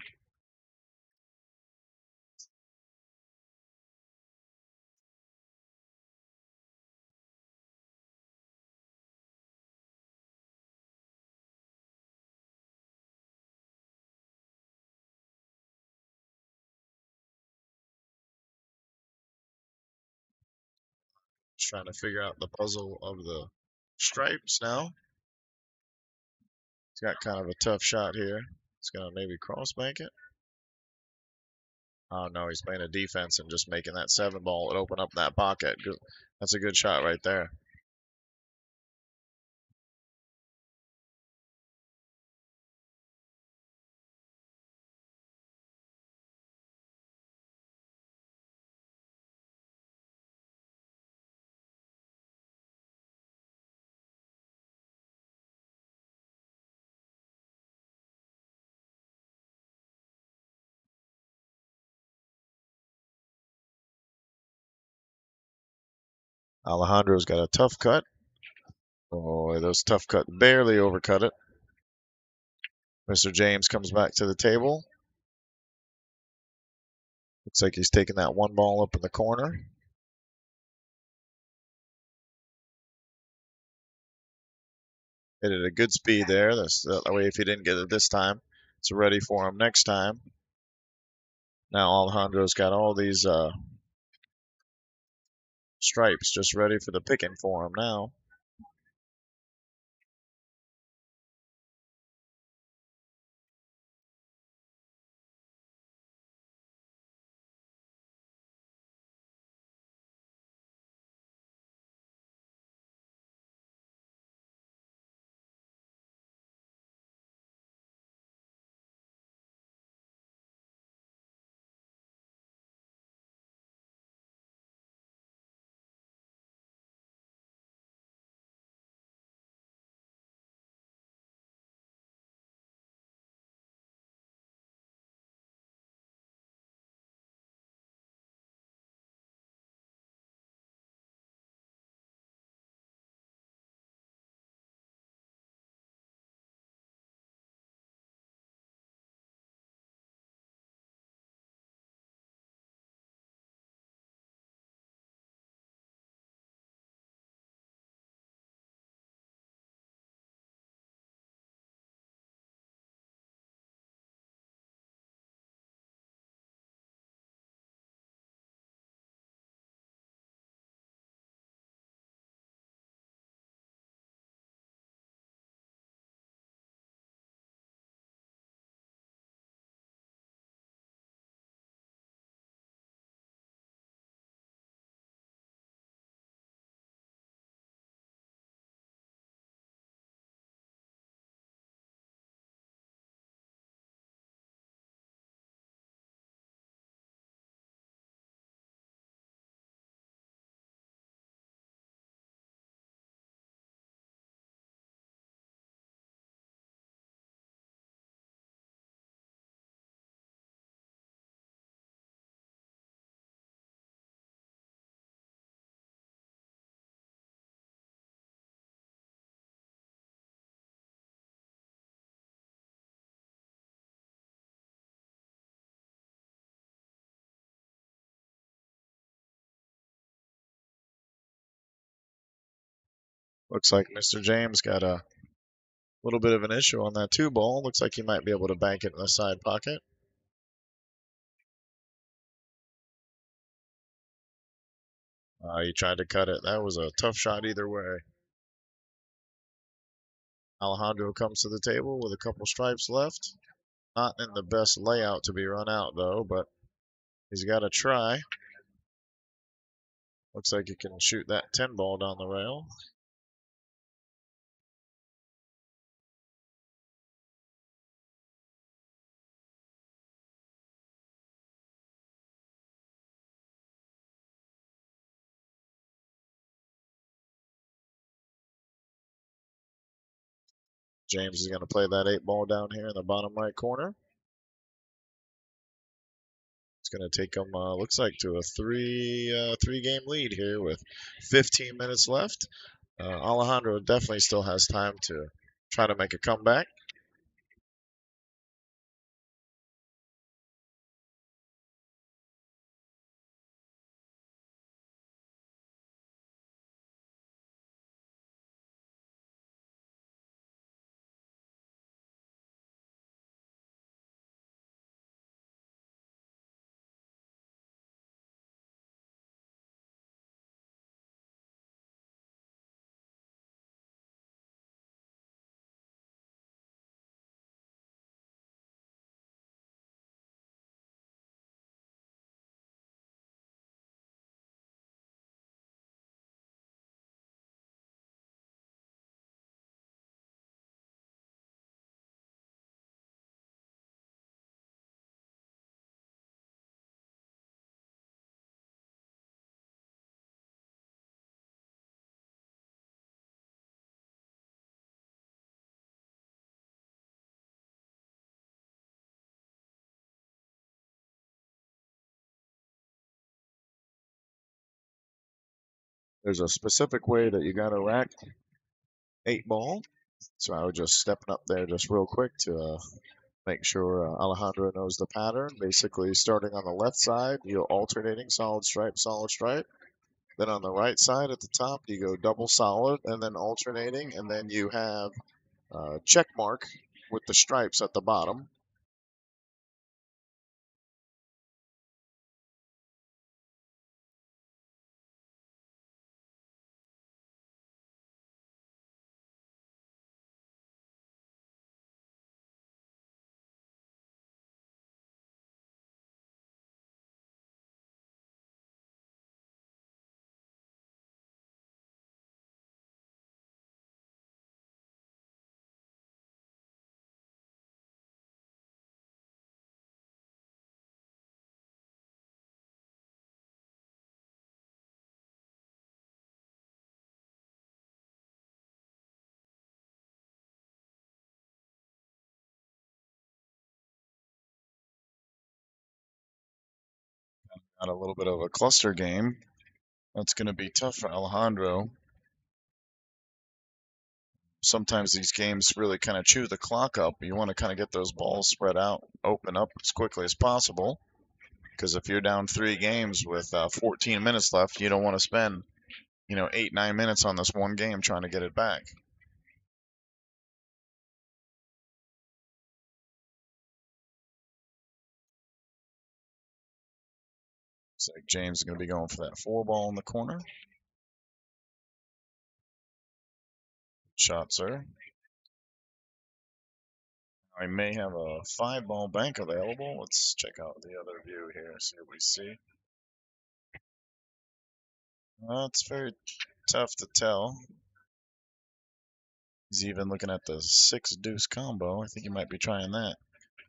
Just trying to figure out the puzzle of the stripes now. He's got kind of a tough shot here. He's going to maybe cross bank it. Oh, no, he's playing a defense and just making that 7 ball and open up that pocket. That's a good shot right there. Alejandro's got a tough cut. Oh, those tough cut barely overcut it. Mr. James comes back to the table. Looks like he's taking that 1 ball up in the corner. Hit it at a good speed there. That way, if he didn't get it this time, it's ready for him next time. Now Alejandro's got all these stripes just ready for the picking for him now. Looks like Mr. James got a little bit of an issue on that 2 ball. Looks like he might be able to bank it in the side pocket. He tried to cut it. That was a tough shot either way. Alejandro comes to the table with a couple stripes left. Not in the best layout to be run out, though, but he's got to try. Looks like he can shoot that 10 ball down the rail. James is going to play that 8 ball down here in the bottom right corner. He's going to take them, looks like, to a three game lead here with 15 minutes left. Alejandro definitely still has time to try to make a comeback. There's a specific way that you got to rack 8-ball. So I was just stepping up there just real quick to make sure Alejandro knows the pattern. Basically, starting on the left side, you're alternating solid stripe, solid stripe. Then on the right side at the top, you go double solid and then alternating. And then you have check mark with the stripes at the bottom. Got a little bit of a cluster game. That's going to be tough for Alejandro. Sometimes these games really kind of chew the clock up. You want to kind of get those balls spread out, open up as quickly as possible. Because if you're down 3 games with 14 minutes left, you don't want to spend, 8, 9 minutes on this one game trying to get it back. Looks like James is going to be going for that 4-ball in the corner. Shot, sir. I may have a 5-ball bank available. Let's check out the other view here, see what we see. It's very tough to tell. He's even looking at the 6-deuce combo. I think he might be trying that.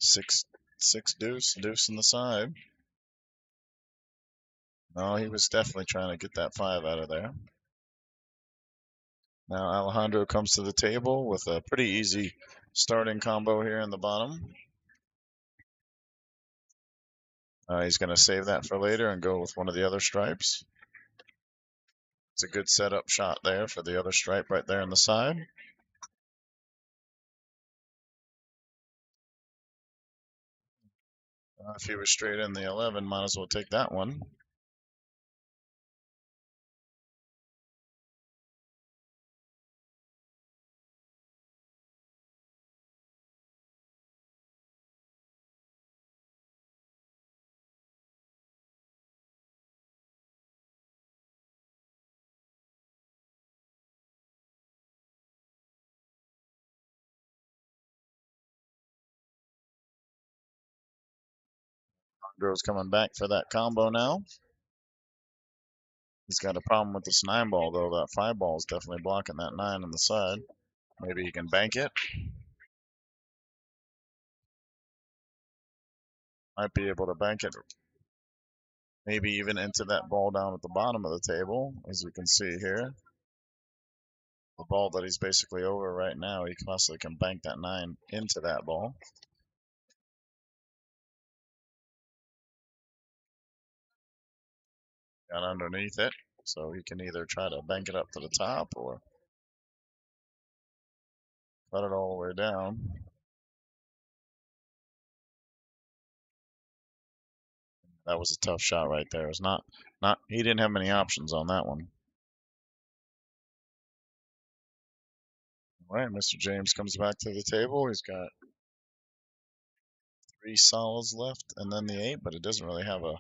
6-deuce, deuce in the side. No, he was definitely trying to get that 5 out of there. Now Alejandro comes to the table with a pretty easy starting combo here in the bottom. He's going to save that for later and go with one of the other stripes. It's a good setup shot there for the other stripe right there on the side. If he was straight in the 11, might as well take that one. Alejandro's coming back for that combo now. He's got a problem with this 9-ball, though. That 5-ball is definitely blocking that 9 on the side. Maybe he can bank it. Might be able to bank it. Maybe even into that ball down at the bottom of the table, as you can see here. The ball that he's basically over right now, he possibly can bank that 9 into that ball. Got underneath it, so he can either try to bank it up to the top or cut it all the way down. That was a tough shot right there. It's not he didn't have many options on that one. All right, Mr. James comes back to the table. He's got 3 solids left and then the 8, but it doesn't really have a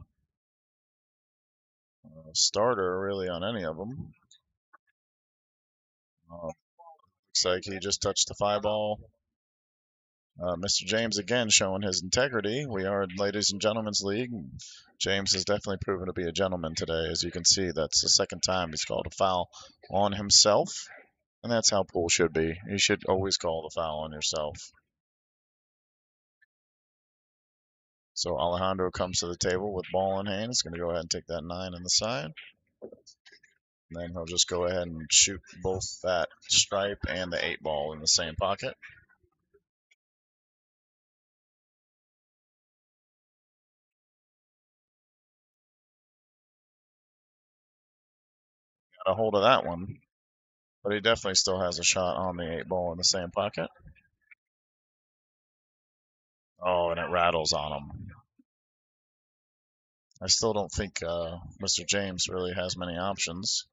starter really on any of them. Looks like he just touched the 5 ball. Mr. James again showing his integrity. We are in Ladies and Gentlemen's League. James has definitely proven to be a gentleman today. As you can see, that's the second time he's called a foul on himself. And that's how pool should be. You should always call the foul on yourself. So Alejandro comes to the table with ball in hand. He's going to go ahead and take that 9 on the side. And then he'll just go ahead and shoot both that stripe and the 8 ball in the same pocket. Got a hold of that one. But he definitely still has a shot on the 8 ball in the same pocket. Oh, and it rattles on him. I still don't think Mr. James really has many options.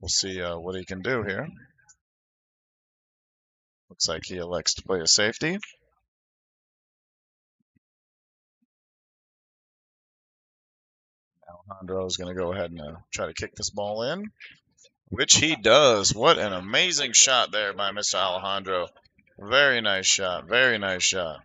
We'll see what he can do here. Looks like he elects to play a safety. Alejandro is going to go ahead and try to kick this ball in, which he does. What an amazing shot there by Mr. Alejandro. Very nice shot. Very nice shot.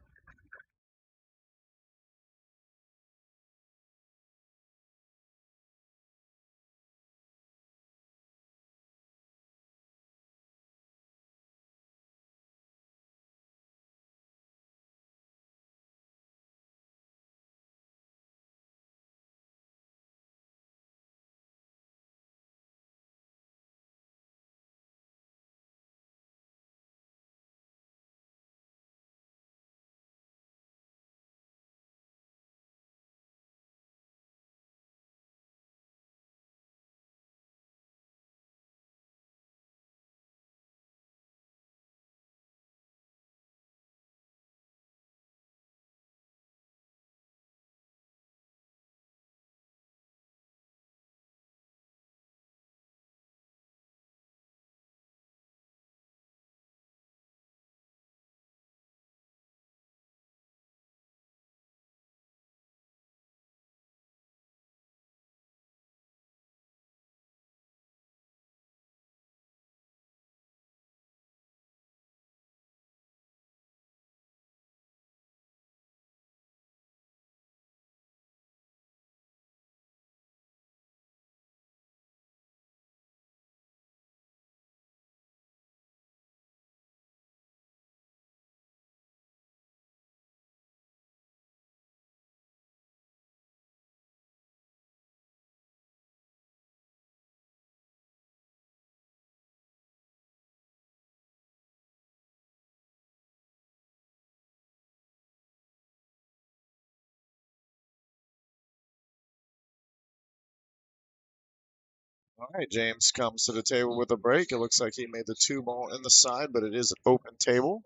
All right, James comes to the table with a break. It looks like he made the 2 ball in the side, but it is an open table.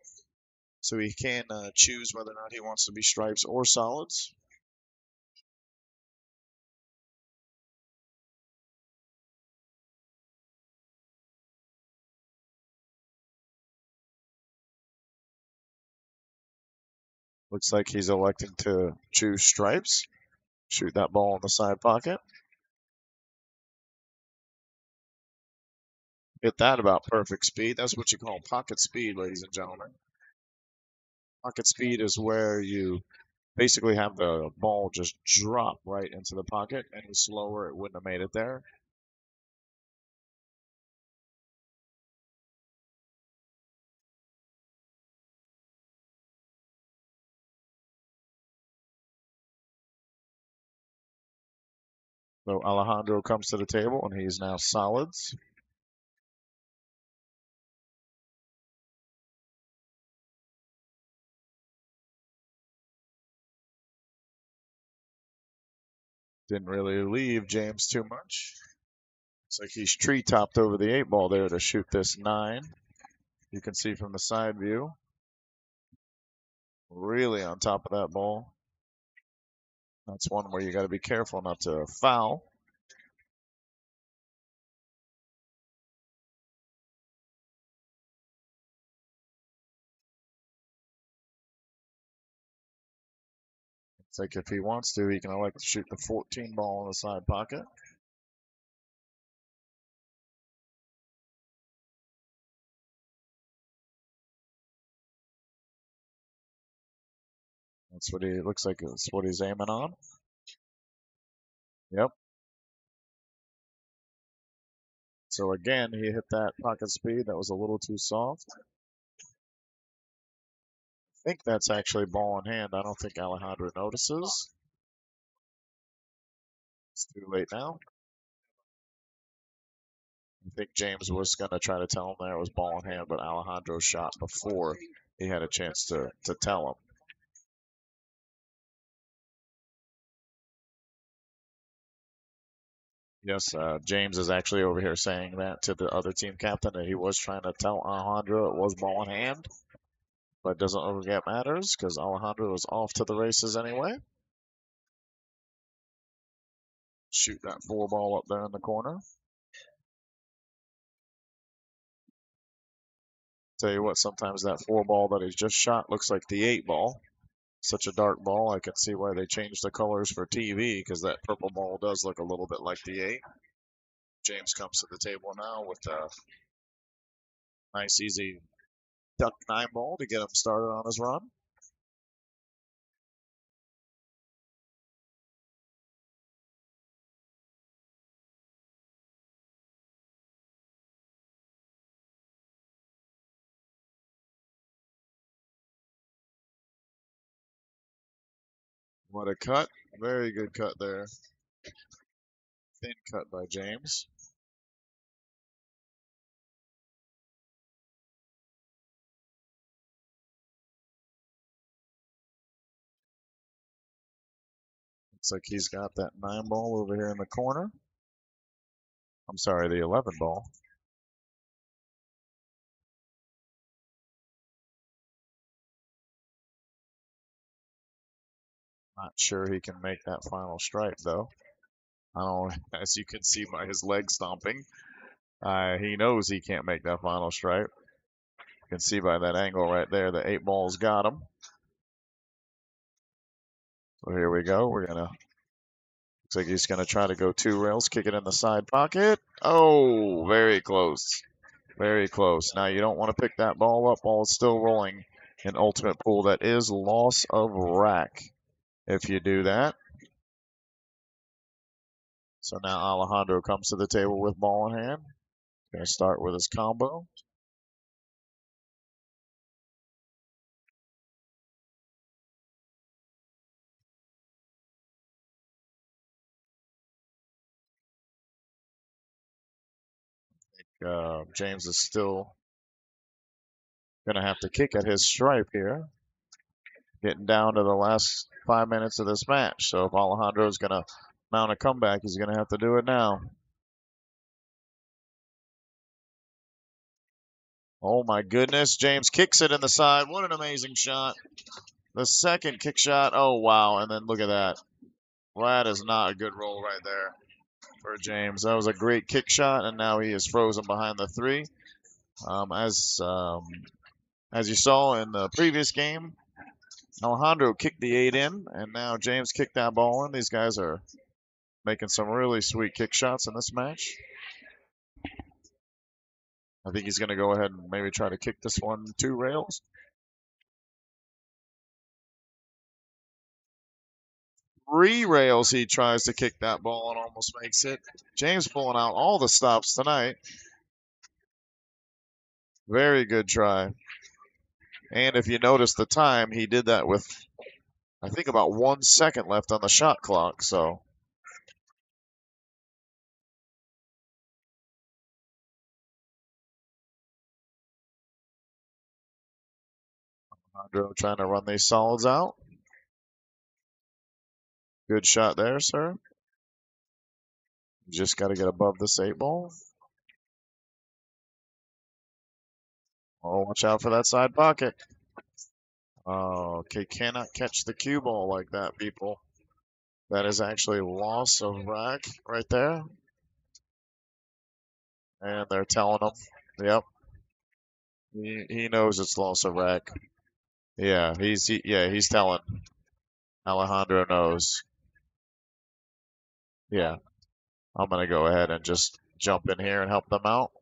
So he can choose whether or not he wants to be stripes or solids. Looks like he's electing to choose stripes. Shoot that ball in the side pocket. Hit that about perfect speed. That's what you call pocket speed, ladies and gentlemen. Pocket speed is where you basically have the ball just drop right into the pocket. Any slower, it wouldn't have made it there. So Alejandro comes to the table, and he's now solids. Didn't really leave James too much. Looks like he's tree topped over the 8-ball there to shoot this 9. You can see from the side view. Really on top of that ball. That's one where you got to be careful not to foul. It's like if he wants to, he can elect to shoot the 14 ball in the side pocket. That's what he looks like. It's what he's aiming on. Yep. So again, he hit that pocket speed. That was a little too soft. I think that's actually ball in hand. I don't think Alejandro notices. It's too late now. I think James was going to try to tell him there it was ball in hand, but Alejandro shot before he had a chance to tell him. Yes, James is actually over here saying that to the other team captain that he was trying to tell Alejandro it was ball in hand, but it doesn't look like it matters because Alejandro is off to the races anyway. Shoot that 4 ball up there in the corner. Tell you what, sometimes that 4 ball that he's just shot looks like the 8 ball. Such a dark ball, I can see why they changed the colors for TV because that purple ball does look a little bit like the 8. James comes to the table now with a nice, easy duck 9 ball to get him started on his run. What a cut. Very good cut there. Thin cut by James. Looks like he's got that 9 ball over here in the corner. I'm sorry, the 11 ball. Not sure he can make that final strike, though. I don't, as you can see by his leg stomping, he knows he can't make that final strike. You can see by that angle right there, the 8 ball's got him. So here we go. Looks like he's gonna try to go 2 rails, kick it in the side pocket. Oh, very close. Very close. Now you don't want to pick that ball up while it's still rolling in ultimate pool. That is loss of rack if you do that. So now Alejandro comes to the table with ball in hand. Gonna start with his combo. James is still gonna have to kick at his stripe here. Getting down to the last 5 minutes of this match. So if Alejandro's gonna mount a comeback, he's gonna have to do it now. Oh my goodness, James kicks it in the side. What an amazing shot. The second kick shot. Oh wow, and then look at that. That is not a good roll right there for James. That was a great kick shot, and now he is frozen behind the 3. As you saw in the previous game, Alejandro kicked the 8 in, and now James kicked that ball in. These guys are making some really sweet kick shots in this match. I think he's going to go ahead and maybe try to kick this one 2 rails. 3 rails he tries to kick that ball and almost makes it. James pulling out all the stops tonight. Very good try. And if you notice the time, he did that with, I think, about 1 second left on the shot clock. So Alejandro trying to run these solids out. Good shot there, sir. Just got to get above this 8-ball. Oh, watch out for that side pocket. Oh, okay, cannot catch the cue ball like that, people. That is actually loss of rack right there. And they're telling him, yep, he knows it's loss of rack. Yeah, he's telling. Alejandro knows. Yeah, I'm gonna go ahead and just jump in here and help them out.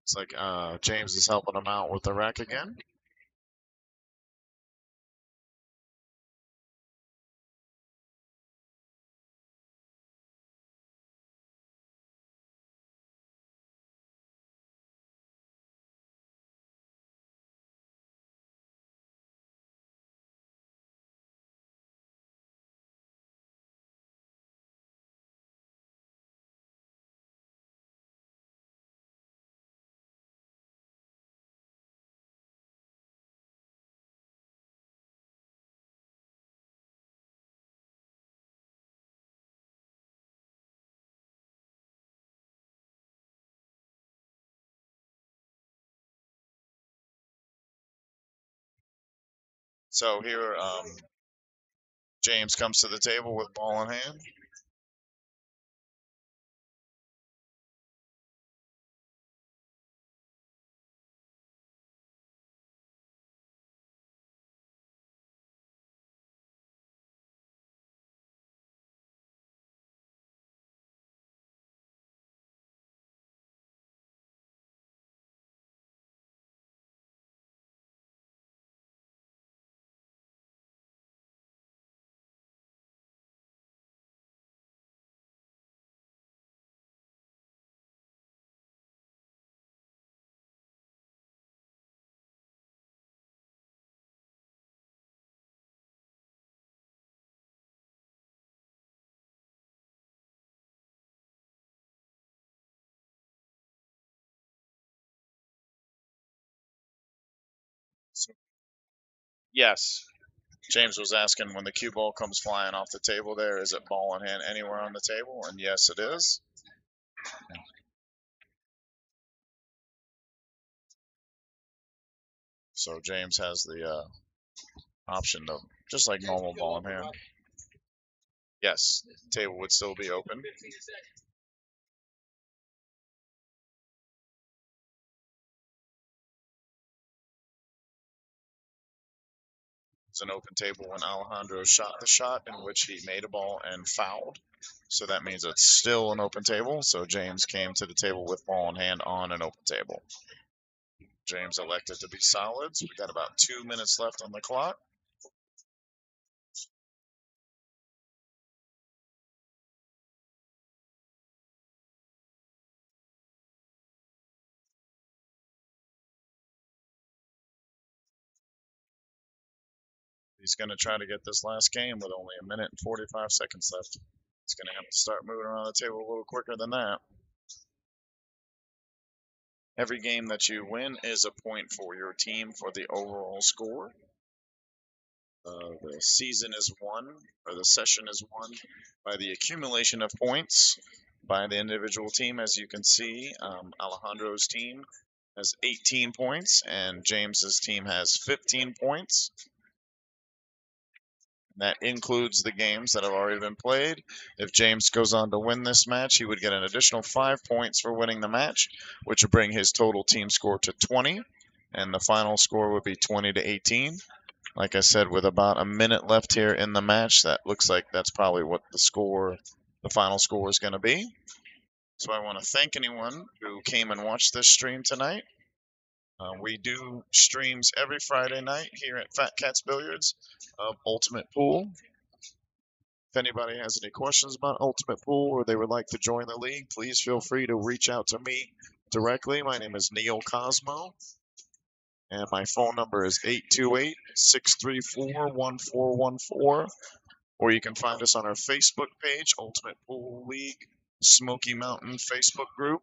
It's like James is helping him out with the rack again. So here, James comes to the table with ball in hand. So, yes. James was asking when the cue ball comes flying off the table there, is it ball in hand anywhere on the table? And yes, it is. So James has the option to, just like normal ball in hand. Yes, table would still be open. It's an open table when Alejandro shot the shot in which he made a ball and fouled. So that means it's still an open table. So James came to the table with ball in hand on an open table. James elected to be solid. So we got about 2 minutes left on the clock. He's going to try to get this last game with only 1 minute and 45 seconds left. He's going to have to start moving around the table a little quicker than that. Every game that you win is a point for your team for the overall score. The season is won, or the session is won by the accumulation of points by the individual team. As you can see, Alejandro's team has 18 points, and James's team has 15 points. That includes the games that have already been played. If James goes on to win this match, he would get an additional 5 points for winning the match, which would bring his total team score to 20, and the final score would be 20 to 18. Like I said, with about a minute left here in the match, that looks like that's probably what the final score is going to be. So I want to thank anyone who came and watched this stream tonight. We do streams every Friday night here at Fat Cats Billiards of Ultimate Pool. If anybody has any questions about Ultimate Pool or they would like to join the league, please feel free to reach out to me directly. My name is Neil Cosmo, and my phone number is 828-634-1414. Or you can find us on our Facebook page, Ultimate Pool League Smoky Mountain Facebook group.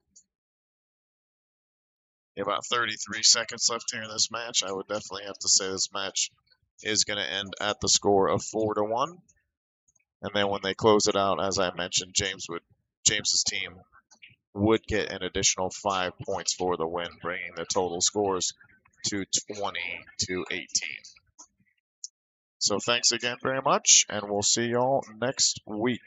About 33 seconds left here in this match. I would definitely have to say this match is going to end at the score of 4-1. And then when they close it out, as I mentioned, James's team would get an additional 5 points for the win, bringing the total scores to 20 to 18. So thanks again very much, and we'll see y'all next week.